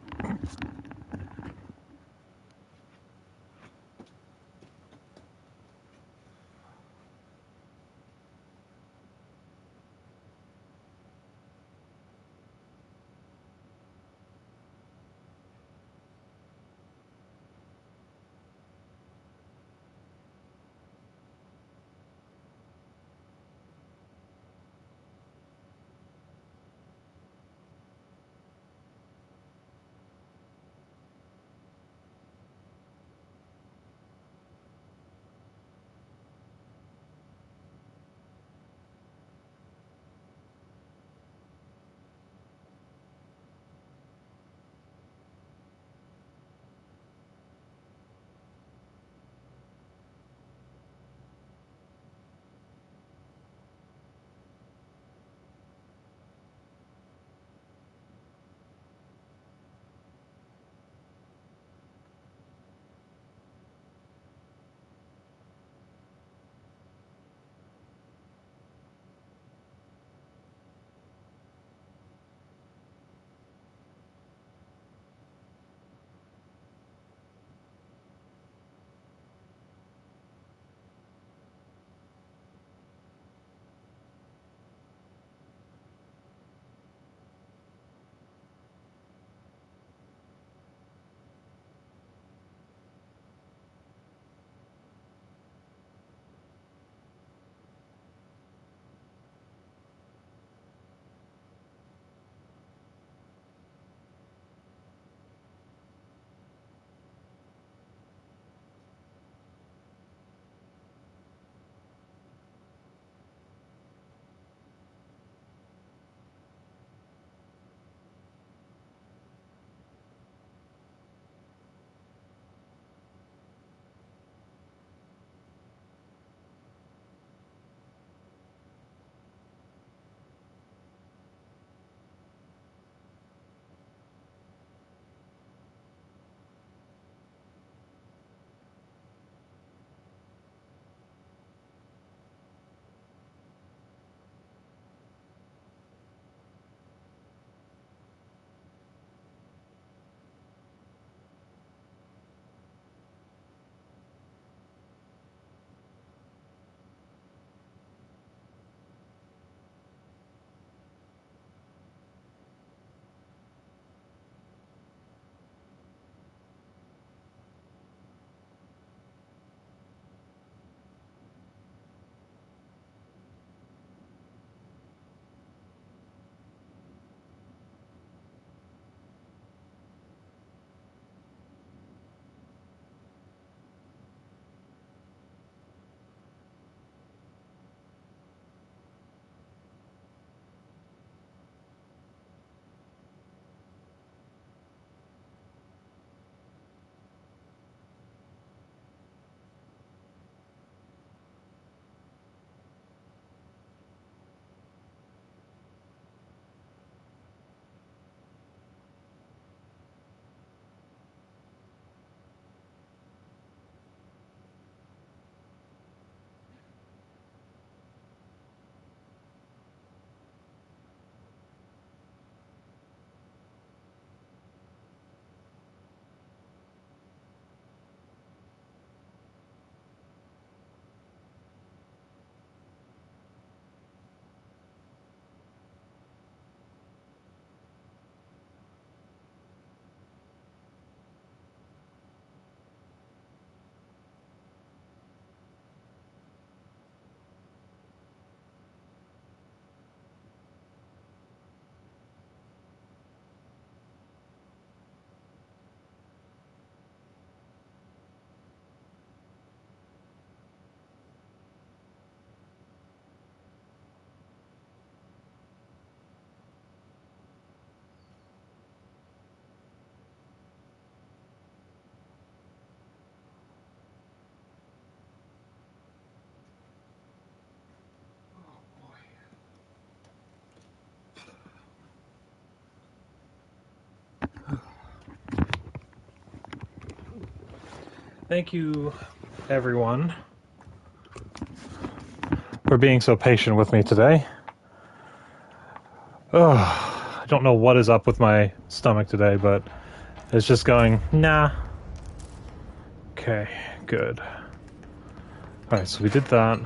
[SPEAKER 1] Thank you, everyone, for being so patient with me today. Oh, I don't know what is up with my stomach today, but it's just going, nah. Okay, good. Alright, so we did that.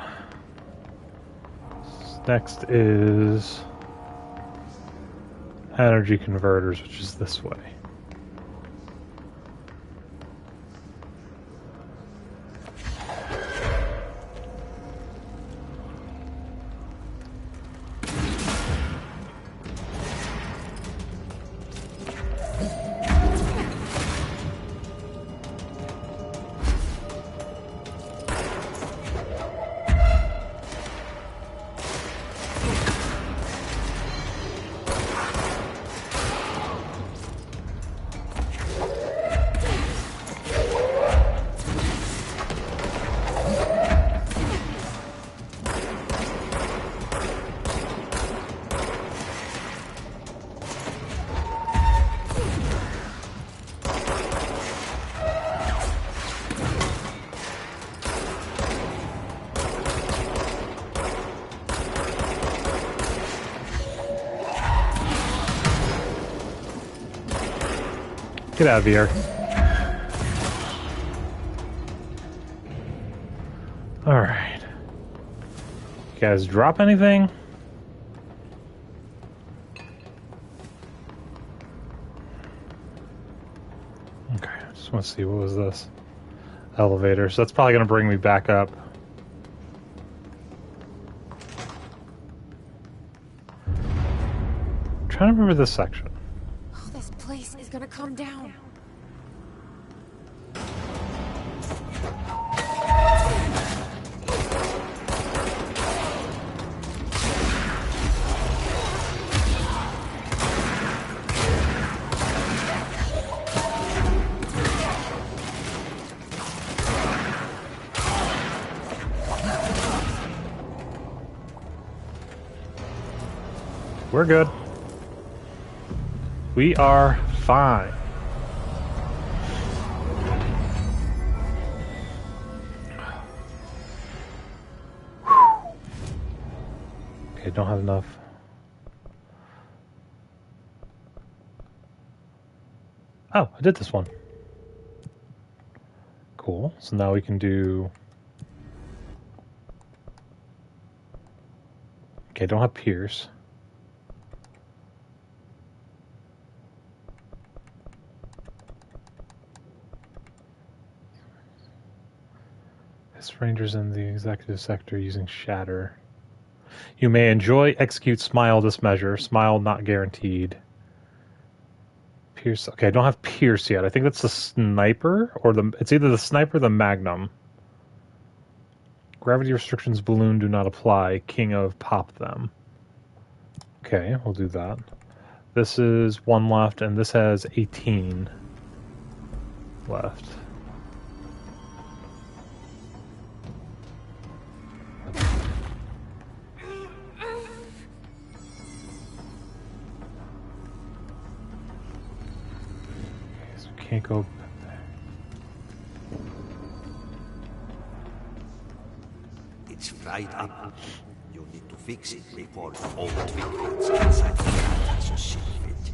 [SPEAKER 1] Next is energy converters, which is this way. Get out of here. Alright. You guys drop anything? Okay, I just want to see, what was this? Elevator, so that's probably going to bring me back up. I'm trying to remember this section.
[SPEAKER 4] Oh, this place is gonna come down.
[SPEAKER 1] We're good. We are fine. Okay, don't have enough. Oh, I did this one. Cool. So now we can do... Okay, don't have Pierce. Rangers in the executive sector using Shatter. You may enjoy, execute, smile this measure. Smile not guaranteed. Pierce. Okay, I don't have Pierce yet. I think that's the sniper, or it's either the sniper or the Magnum. Gravity restrictions balloon do not apply. King of pop them. Okay, we'll do that. This is 1 left, and this has 18 left. Can't go back there.
[SPEAKER 3] It's fried up. You need to fix it before the old victims inside the fantastic ship fit.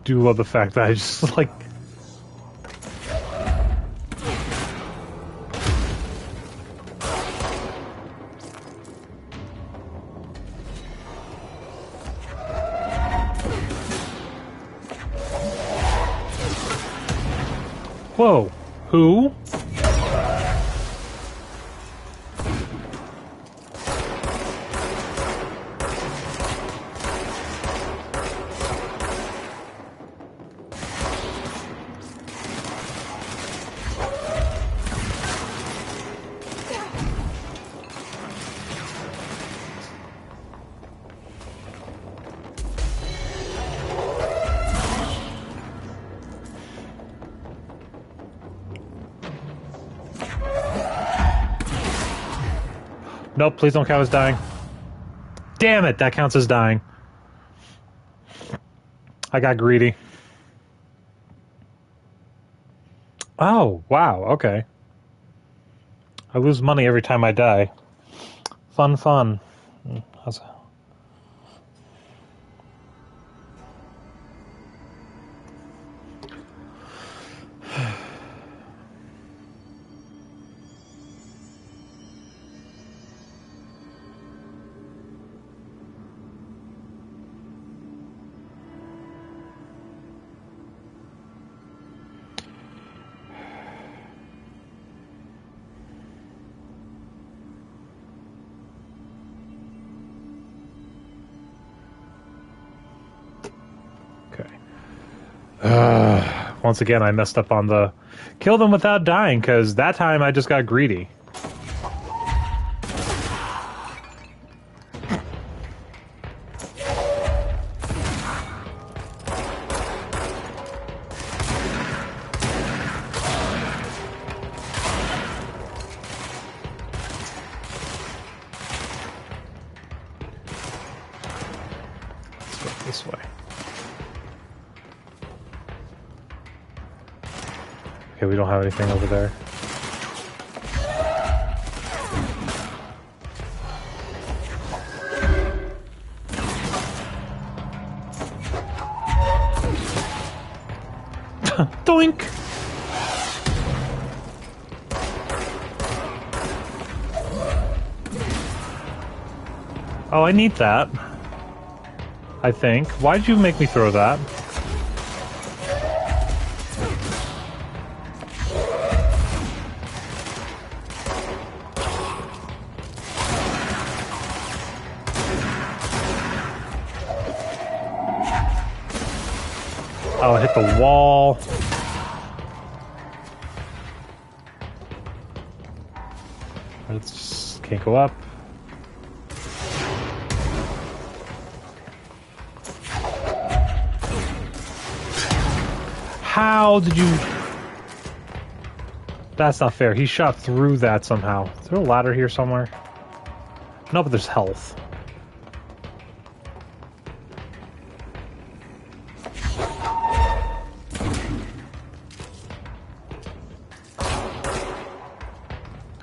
[SPEAKER 1] Do love the fact that I just like... Whoa, who? Nope, please don't count as dying. Damn it, that counts as dying. I got greedy. Oh, wow, okay. I lose money every time I die. Fun, fun. How's it? Once again, I messed up on the kill them without dying, because that time I just got greedy. Let's go this way. Okay, we don't have anything over there. Doink! Oh, I need that. I think. Why'd you make me throw that? Oh, I hit the wall. Let's can't go up. How did you... That's not fair. He shot through that somehow. Is there a ladder here somewhere? No, but there's health.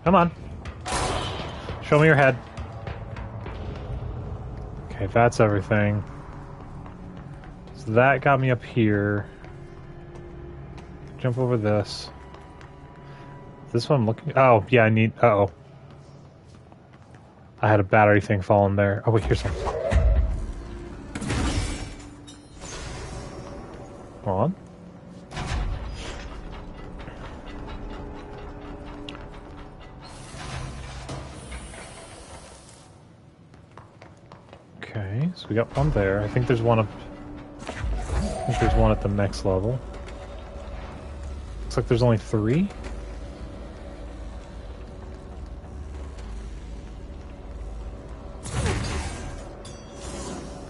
[SPEAKER 1] Come on. Show me your head. Okay, that's everything. So that got me up here. Jump over this. This one I'm looking... Oh, yeah, I need... Uh-oh. I had a battery thing falling there. Oh, wait, here's some. Come on. Okay, so we got one there. I think there's one up... I think there's one at the next level. Looks like there's only 3.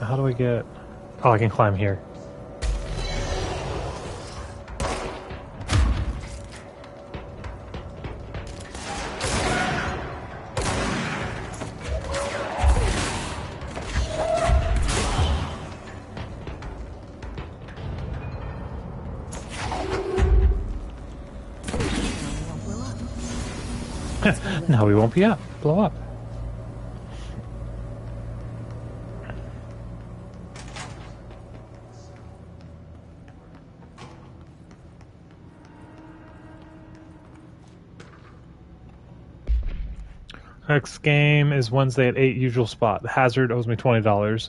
[SPEAKER 1] How do I get... Oh, I can climb here. No, we won't be up. Blow up. Next game is Wednesday at 8, usual spot. Hazard owes me $20.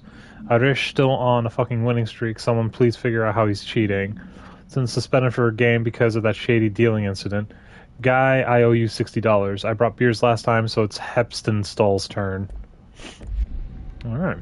[SPEAKER 1] Irish still on a fucking winning streak. Someone please figure out how he's cheating. Since suspended for a game because of that shady dealing incident. Guy, I owe you $60. I brought beers last time, so it's Hepston Stall's turn. Alright.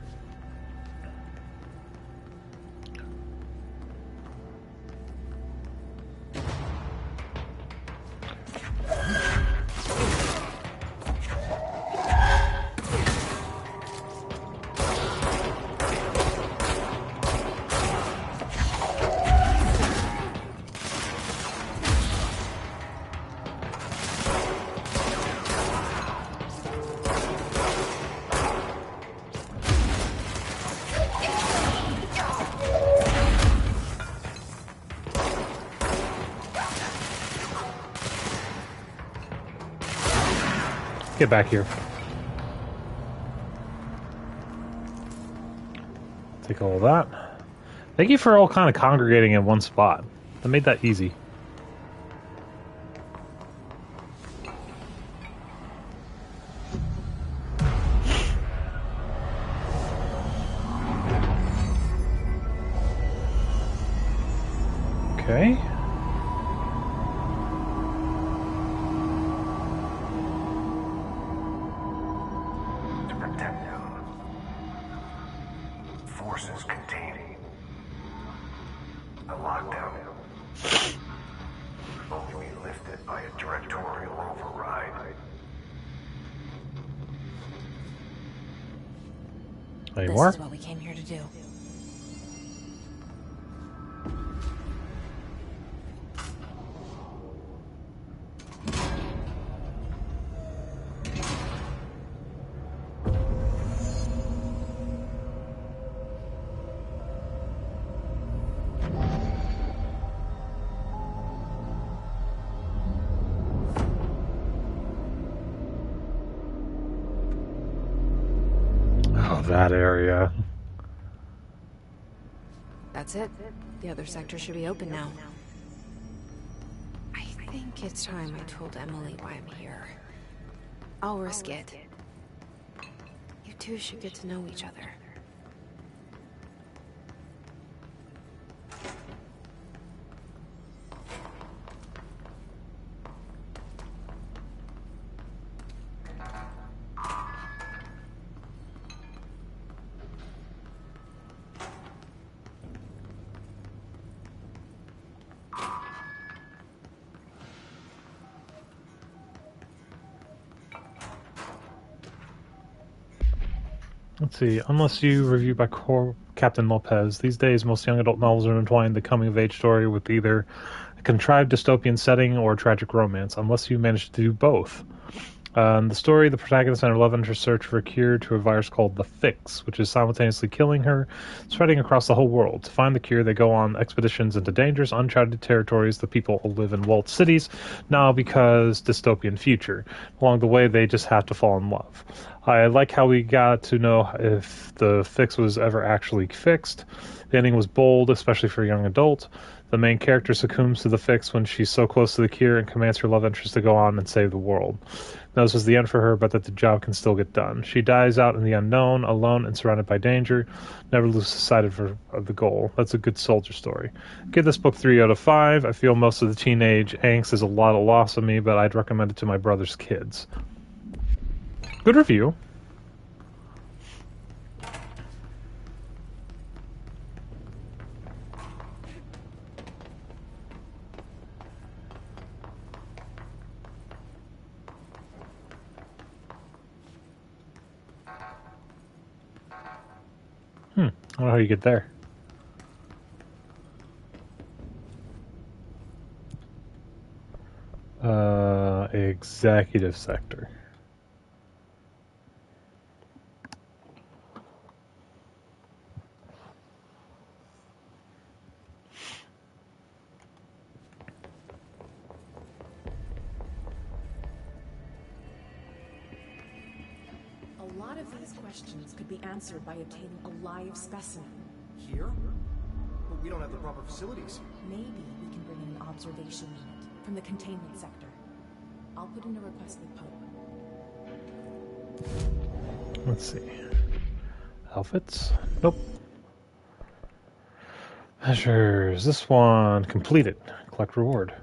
[SPEAKER 1] Get back here. Take all of that. Thank you for all kind of congregating in one spot. I made that easy. Okay.
[SPEAKER 6] To protect him. Forces containing a lockdown will only be lifted by a directorial override.
[SPEAKER 1] Any
[SPEAKER 2] This
[SPEAKER 1] more?
[SPEAKER 2] is what we came here to do.
[SPEAKER 1] Oh, that area.
[SPEAKER 2] That's it. The other sector should be open now. I think it's time I told Emily why I'm here. I'll risk it. You two should get to know each other.
[SPEAKER 1] Let's see. Unless you review by Captain Lopez, these days most young adult novels are entwined the coming-of-age story with either a contrived dystopian setting or tragic romance, unless you manage to do both. In the story, the protagonist and her love interest search for a cure to a virus called the Fix, which is simultaneously killing her, spreading across the whole world. To find the cure, they go on expeditions into dangerous, uncharted territories. The people live in walled cities, now because dystopian future. Along the way, they just have to fall in love. I like how we got to know if the Fix was ever actually fixed. The ending was bold, especially for a young adult. The main character succumbs to the Fix when she's so close to the cure and commands her love interest to go on and save the world. Now, this was the end for her, but that the job can still get done. She dies out in the unknown, alone and surrounded by danger, never loses sight of the goal. That's a good soldier story. Give this book 3 out of 5. I feel most of the teenage angst is a lot of loss of me, but I'd recommend it to my brother's kids. Good review. I don't know how you get there. Executive sector.
[SPEAKER 15] A lot of these questions could be answered by obtaining a live specimen.
[SPEAKER 12] Here? But we don't have the proper facilities.
[SPEAKER 15] Maybe we can bring in an observation unit from the containment sector. I'll put in a request with Pope.
[SPEAKER 1] Let's see. Outfits? Nope. Measures. This one completed. Collect reward.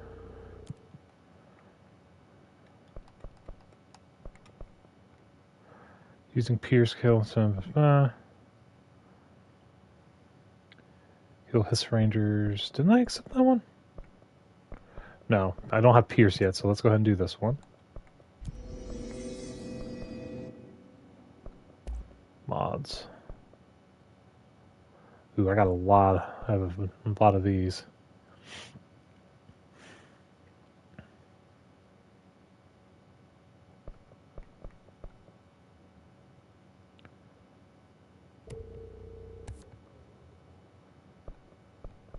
[SPEAKER 1] Using Pierce kill some. Kill Hiss Rangers. Didn't I accept that one? No, I don't have Pierce yet, so let's go ahead and do this one. Mods. Ooh, I got a lot. I have a lot of these.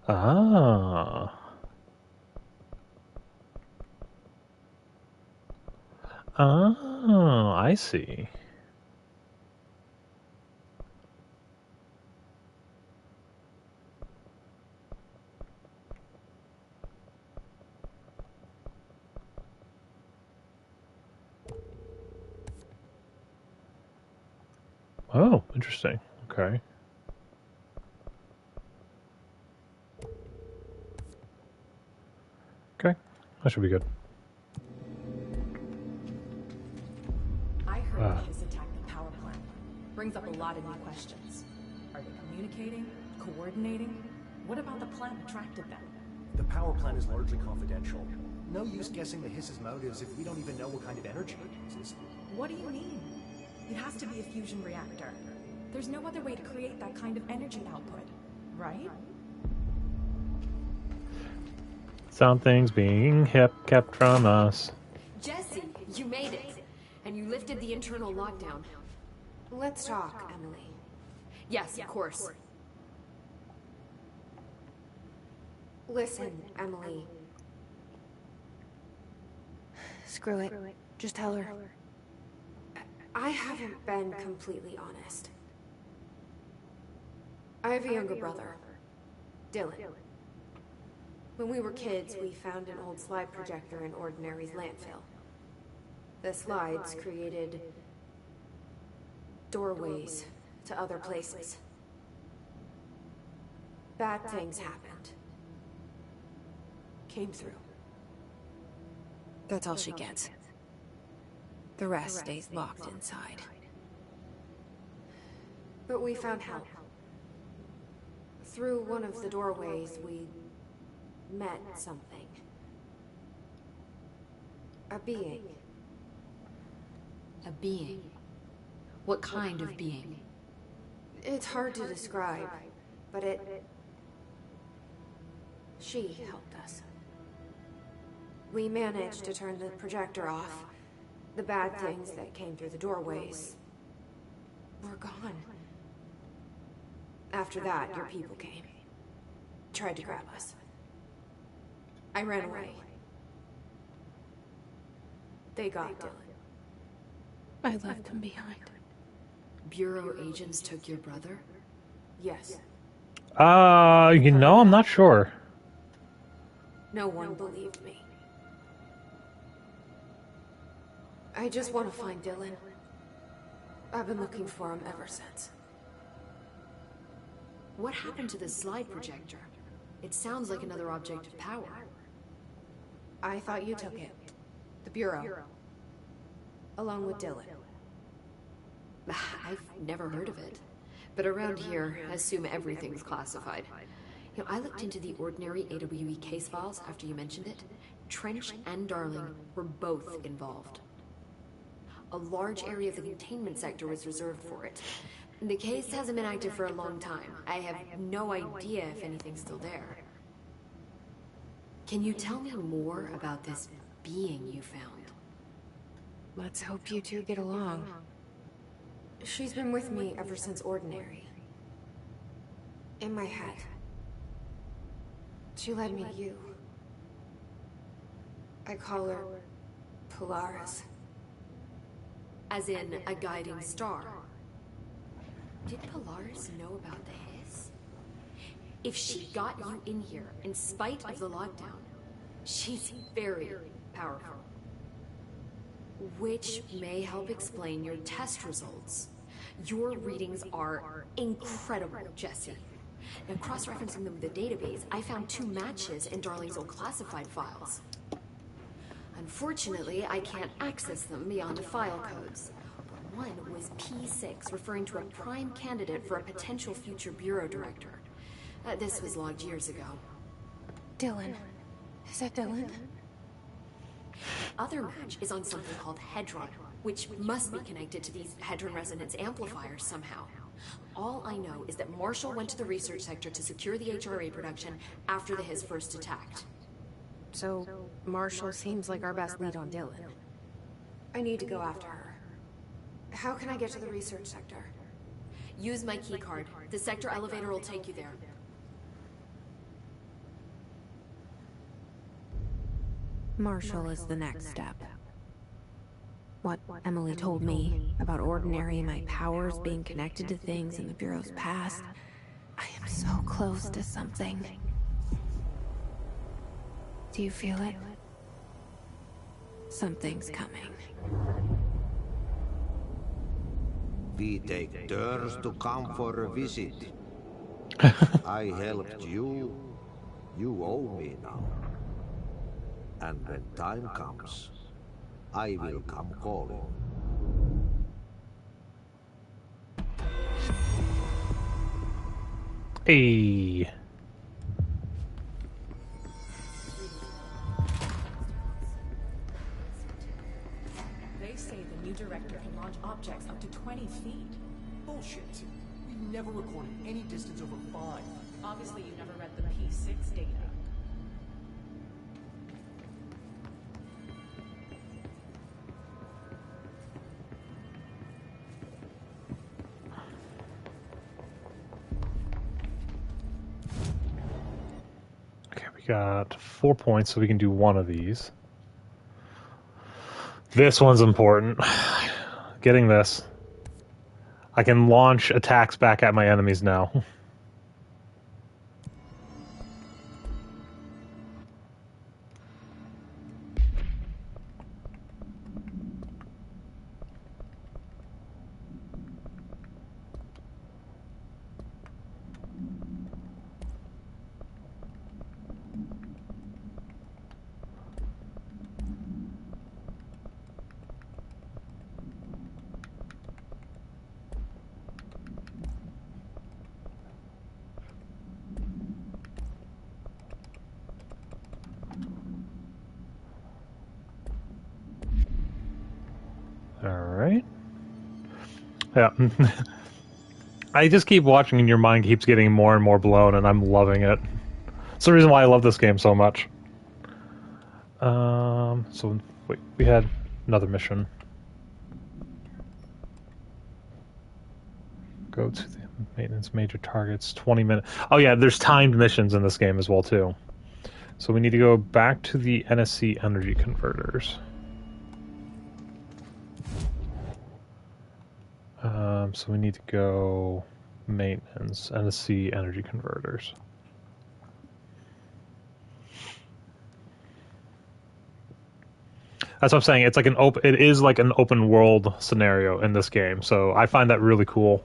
[SPEAKER 1] Ah. Ah. Oh, I see. Oh, interesting. Okay. Okay, that should be good.
[SPEAKER 15] I heard Hiss attacked the power plant. Brings up a lot of new questions. Are they communicating? Coordinating? What about the plant attracted them?
[SPEAKER 12] The power plant is largely confidential. No use guessing the Hiss's motives if we don't even know what kind of energy it uses.
[SPEAKER 15] What do you mean? It has to be a fusion reactor. There's no other way to create that kind of energy output, right?
[SPEAKER 1] Something's being kept from us.
[SPEAKER 9] Jesse, you made it. And you lifted the internal lockdown.
[SPEAKER 4] Let's talk, Emily.
[SPEAKER 9] Yes, of course.
[SPEAKER 4] Listen, Emily. Screw it. Just tell her. I haven't been completely honest. I have a younger brother, Dylan. When we were kids, we found an old slide projector in Ordinary's landfill. The slides created doorways to other places. Bad things happened. Came through. That's all she gets. The rest stays locked inside. But we found help. Through one of the doorways, we met something. A being.
[SPEAKER 9] A being? What kind of being?
[SPEAKER 4] It's hard to describe, but she helped us. We managed to turn the projector off. The bad things that came through the doorways were gone. After that, your people came. Tried to grab us. I ran away. They got Dylan. I left him behind.
[SPEAKER 9] Bureau agents took your brother?
[SPEAKER 4] Yes.
[SPEAKER 1] I'm not sure.
[SPEAKER 4] No one believed me. I just want to find Dylan. I've been looking for him ever since.
[SPEAKER 9] What happened to the slide projector? It sounds like another object of power.
[SPEAKER 4] I thought you took it. The Bureau. Along with Dylan.
[SPEAKER 9] I've never heard of it. But around here, I assume everything's classified. You know, I looked into the Ordinary AWE case files after you mentioned it. Trench and Darling were both involved. A large area of the containment sector was reserved for it. The case hasn't been active for a long time. I have no idea if anything's still there. Can you tell me more about this being you found?
[SPEAKER 4] Let's hope you two get along. She's been with me ever since Ordinary. In my head. She led me to you. I call her Polaris.
[SPEAKER 9] As in a guiding star. Did Polaris know about the Hiss? If she got you in here in spite of the lockdown, she's very powerful. Which may help explain your test results. Your readings are incredible, Jesse. Now, cross-referencing them with the database, I found 2 matches in Darling's old classified files. Unfortunately, I can't access them beyond the file codes. But one was P6, referring to a prime candidate for a potential future bureau director. This was logged years ago.
[SPEAKER 4] Dylan. Is that Dylan?
[SPEAKER 9] Other match is on something called Hedron, which must be connected to these Hedron resonance amplifiers somehow. All I know is that Marshall went to the research sector to secure the HRA production after the Hiss first attacked.
[SPEAKER 4] So, Marshall seems like our best lead on Dylan. I need to go after her. How can I get to the research sector?
[SPEAKER 9] Use my keycard. The sector elevator will take you there.
[SPEAKER 2] Marshall is the next step. What Emily told me about Ordinary and my powers being connected to things in the Bureau's past. I am so close to something. Do you feel it? Something's coming.
[SPEAKER 16] We take turns to come for a visit. I helped you. You owe me now. And when time comes, I will come calling.
[SPEAKER 1] Hey.
[SPEAKER 15] They say the new director can launch objects up to 20 feet.
[SPEAKER 12] Bullshit. We've never recorded any distance over 5.
[SPEAKER 15] Obviously, you never read the P6 data.
[SPEAKER 1] Okay, we got 4 points, so we can do one of these. This one's important. Getting this. I can launch attacks back at my enemies now. Alright. Yeah. I just keep watching and your mind keeps getting more and more blown and I'm loving it. It's the reason why I love this game so much. So, wait, we had another mission. Go to the maintenance major targets, 20 minutes. Oh yeah, there's timed missions in this game as well too. So we need to go back to the NSC energy converters. So we need to go maintenance, NSC energy converters. That's what I'm saying. It's like it is like an open world scenario in this game. So I find that really cool.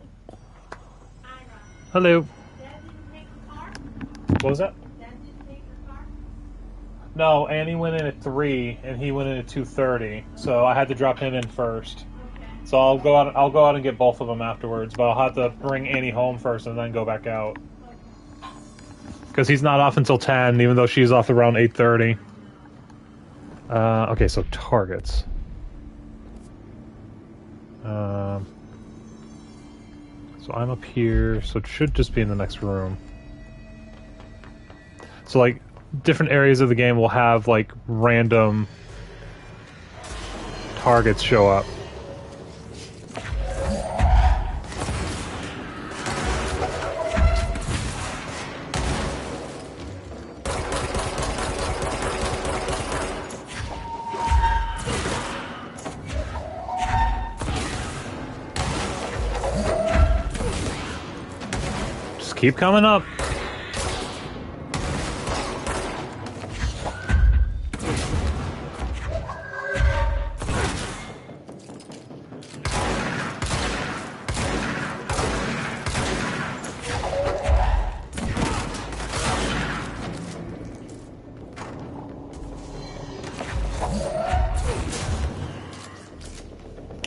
[SPEAKER 1] Hello. What was that? No, Annie went in at 3 and he went in at 2:30. So I had to drop him in first. So I'll go out and get both of them afterwards, but I'll have to bring Annie home first and then go back out. Because he's not off until 10, even though she's off around 8:30. Okay, so targets. So I'm up here, so it should just be in the next room. So, like, different areas of the game will have, like, random targets show up. Keep coming up.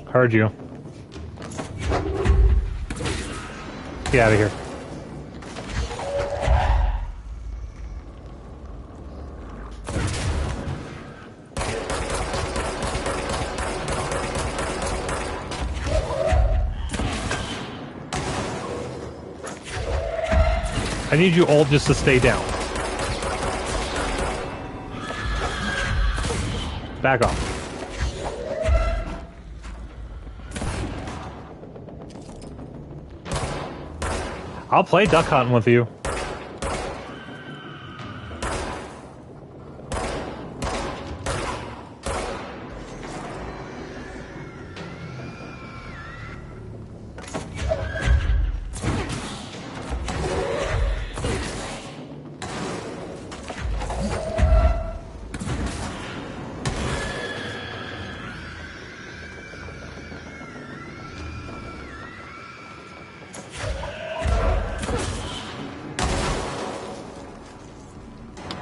[SPEAKER 1] Heard you. Get out of here. I need you all just to stay down. Back off. I'll play duck hunting with you.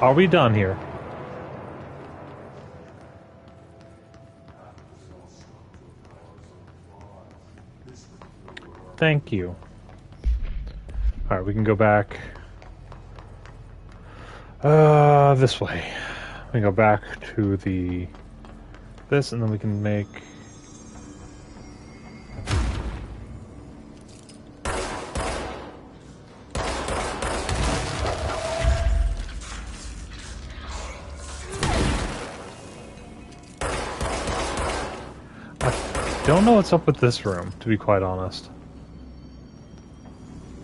[SPEAKER 1] Are we done here? Thank you. Alright, we can go back. This way. We can go back to this, and then we can make... I don't know what's up with this room, to be quite honest.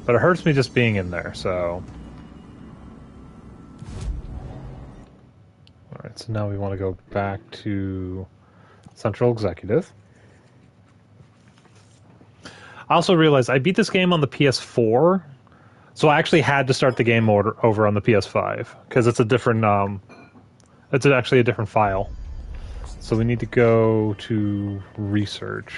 [SPEAKER 1] But it hurts me just being in there, so... Alright, so now we want to go back to Central Executive. I also realized I beat this game on the PS4, so I actually had to start the game over on the PS5, because it's a different, it's actually a different file. So we need to go to research.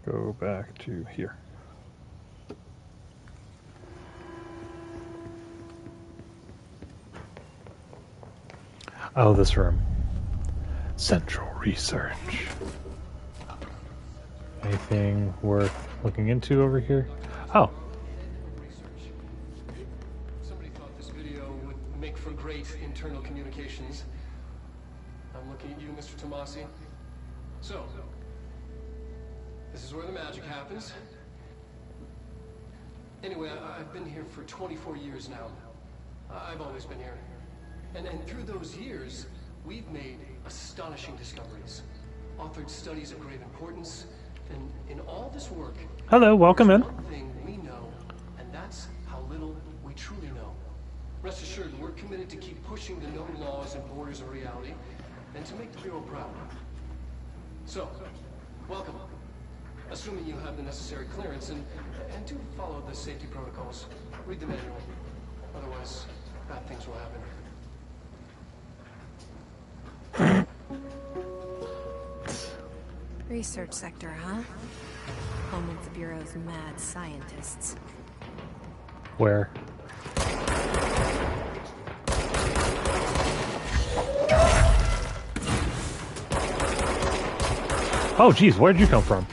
[SPEAKER 1] Go back to here. Oh, this room. Central Research. Anything worth looking into over here? Oh.
[SPEAKER 5] Somebody thought this video would make for great internal communications. I'm looking at you, Mr. Tomasi. So, this is where the magic happens. Anyway, I've been here for 24 years now. I've always been here. And through those years, we've made astonishing discoveries. Authored studies of grave importance. And in all this work...
[SPEAKER 1] Hello, welcome in.
[SPEAKER 5] One thing we know, and that's how little we truly know. Rest assured, we're committed to keep pushing the known laws and borders of reality, and to make the Bureau proud. So, welcome. Assuming you have the necessary clearance, and do follow the safety protocols. Read the manual. Otherwise, bad things will happen.
[SPEAKER 2] Research sector, huh? Home of the Bureau's mad scientists.
[SPEAKER 1] Where? Oh, geez, where did you come from?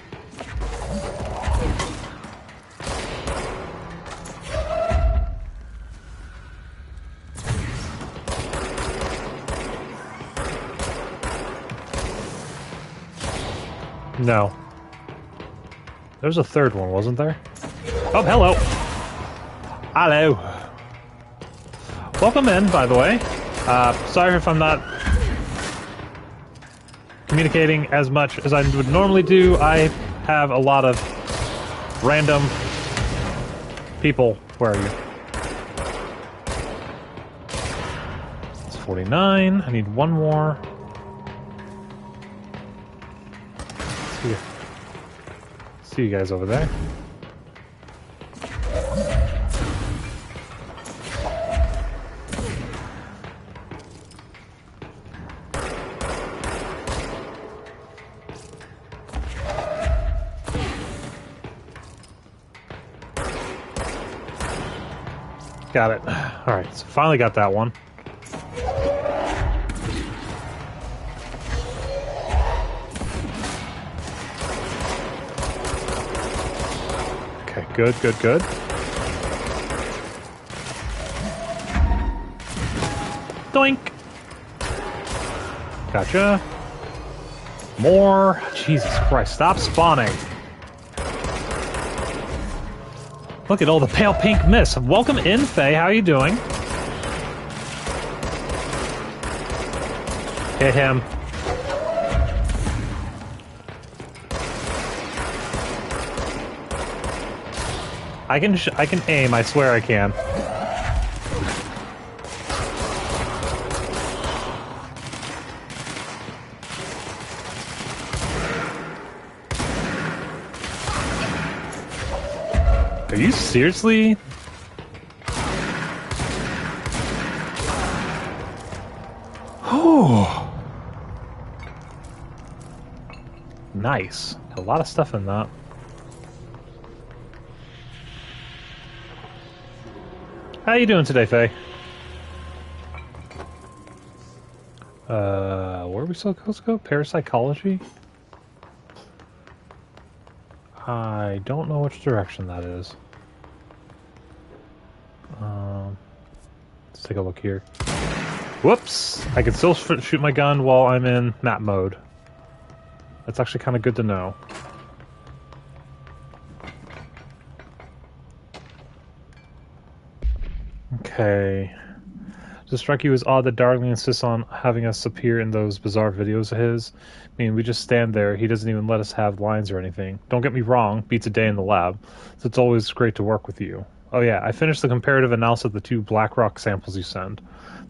[SPEAKER 1] No. There's a third one, wasn't there? Oh, hello. Hello. Welcome in, by the way. Sorry if I'm not communicating as much as I would normally do. I have a lot of random people. Where are you? It's 49. I need one more. See you guys over there. Got it. Alright, so finally got that one. Good, good, good. Doink! Gotcha. More. Jesus Christ, stop spawning. Look at all the pale pink mist. Welcome in, Faye. How are you doing? Hit him. I can aim, I swear I can. Are you seriously? Oh. Nice. A lot of stuff in that. How you doing today, Faye? Where are we supposed to go? Parapsychology? I don't know which direction that is. Let's take a look here. Whoops! I can still shoot my gun while I'm in map mode. That's actually kind of good to know. Okay. Does it strike you as odd that Darling insists on having us appear in those bizarre videos of his? I mean, we just stand there. He doesn't even let us have lines or anything. Don't get me wrong, beats a day in the lab. So it's always great to work with you. Oh yeah, I finished the comparative analysis of the 2 Blackrock samples you send.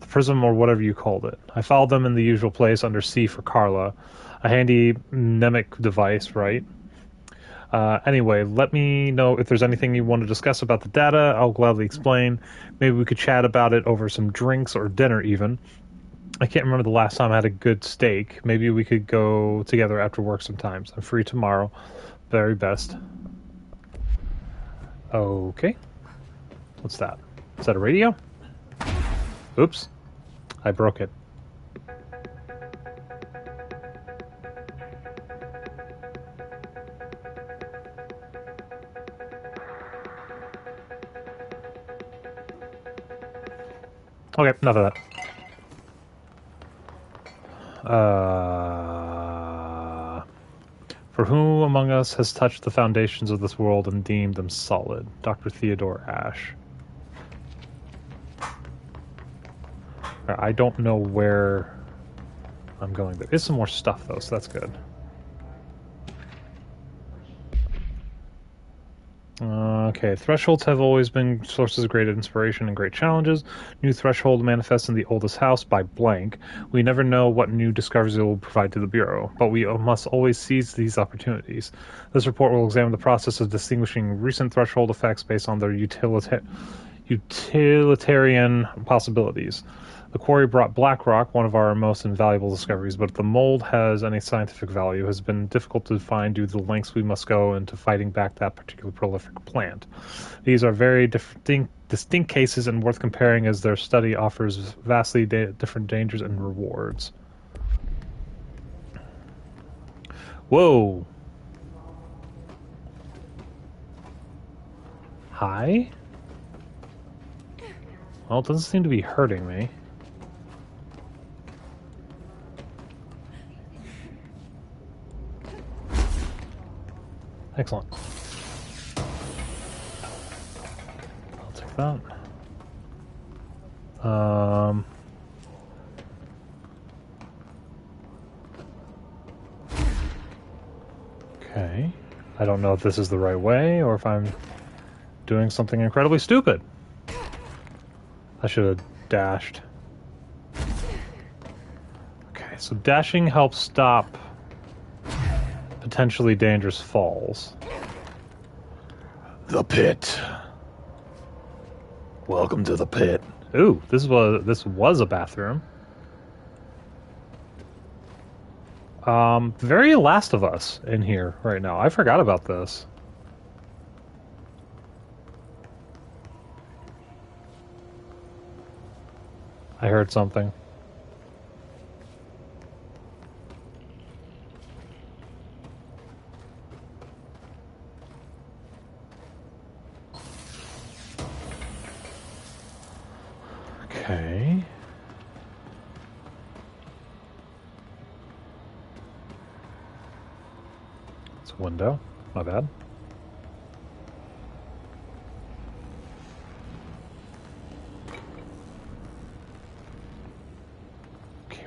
[SPEAKER 1] The prism or whatever you called it. I followed them in the usual place under C for Carla. A handy mnemic device, right? Anyway, let me know if there's anything you want to discuss about the data. I'll gladly explain. Maybe we could chat about it over some drinks or dinner even. I can't remember the last time I had a good steak. Maybe we could go together after work sometimes. I'm free tomorrow. Very best. Okay. What's that? Is that a radio? Oops. I broke it. Okay, enough of that. For who among us has touched the foundations of this world and deemed them solid? Dr. Theodore Ash. I don't know where I'm going. There is some more stuff, though, so that's good. Okay, thresholds have always been sources of great inspiration and great challenges. New threshold manifests in the oldest house by blank. We never know what new discoveries it will provide to the Bureau, but we must always seize these opportunities. This report will examine the process of distinguishing recent threshold effects based on their utilitarian possibilities. The quarry brought Blackrock, one of our most invaluable discoveries, but if the mold has any scientific value, has been difficult to find due to the lengths we must go into fighting back that particular prolific plant. These are very distinct cases and worth comparing as their study offers vastly different dangers and rewards. Whoa! Hi? Well, it doesn't seem to be hurting me. Excellent. I'll take that. Okay. I don't know if this is the right way or if I'm doing something incredibly stupid. I should have dashed. Okay, so dashing helps stop potentially dangerous falls. The pit. Welcome to the pit. Ooh, this was a bathroom. Very Last of Us in here right now. I forgot about this. I heard something. Okay. It's a window. My bad. Okay,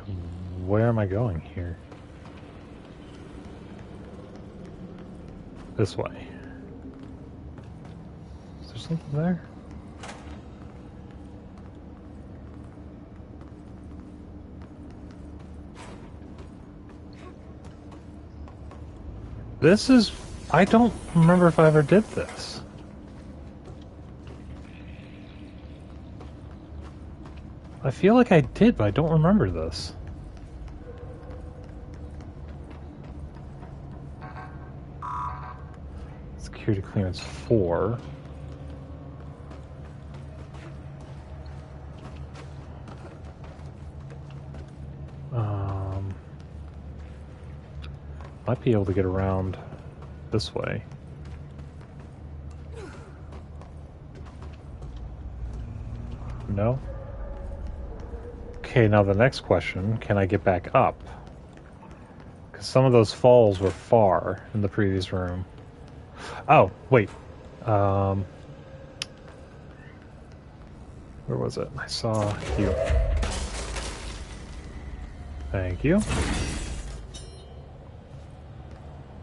[SPEAKER 1] where am I going here? This way. something there? This is... I don't remember if I ever did this. I feel like I did, but I don't remember this. Security clearance 4. Might be able to get around this way. No? Okay, now the next question, can I get back up? Because some of those falls were far in the previous room. Oh, wait. Where was it? I saw you. Thank you.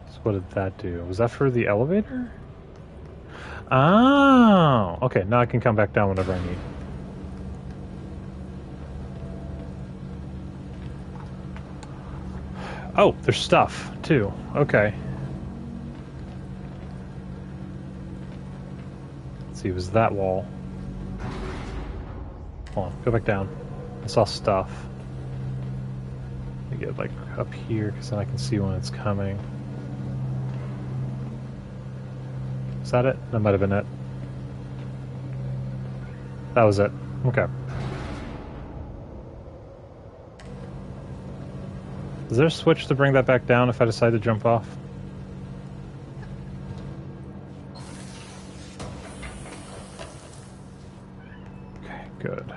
[SPEAKER 1] So what did that do? Was that for the elevator? Oh! Okay, now I can come back down whenever I need. Oh, there's stuff, too. Okay. Let's see, it was that wall. Hold on, go back down. I saw stuff. Let me get, like, up here, because then I can see when it's coming. Is that it? That might have been it. That was it. Okay. Is there a switch to bring that back down if I decide to jump off? Okay, good.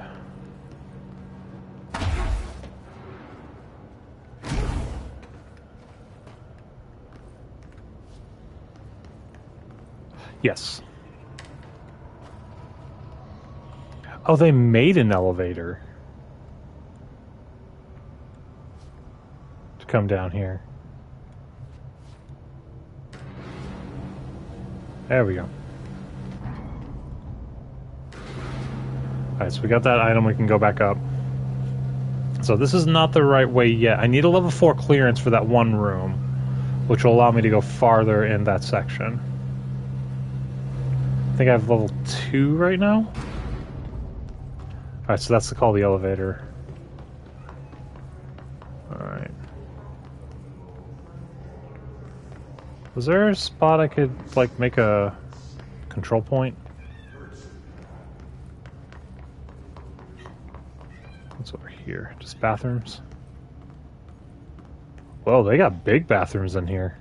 [SPEAKER 1] Yes. Oh, they made an elevator to come down here. There we go. Alright, so we got that item, we can go back up. So this is not the right way yet. I need a level 4 clearance for that one room, which will allow me to go farther in that section. I think I have level 2 right now. Alright, so that's to call the elevator. Alright. Was there a spot I could, like, make a control point? What's over here? Just bathrooms? Whoa, they got big bathrooms in here.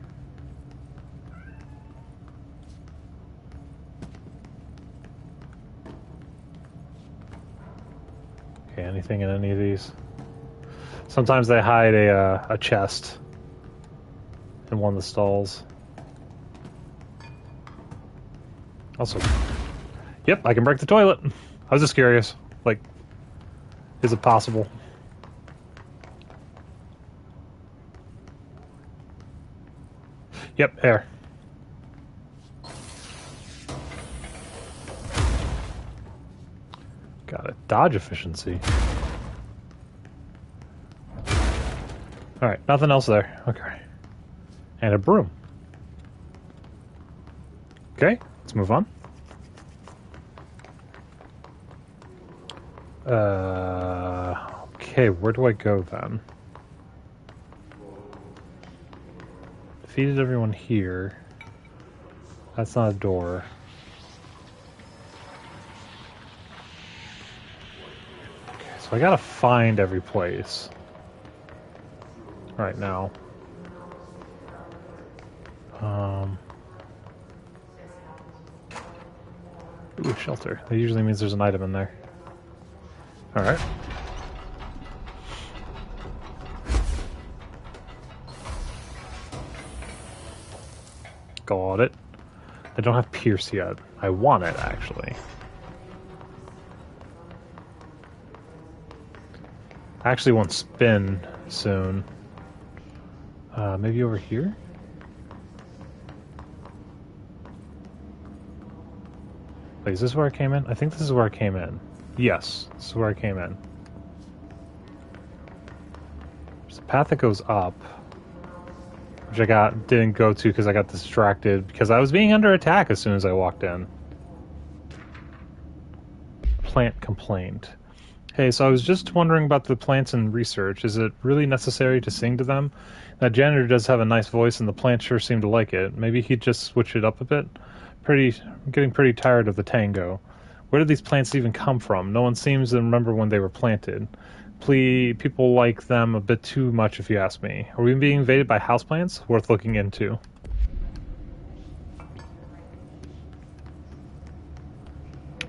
[SPEAKER 1] Okay, anything in any of these? Sometimes they hide a chest in one of the stalls. Also, yep, I can break the toilet. I was just curious. Like, is it possible? Yep, air. Got it. Dodge efficiency. Alright, nothing else there. Okay. And a broom. Okay, let's move on. Okay, where do I go then? Defeated everyone here. That's not a door. Okay, so I gotta find every place right now. Ooh, shelter. That usually means there's an item in there. Alright. Got it. I don't have Pierce yet. I want it, actually. I actually want Spin soon. Maybe over here? Wait, is this where I came in? I think this is where I came in. Yes, this is where I came in. There's a path that goes up, which I didn't go to because I got distracted because I was being under attack as soon as I walked in. Plant complaint. Hey, so I was just wondering about the plants and research. Is it really necessary to sing to them? That janitor does have a nice voice, and the plants sure seem to like it. Maybe he'd just switch it up a bit. I'm getting pretty tired of the tango. Where did these plants even come from? No one seems to remember when they were planted. People like them a bit too much, if you ask me. Are we being invaded by houseplants? Worth looking into.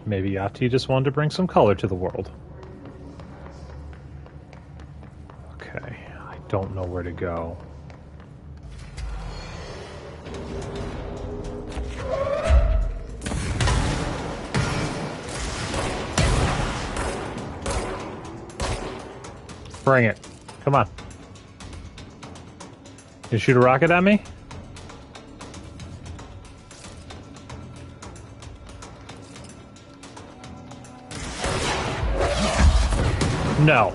[SPEAKER 1] Maybe Yati just wanted to bring some color to the world. Okay, I don't know where to go. Bring it. Come on. You shoot a rocket at me? No.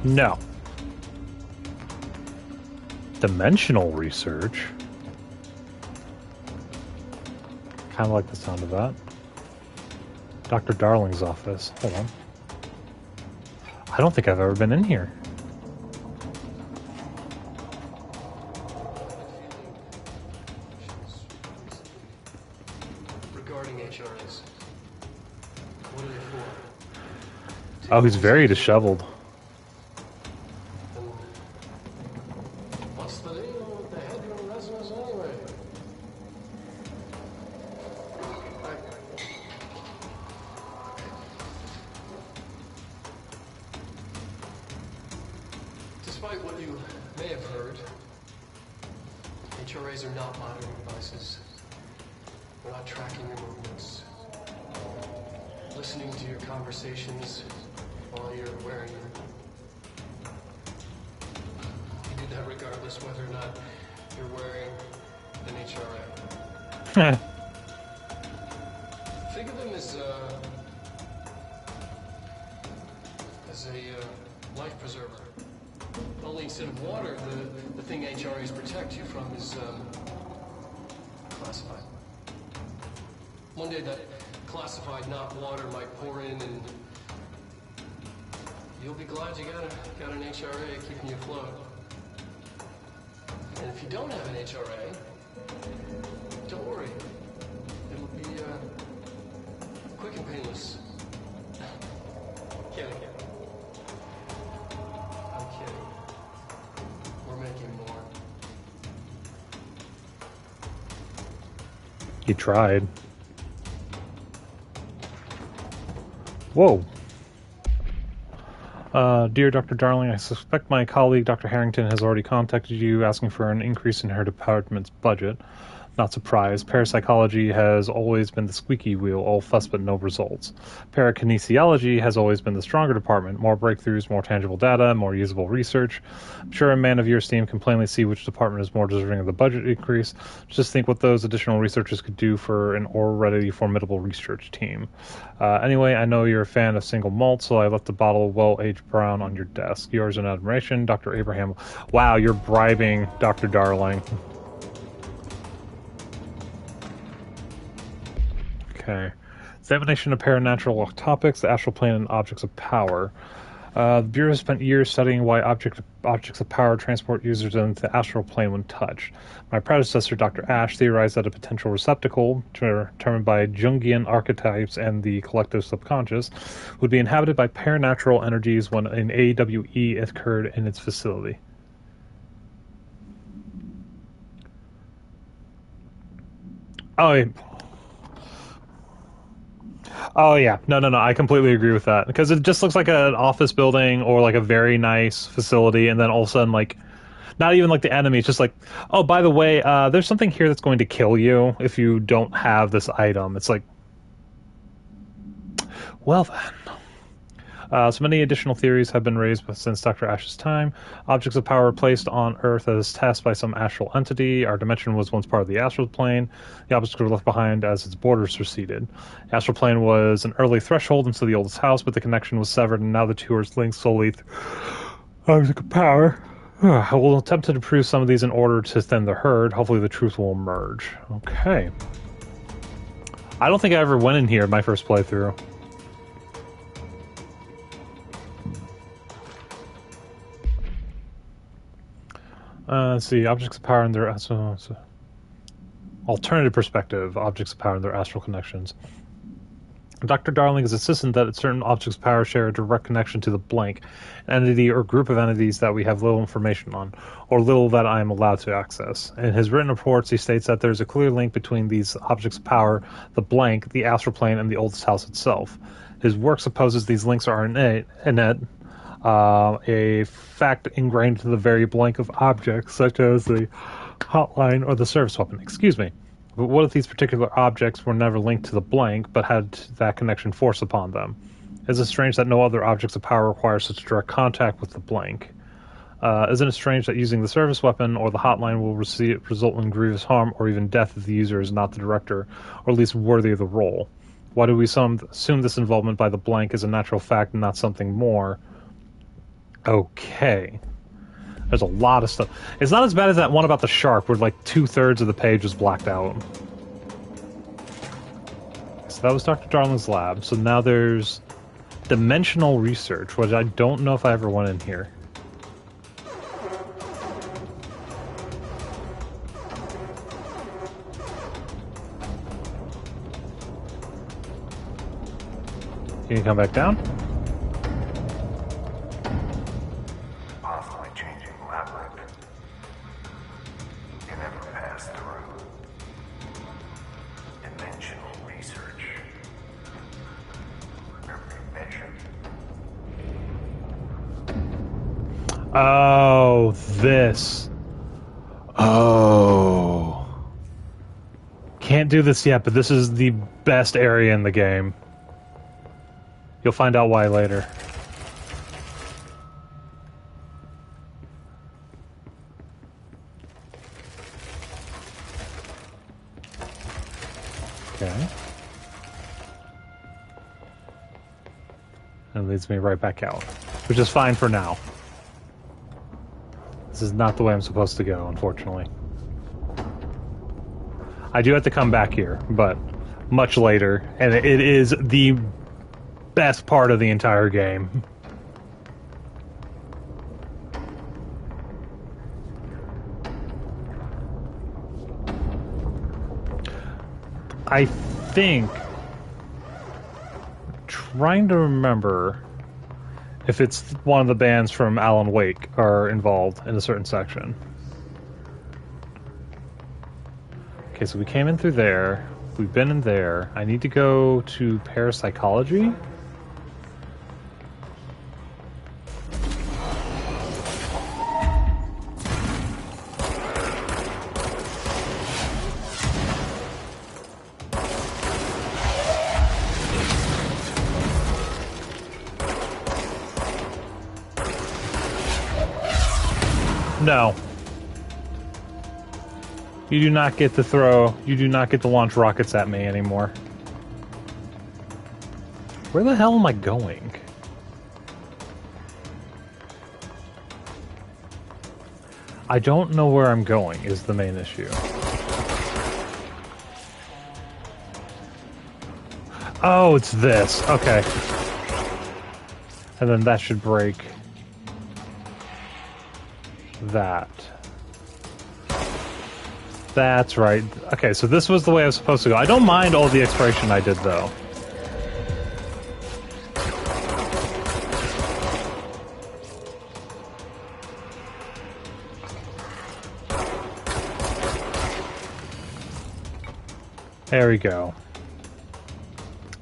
[SPEAKER 1] No. Dimensional research? Kind of like the sound of that. Dr. Darling's office. Hold on. I don't think I've ever been in here.
[SPEAKER 5] Regarding HRs, what are they for?
[SPEAKER 1] Oh, he's very disheveled.
[SPEAKER 5] What's the deal with the heavy on resonance anyway? Despite what you may have heard, HRAs are not monitoring devices. We're not tracking your movements, listening to your conversations while you're wearing them. You do that regardless whether or not you're wearing an HRA. Think of them as a life preserver. Only instead of water, the thing HRAs protect you from is classified. One day that classified, not water, might pour in, and you'll be glad you got an HRA keeping you afloat. And if you don't have an HRA, don't worry. It'll be quick and painless. Kidding. I'm kidding. We're making more.
[SPEAKER 1] He tried. Whoa. Dear Dr. Darling, I suspect my colleague Dr. Harrington has already contacted you asking for an increase in her department's budget. Not surprised. Parapsychology has always been the squeaky wheel, all fuss but no results. Parakinesiology has always been the stronger department. More breakthroughs, more tangible data, more usable research. I'm sure a man of your esteem can plainly see which department is more deserving of the budget increase. Just think what those additional researchers could do for an already formidable research team. Anyway, I know you're a fan of single malt, so I left a bottle of well-aged brown on your desk. Yours in admiration, Dr. Abraham. Wow, you're bribing Dr. Darling. Okay. Examination of paranatural topics, the astral plane, and objects of power. The Bureau spent years studying why objects of power transport users into the astral plane when touched. My predecessor, Dr. Ash, theorized that a potential receptacle, determined by Jungian archetypes and the collective subconscious, would be inhabited by paranatural energies when an AWE occurred in its facility. Oh, yeah. No. I completely agree with that. Because it just looks like an office building or like a very nice facility, and then all of a sudden, like, not even like the enemy, it's just like, oh, by the way, there's something here that's going to kill you if you don't have this item. It's like, well then. So many additional theories have been raised since Dr. Ash's time. Objects of power placed on Earth as tests by some astral entity. Our dimension was once part of the astral plane. The objects were left behind as its borders receded. The astral plane was an early threshold into the oldest house, but the connection was severed, and now the two are linked solely through object of power. I will attempt to prove some of these in order to thin the herd. Hopefully the truth will emerge. Okay. I don't think I ever went in here my first playthrough. Let's see. Objects of power and their alternative perspective. Objects of power and their astral connections. Dr. Darling is insistent that certain objects of power share a direct connection to the blank, an entity or group of entities that we have little information on, or little that I am allowed to access. In his written reports, he states that there is a clear link between these objects of power, the blank, the astral plane, and the oldest house itself. His work supposes these links are innate, a fact ingrained into the very blank of objects, such as the hotline or the service weapon. Excuse me. But what if these particular objects were never linked to the blank, but had that connection forced upon them? Is it strange that no other objects of power require such direct contact with the blank? Isn't it strange that using the service weapon or the hotline will result in grievous harm or even death if the user is not the director, or at least worthy of the role? Why do we assume this involvement by the blank is a natural fact and not something more? Okay. There's a lot of stuff. It's not as bad as that one about the shark, where like 2/3 of the page was blacked out. So that was Dr. Darling's lab. So now there's dimensional research, which I don't know if I ever went in here. Can you come back down? Oh, this. Oh. Can't do this yet, but this is the best area in the game. You'll find out why later. Okay. That leads me right back out, which is fine for now. This is not the way I'm supposed to go, unfortunately. I do have to come back here, but much later, and it is the best part of the entire game. I think, trying to remember if it's one of the bands from Alan Wake are involved in a certain section. Okay, so we came in through there. We've been in there. I need to go to parapsychology. No. You do not get to throw, you do not get to launch rockets at me anymore. Where the hell am I going? I don't know where I'm going is the main issue. Oh, it's this. Okay. And then that should break that. That's right. Okay, so this was the way I was supposed to go. I don't mind all the exploration I did, though. There we go.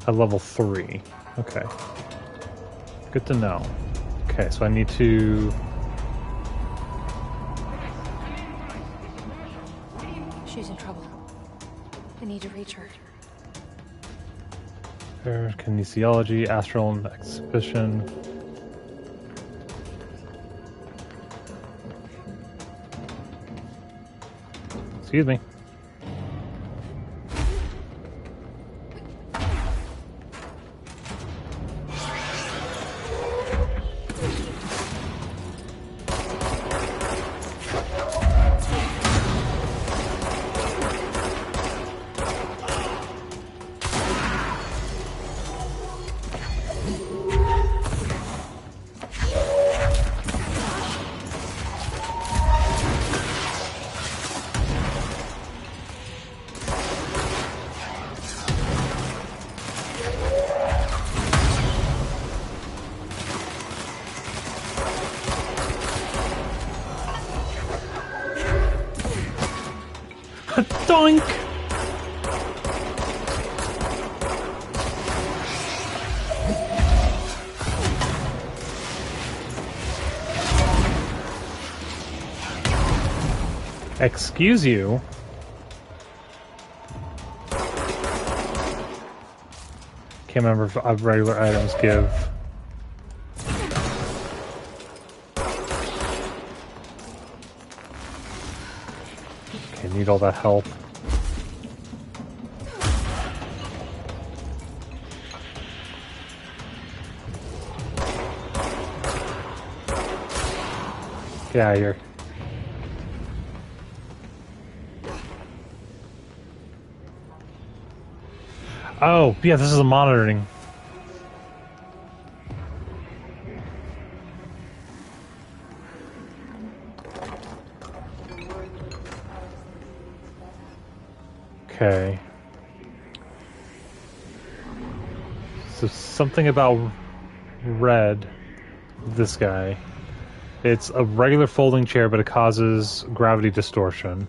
[SPEAKER 1] At level 3. Okay. Good to know. Okay, so I need to...
[SPEAKER 4] She's in trouble. I need to reach her.
[SPEAKER 1] Kinesiology, astral exhibition. Excuse me. Doink! Excuse you? Can't remember if regular items give. Okay, need all that help. Get out of here. Oh, yeah, this is a monitoring. Okay. So something about red, this guy. It's a regular folding chair, but it causes gravity distortion.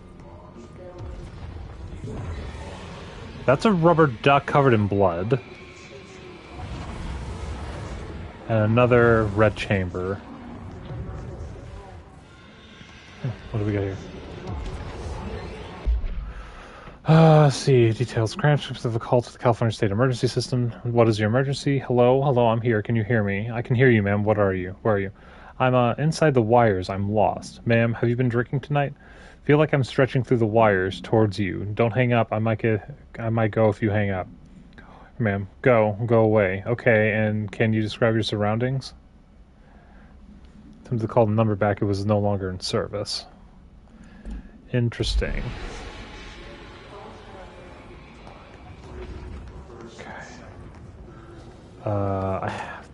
[SPEAKER 1] That's a rubber duck covered in blood. And another red chamber. What do we got here? Let's see. Details. Transcripts of a call to the California State Emergency System. What is your emergency? Hello? Hello, I'm here. Can you hear me? I can hear you, ma'am. What are you? Where are you? I'm inside the wires. I'm lost. Ma'am, have you been drinking tonight? Feel like I'm stretching through the wires towards you. Don't hang up. I might go if you hang up. Ma'am, go away. Okay, and can you describe your surroundings? Time to call the number back. It was no longer in service. Interesting. Okay. I have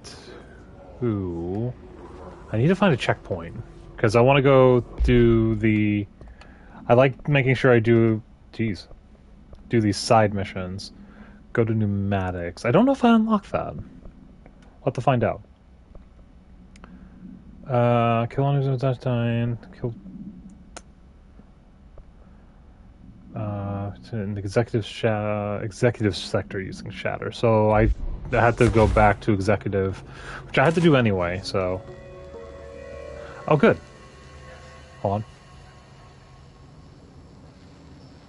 [SPEAKER 1] to... I need to find a checkpoint. Because I want to go do the... I like making sure I do these side missions. Go to pneumatics. I don't know if I unlocked that. We'll have to find out. Kill enemies with touchdown. Kill... in the executive sector using shatter. So I had to go back to executive, which I had to do anyway, so... Oh, good. Hold on.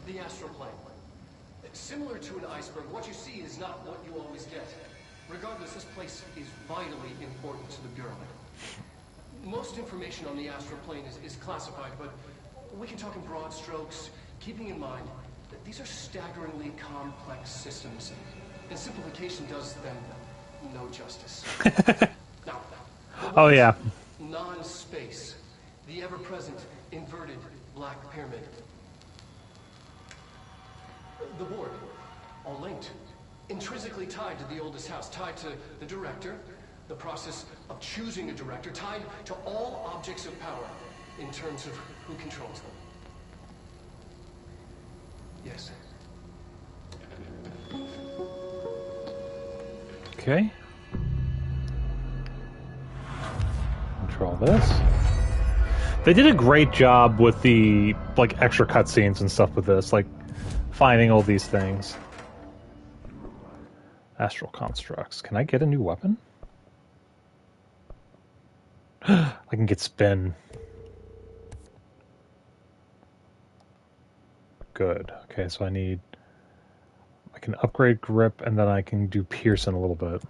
[SPEAKER 5] The astral plane. Similar to an iceberg, what you see is not what you always get. Regardless, this place is vitally important to the Bureau. Most information on the astral plane is classified, but we can talk in broad strokes, keeping in mind that these are staggeringly complex systems, and simplification does them no justice. Now,
[SPEAKER 1] oh yeah.
[SPEAKER 5] Non-space, the ever-present inverted black pyramid. The board, all linked, intrinsically tied to the oldest house, tied to the director, the process of choosing a director, tied to all objects of power in terms of who controls them. Yes.
[SPEAKER 1] Okay. Control this. They did a great job with the extra cutscenes and stuff with this, like finding all these things. Astral constructs. Can I get a new weapon? I can get spin. Good. Okay, so I can upgrade grip, and then I can do pierce in a little bit.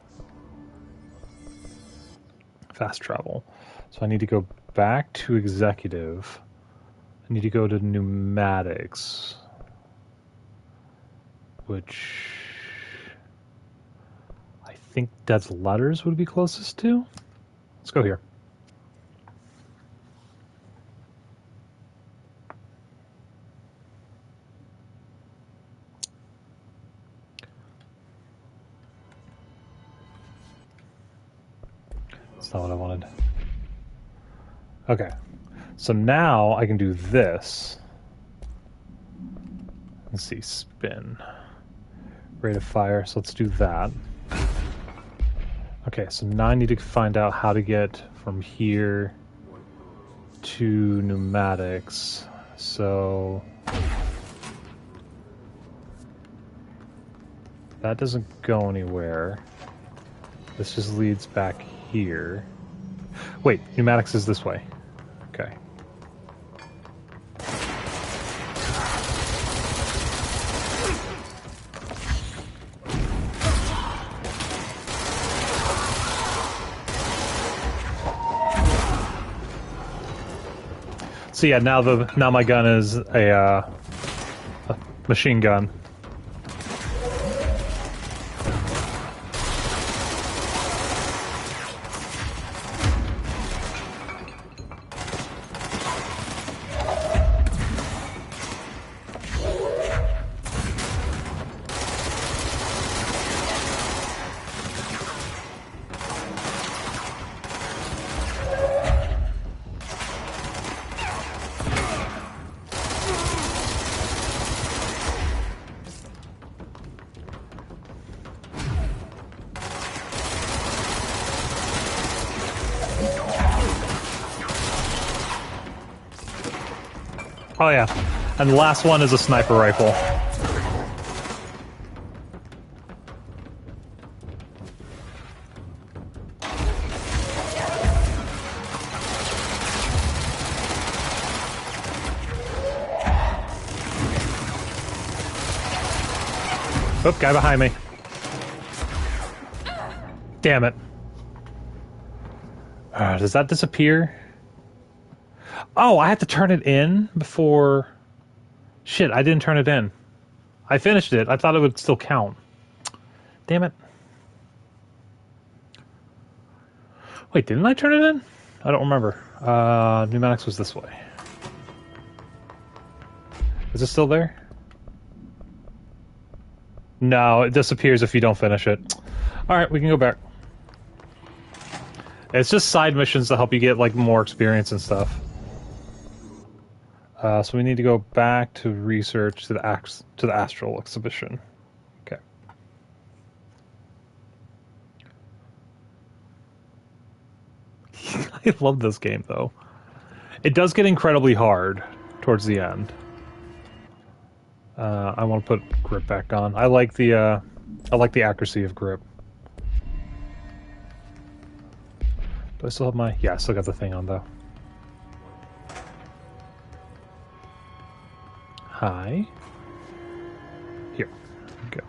[SPEAKER 1] Fast travel. So I need to go back to executive. I need to go to pneumatics, which I think Dead's Letters would be closest to. Let's go here. That's not what I wanted. Okay, so now I can do this. Let's see, spin. Rate of fire, so let's do that. Okay, so now I need to find out how to get from here to pneumatics. So that doesn't go anywhere. This just leads back here. Wait, pneumatics is this way. Okay. So yeah, now my gun is a machine gun. Oh yeah, and the last one is a sniper rifle. Oop, guy behind me. Damn it. Does that disappear? Oh, I have to turn it in before... Shit, I didn't turn it in. I finished it. I thought it would still count. Damn it. Wait, didn't I turn it in? I don't remember. Pneumatics was this way. Is it still there? No, it disappears if you don't finish it. Alright, we can go back. It's just side missions to help you get like more experience and stuff. So we need to go back to research to the Astral exhibition. Okay. I love this game though. It does get incredibly hard towards the end. I want to put grip back on. I like the accuracy of grip. Do I still have my... Yeah, I still got the thing on though. Hi. Here we go.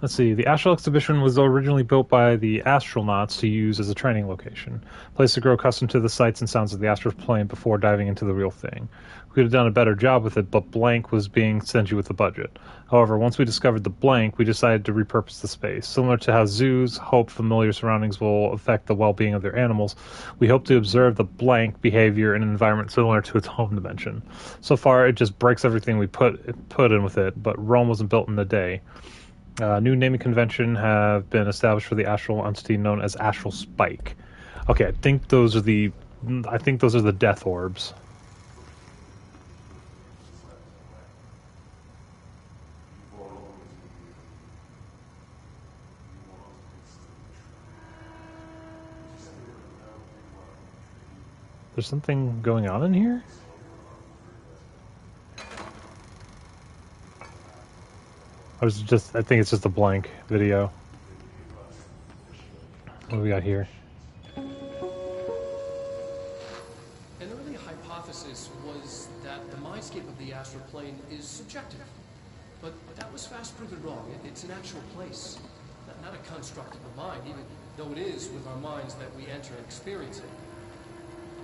[SPEAKER 1] Let's see. The Astral exhibition was originally built by the astronauts to use as a training location. A place to grow accustomed to the sights and sounds of the astral plane before diving into the real thing. We could have done a better job with it, but Blank was being stingy with the budget. However, once we discovered the Blank, we decided to repurpose the space. Similar to how zoos hope familiar surroundings will affect the well-being of their animals, we hope to observe the Blank behavior in an environment similar to its home dimension. So far, it just breaks everything we put in with it, but Rome wasn't built in a day. New naming convention have been established for the astral entity known as Astral Spike. Okay, I think those are the death orbs. There's something going on in here? I think it's just a blank video. What do we got here?
[SPEAKER 5] An early hypothesis was that the mindscape of the astral plane is subjective. But that was fast proven wrong. It's an actual place, not a construct of the mind, even though it is with our minds that we enter and experience it.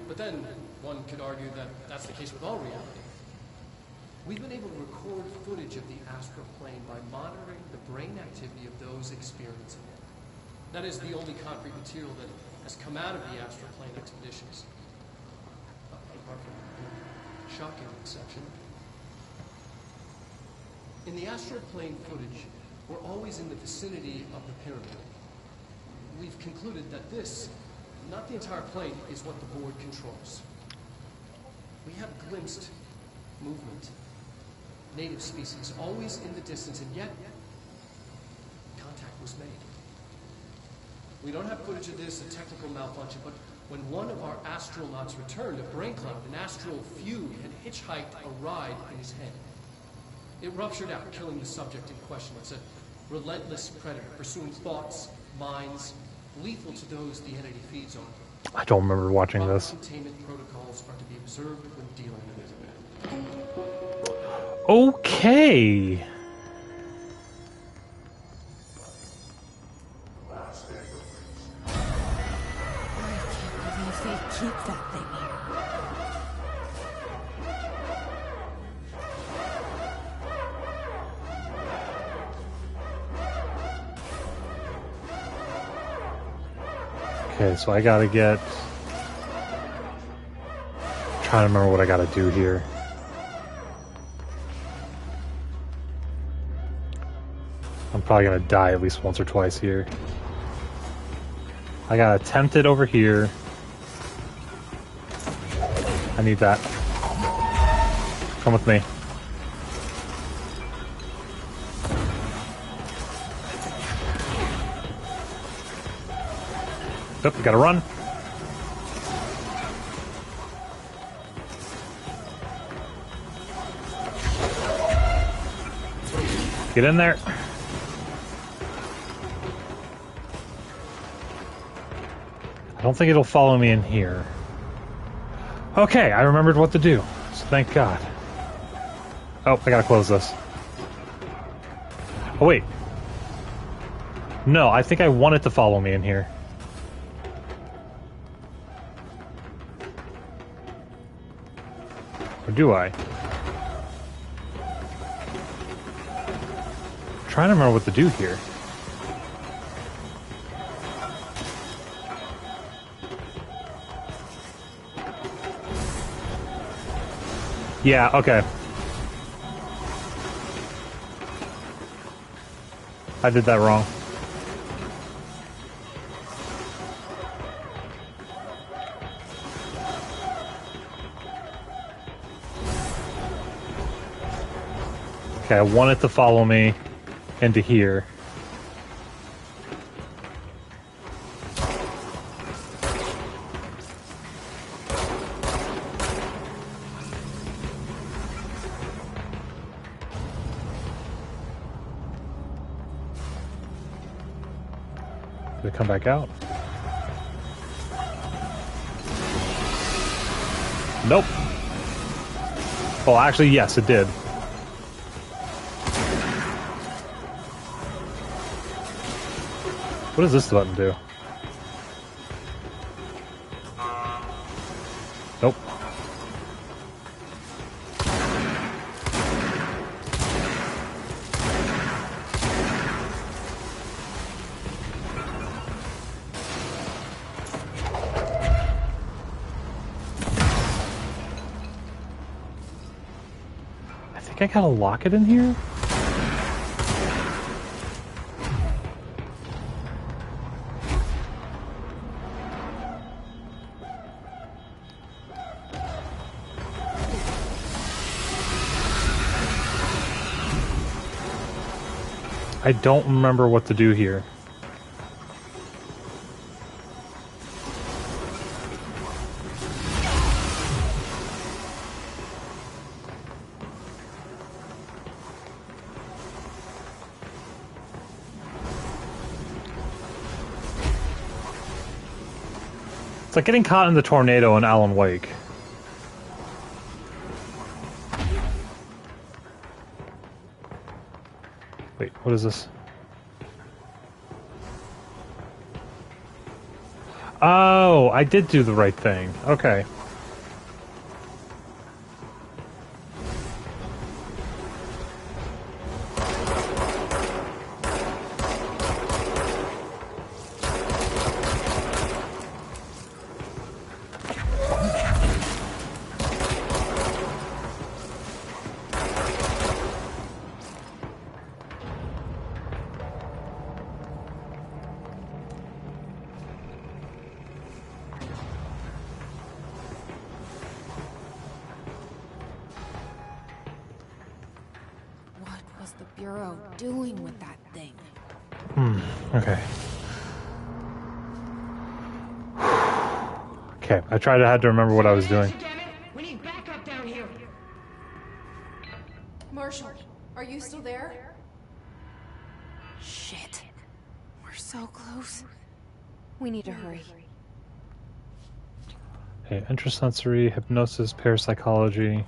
[SPEAKER 5] But then, one could argue that that's the case with all reality. We've been able to record footage of the astral plane by monitoring the brain activity of those experiencing it. That is the only concrete material that has come out of the astral plane expeditions. Apart from the shocking exception. In the astral plane footage, we're always in the vicinity of the pyramid. We've concluded that this, not the entire plane, is what the board controls. We have glimpsed movement, native species, always in the distance, and yet contact was made. We don't have footage of this, a technical malfunction, but when one of our astronauts returned, a brain cloud, an astral fugue, had hitchhiked a ride in his head. It ruptured out, killing the subject in question. It's a relentless predator, pursuing thoughts, minds, lethal to those the entity feeds on.
[SPEAKER 1] I don't remember watching this.
[SPEAKER 5] Containment protocols are to be observed when dealing with it.
[SPEAKER 1] Okay.
[SPEAKER 2] I can't believe they keep that thing here.
[SPEAKER 1] Okay, so I gotta get... I'm trying to remember what I gotta do here. I'm probably gonna die at least once or twice here. I gotta attempt it over here. I need that. Come with me. Yep, gotta run. Get in there. I don't think it'll follow me in here. Okay, I remembered what to do, so thank God. Oh, I gotta close this. Oh, wait. No, I think I want it to follow me in here. Or do I? I'm trying to remember what to do here. Yeah, okay. I did that wrong. Okay, I want it to follow me into here. Did it come back out? Nope. Oh, actually, yes, it did. What does this button do? Nope. I think I gotta lock it in here? I don't remember what to do here. It's like getting caught in the tornado in Alan Wake. Wait, what is this? Oh, I did do the right thing. Okay.
[SPEAKER 2] Doing with that thing.
[SPEAKER 1] Okay. Okay, I had to remember what I was doing.
[SPEAKER 8] We need backup down here.
[SPEAKER 4] Marshall, are you still there?
[SPEAKER 2] Shit. We're so close. We need to hurry.
[SPEAKER 1] Okay, intrasensory, hypnosis, parapsychology.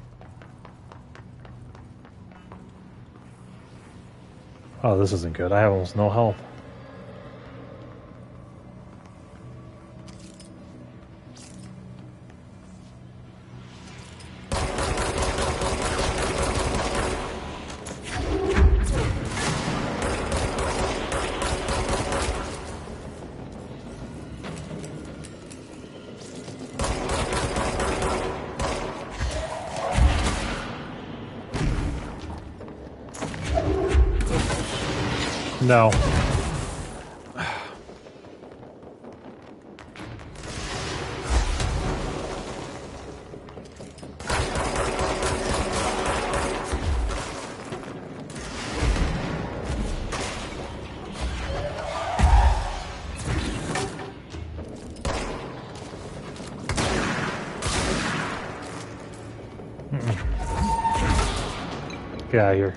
[SPEAKER 1] Oh, this isn't good. I have almost no health. No. Get out of here.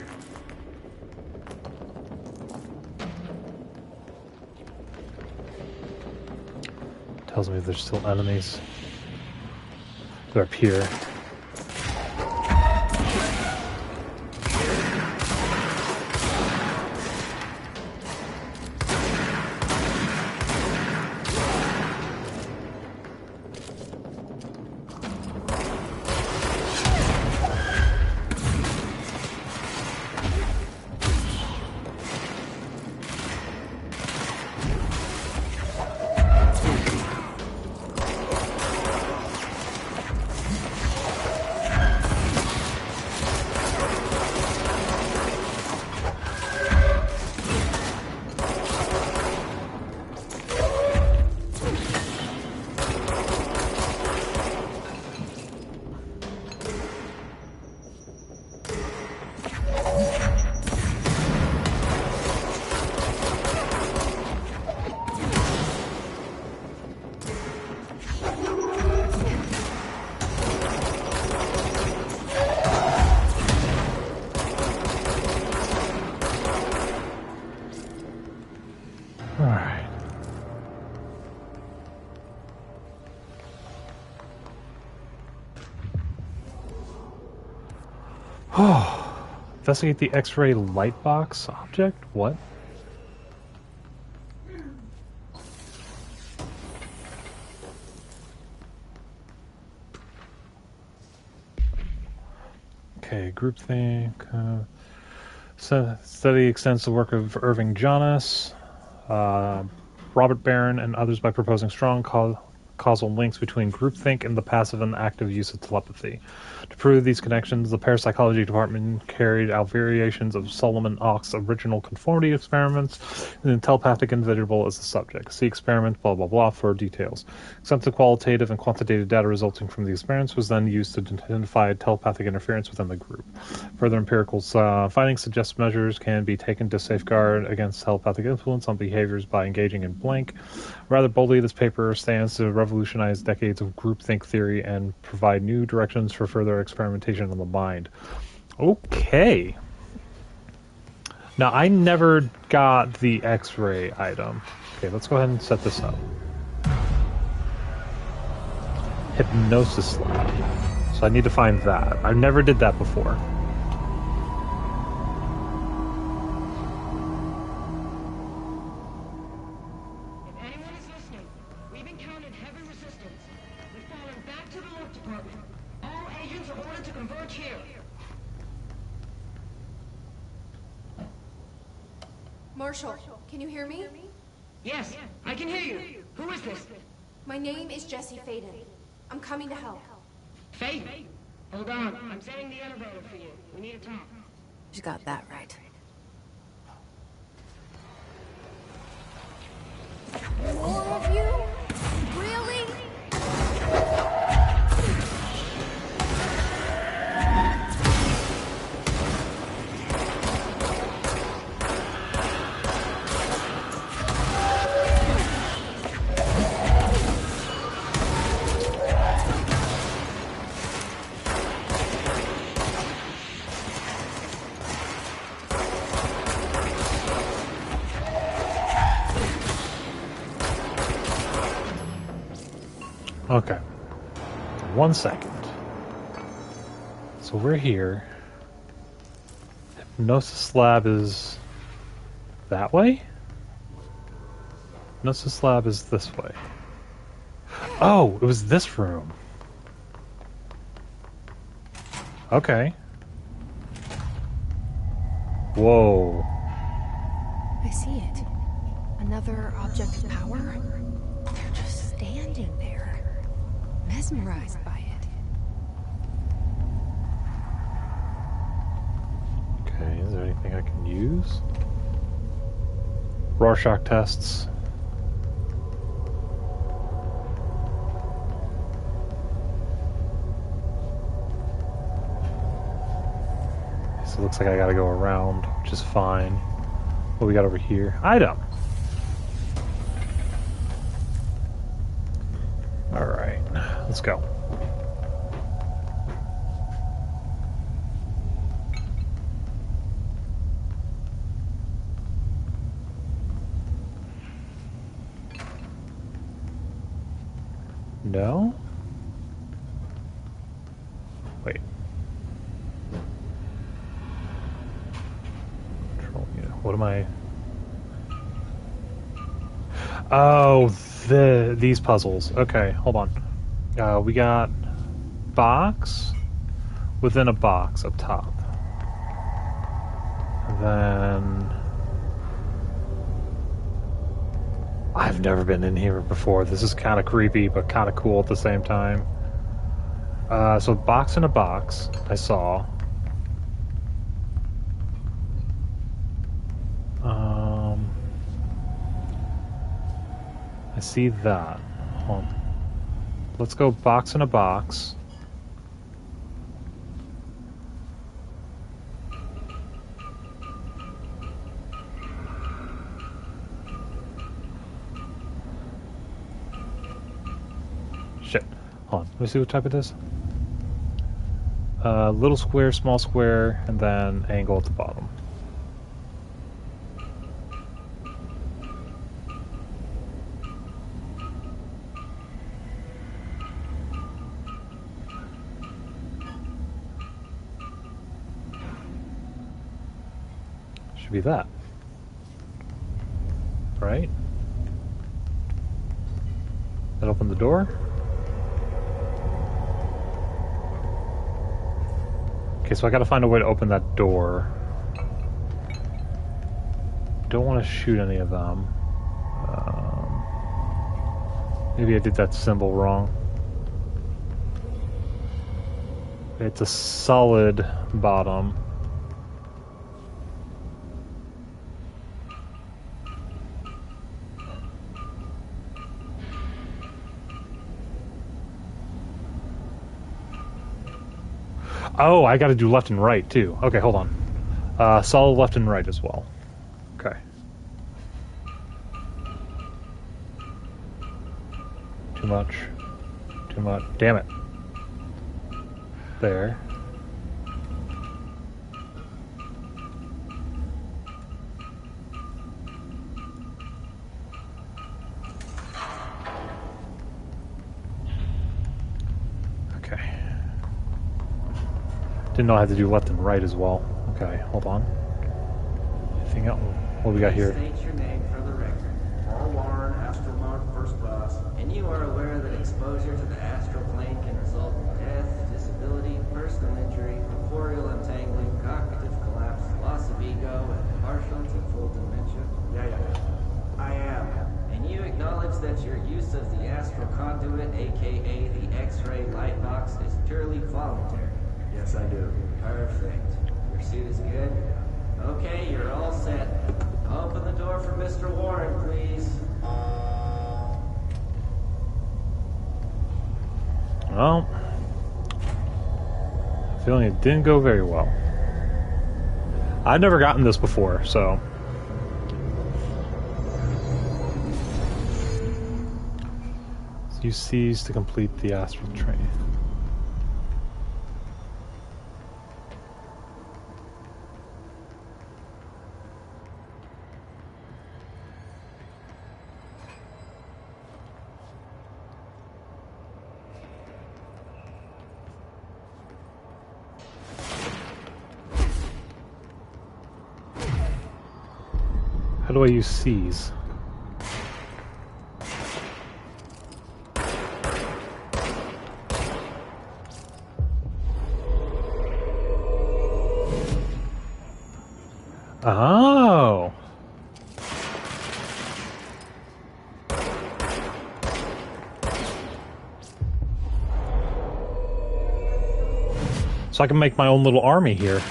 [SPEAKER 1] Tells me there's still enemies. They're up here. Investigate the X-ray light box object? What? Okay, groupthink. Study extends the work of Irving Jonas, Robert Barron, and others by proposing strong causal links between groupthink and the passive and active use of telepathy. To prove these connections, the parapsychology department carried out variations of Solomon Och's original conformity experiments, and the telepathic individual as the subject. See experiment, blah, blah, blah, for details. Extensive qualitative and quantitative data resulting from the experiments was then used to identify telepathic interference within the group. Further empirical findings suggest measures can be taken to safeguard against telepathic influence on behaviors by engaging in blank. Rather boldly, this paper stands to revolutionize decades of groupthink theory and provide new directions for further experimentation on the mind. Okay. Now, I never got the X-ray item. Okay, let's go ahead and set this up. Hypnosis lab. So I need to find that. I never did that before.
[SPEAKER 8] to converge here.
[SPEAKER 4] Marshall, can you hear me?
[SPEAKER 8] Yes, I can hear you. Who is this?
[SPEAKER 4] My name is Jesse Faden. I'm coming to help.
[SPEAKER 8] Faden? Hold on. I'm setting the elevator for you. We need to talk.
[SPEAKER 2] You got that right.
[SPEAKER 4] More of you? Really?
[SPEAKER 1] Okay. 1 second. So we're here. Hypnosis lab is that way? Hypnosis lab is this way. Oh, it was this room. Okay. Whoa.
[SPEAKER 2] I see it. Another object of power? They're just standing there, mesmerized by it.
[SPEAKER 1] Okay, is there anything I can use? Rorschach tests. So it looks like I gotta go around, which is fine. What we got over here? Item! Alright, let's go. No? Wait. Control unit. What am I? Oh, these puzzles. Okay, hold on. We got box within a box up top. And then I've never been in here before. This is kind of creepy, but kind of cool at the same time. So box in a box, I saw. I see that. Hold on. Let's go box in a box. Shit. Hold on. Let me see what type it is. Little square, small square, and then angle at the bottom. Should be that. Right? That open the door? Okay, so I gotta find a way to open that door. Don't want to shoot any of them. Maybe I did that symbol wrong. It's a solid bottom. Oh, I gotta do left and right too. Okay, hold on. Solid left and right as well. Okay. Too much. Too much. Damn it. There. Didn't know I had to do left and right as well. Okay, hold on. Anything else? What we got here?
[SPEAKER 7] State your name for the record. Paul Warren, astronaut, first class. And you are aware that exposure to the astral plane can result in death, disability, permanent
[SPEAKER 17] personal injury, corporeal untangling, cognitive collapse, loss of ego, and partial to full dementia. Yeah. I am. And you acknowledge that your use of the astral conduit, aka the X-ray light box, is purely voluntary.
[SPEAKER 10] Yes, I do.
[SPEAKER 17] Perfect. Your suit is good? Okay, you're all set. Open the door for Mr. Warren, please.
[SPEAKER 1] Well, feeling it didn't go very well. I've never gotten this before, so. Use C's to complete the astral train. How do I use C's? Oh. So I can make my own little army here.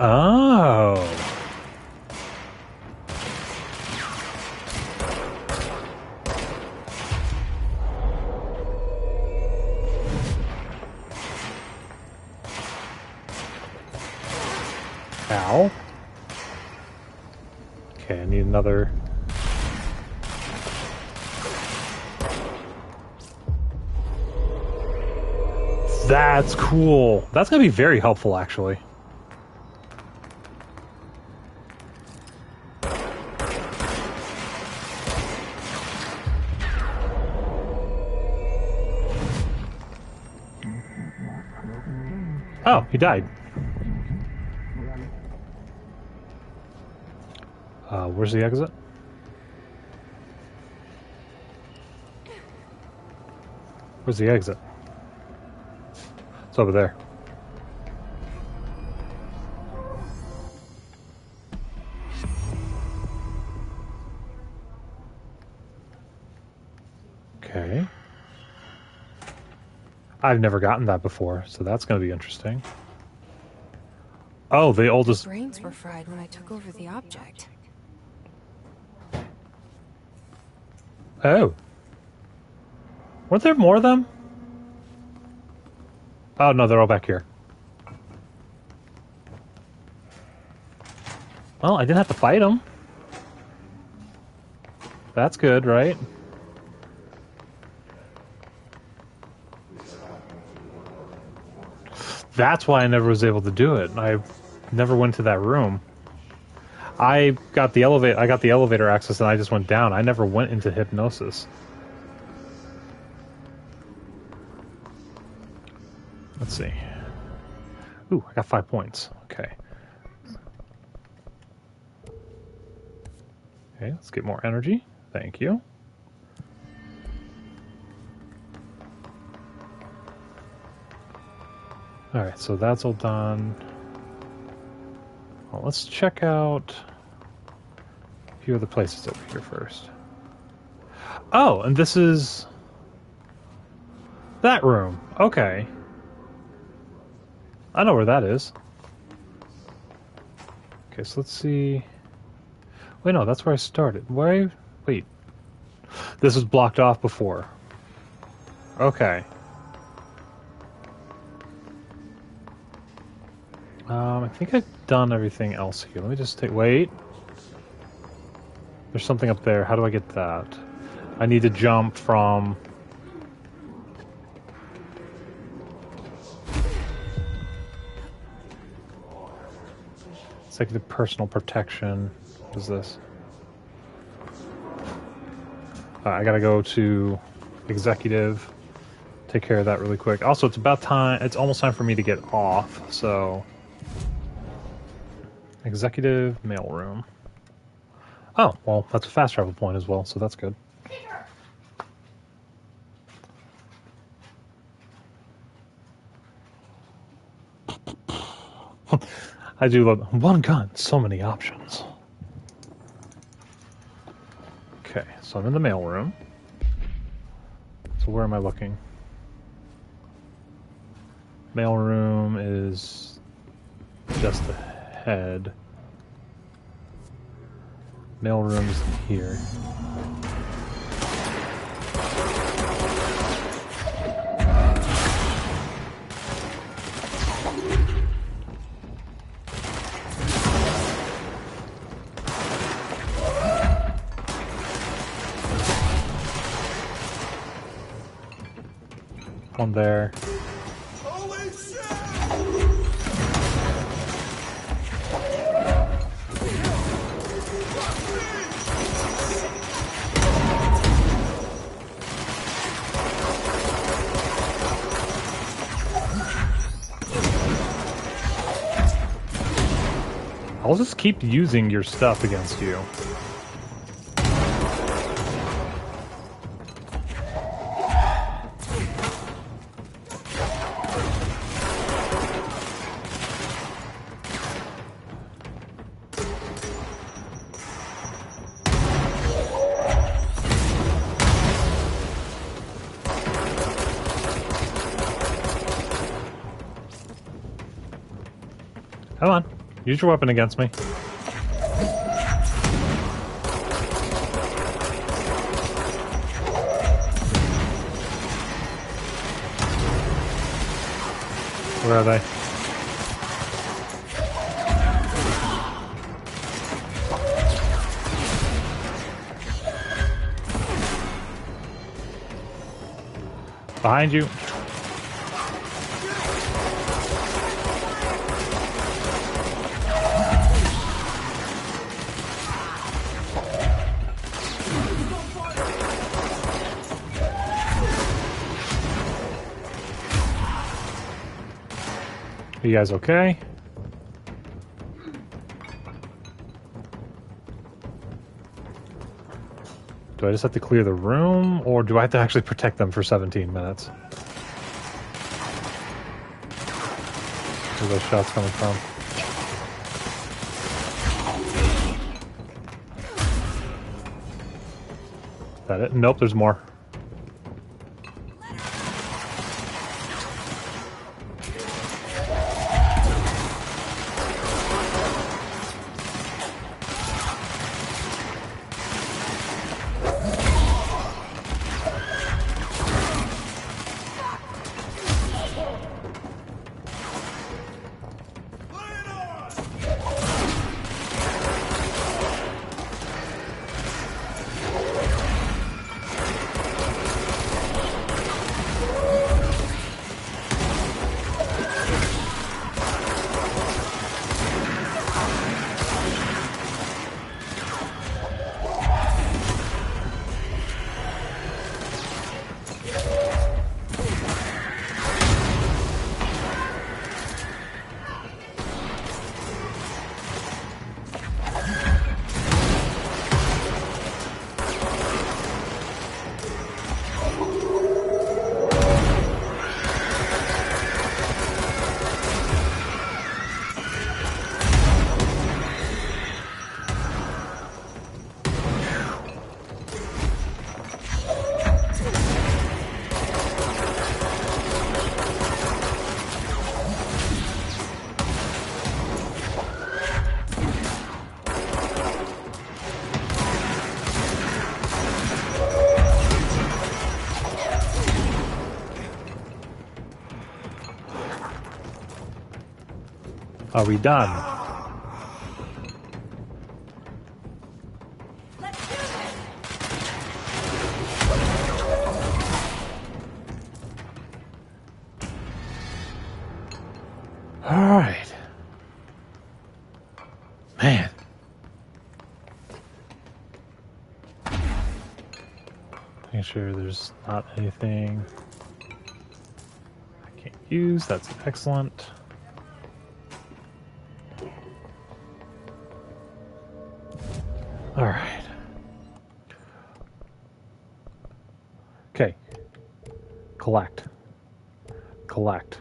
[SPEAKER 1] Oh. Ow. Okay, I need another. That's cool. That's gonna be very helpful, actually. Oh, he died. Where's the exit? Where's the exit? It's over there. Okay. I've never gotten that before, so that's going to be interesting. Oh, the oldest...
[SPEAKER 2] Brains were fried when I took over the object.
[SPEAKER 1] Oh. Weren't there more of them? Oh, no, they're all back here. Well, I didn't have to fight them. That's good, right? That's why I never was able to do it. I never went to that room. I got the elevator access and I just went down. I never went into hypnosis. Let's see. Ooh, I got 5 points. Okay. Okay, let's get more energy. Thank you. Alright, so that's all done. Well, let's check out a few other places over here first. Oh, and this is that room. Okay. I know where that is. Okay, so let's see. Wait, no, that's where I started. Why? Wait. This was blocked off before. Okay. I think I've done everything else here. Let me just take... Wait. There's something up there. How do I get that? I need to jump from... Executive personal protection. What is this? I gotta go to executive. Take care of that really quick. Also, it's about time. It's almost time for me to get off. So, executive mailroom. Oh, well, that's a fast travel point as well, so that's good. I do love one gun, so many options. Okay, so I'm in the mailroom. So where am I looking? Mailroom is just ahead. Mailroom's here. One there. I'll just keep using your stuff against you. Come on. Use your weapon against me. Where are they? Behind you. Are you guys okay? Do I just have to clear the room, or do I have to actually protect them for 17 minutes? Where are those shots coming from? Is that it? Nope, there's more. Are we done? All right. Man. Making sure there's not anything I can't use. That's excellent. All right. Okay. Collect. Collect.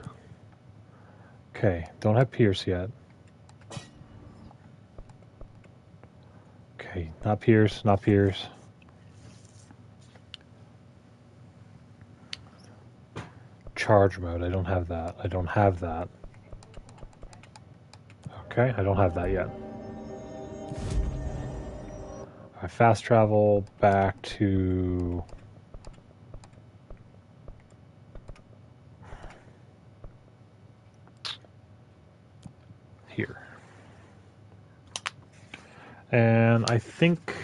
[SPEAKER 1] Okay, don't have Pierce yet. Okay, not Pierce, not Pierce. Charge mode, I don't have that. I don't have that. Okay, I don't have that yet. I fast travel back to... here. And I think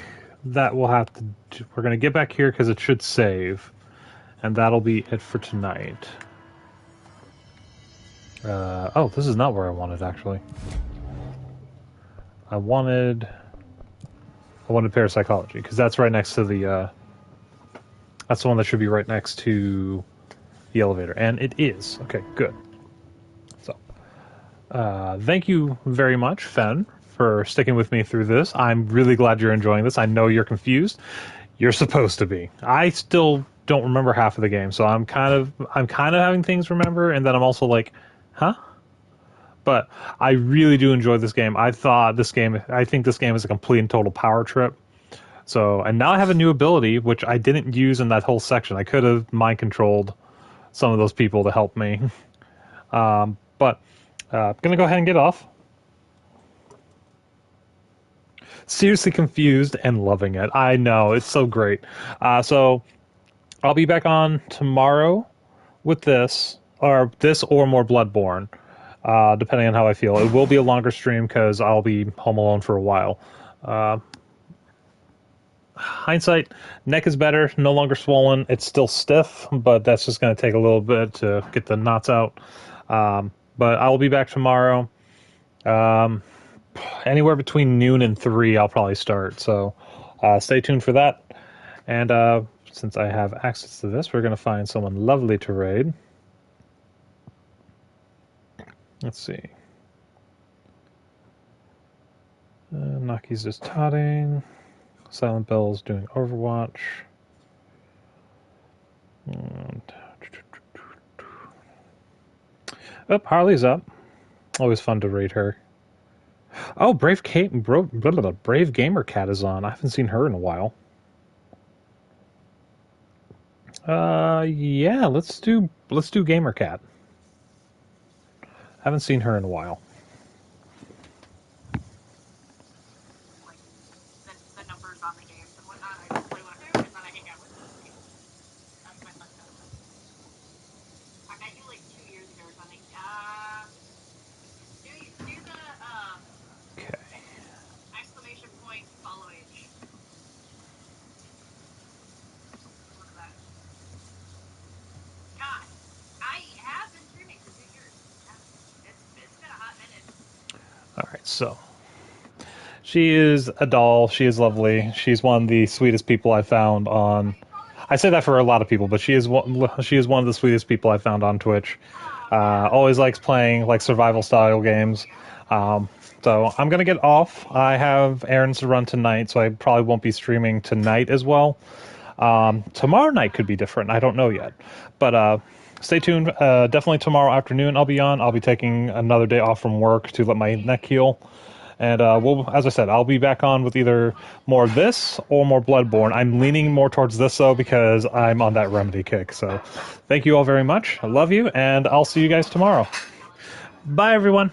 [SPEAKER 1] that we'll have to... we're going to get back here because it should save. And that'll be it for tonight. Oh, this is not where I wanted, actually. I wanted parapsychology, because that's right next to the... that's the one that should be right next to the elevator. And it is. Okay, good. So, thank you very much, Fen, for sticking with me through this. I'm really glad you're enjoying this. I know you're confused. You're supposed to be. I still don't remember half of the game, so I'm kind of having things remember, and then I'm also like, huh? But I really do enjoy this game. I think this game is a complete and total power trip. So, and now I have a new ability, which I didn't use in that whole section. I could have mind controlled some of those people to help me. But I'm going to go ahead and get off. Seriously confused and loving it. I know, it's so great. So I'll be back on tomorrow with this or more Bloodborne, depending on how I feel. It will be a longer stream because I'll be home alone for a while. Hindsight, neck is better, no longer swollen. It's still stiff, but that's just going to take a little bit to get the knots out. But I'll be back tomorrow. Anywhere between noon and 3 I'll probably start, so stay tuned for that. And since I have access to this, we're going to find someone lovely to raid. Let's see. Naki's just totting. Silent Bell's doing Overwatch. And... oh, Harley's up. Always fun to raid her. Oh, Brave Gamer Cat is on. I haven't seen her in a while. Yeah, let's do Gamer Cat. Haven't seen her in a while. So, she is a doll. She is lovely. She's one of the sweetest people I found on... I say that for a lot of people, but she is one of the sweetest people I found on Twitch. Always likes playing like survival-style games. So I'm going to get off. I have errands to run tonight, so I probably won't be streaming tonight as well. Tomorrow night could be different. I don't know yet. But... stay tuned. Definitely tomorrow afternoon I'll be on. I'll be taking another day off from work to let my neck heal. And as I said, I'll be back on with either more of this or more Bloodborne. I'm leaning more towards this, though, because I'm on that Remedy kick. So thank you all very much. I love you, and I'll see you guys tomorrow. Bye, everyone.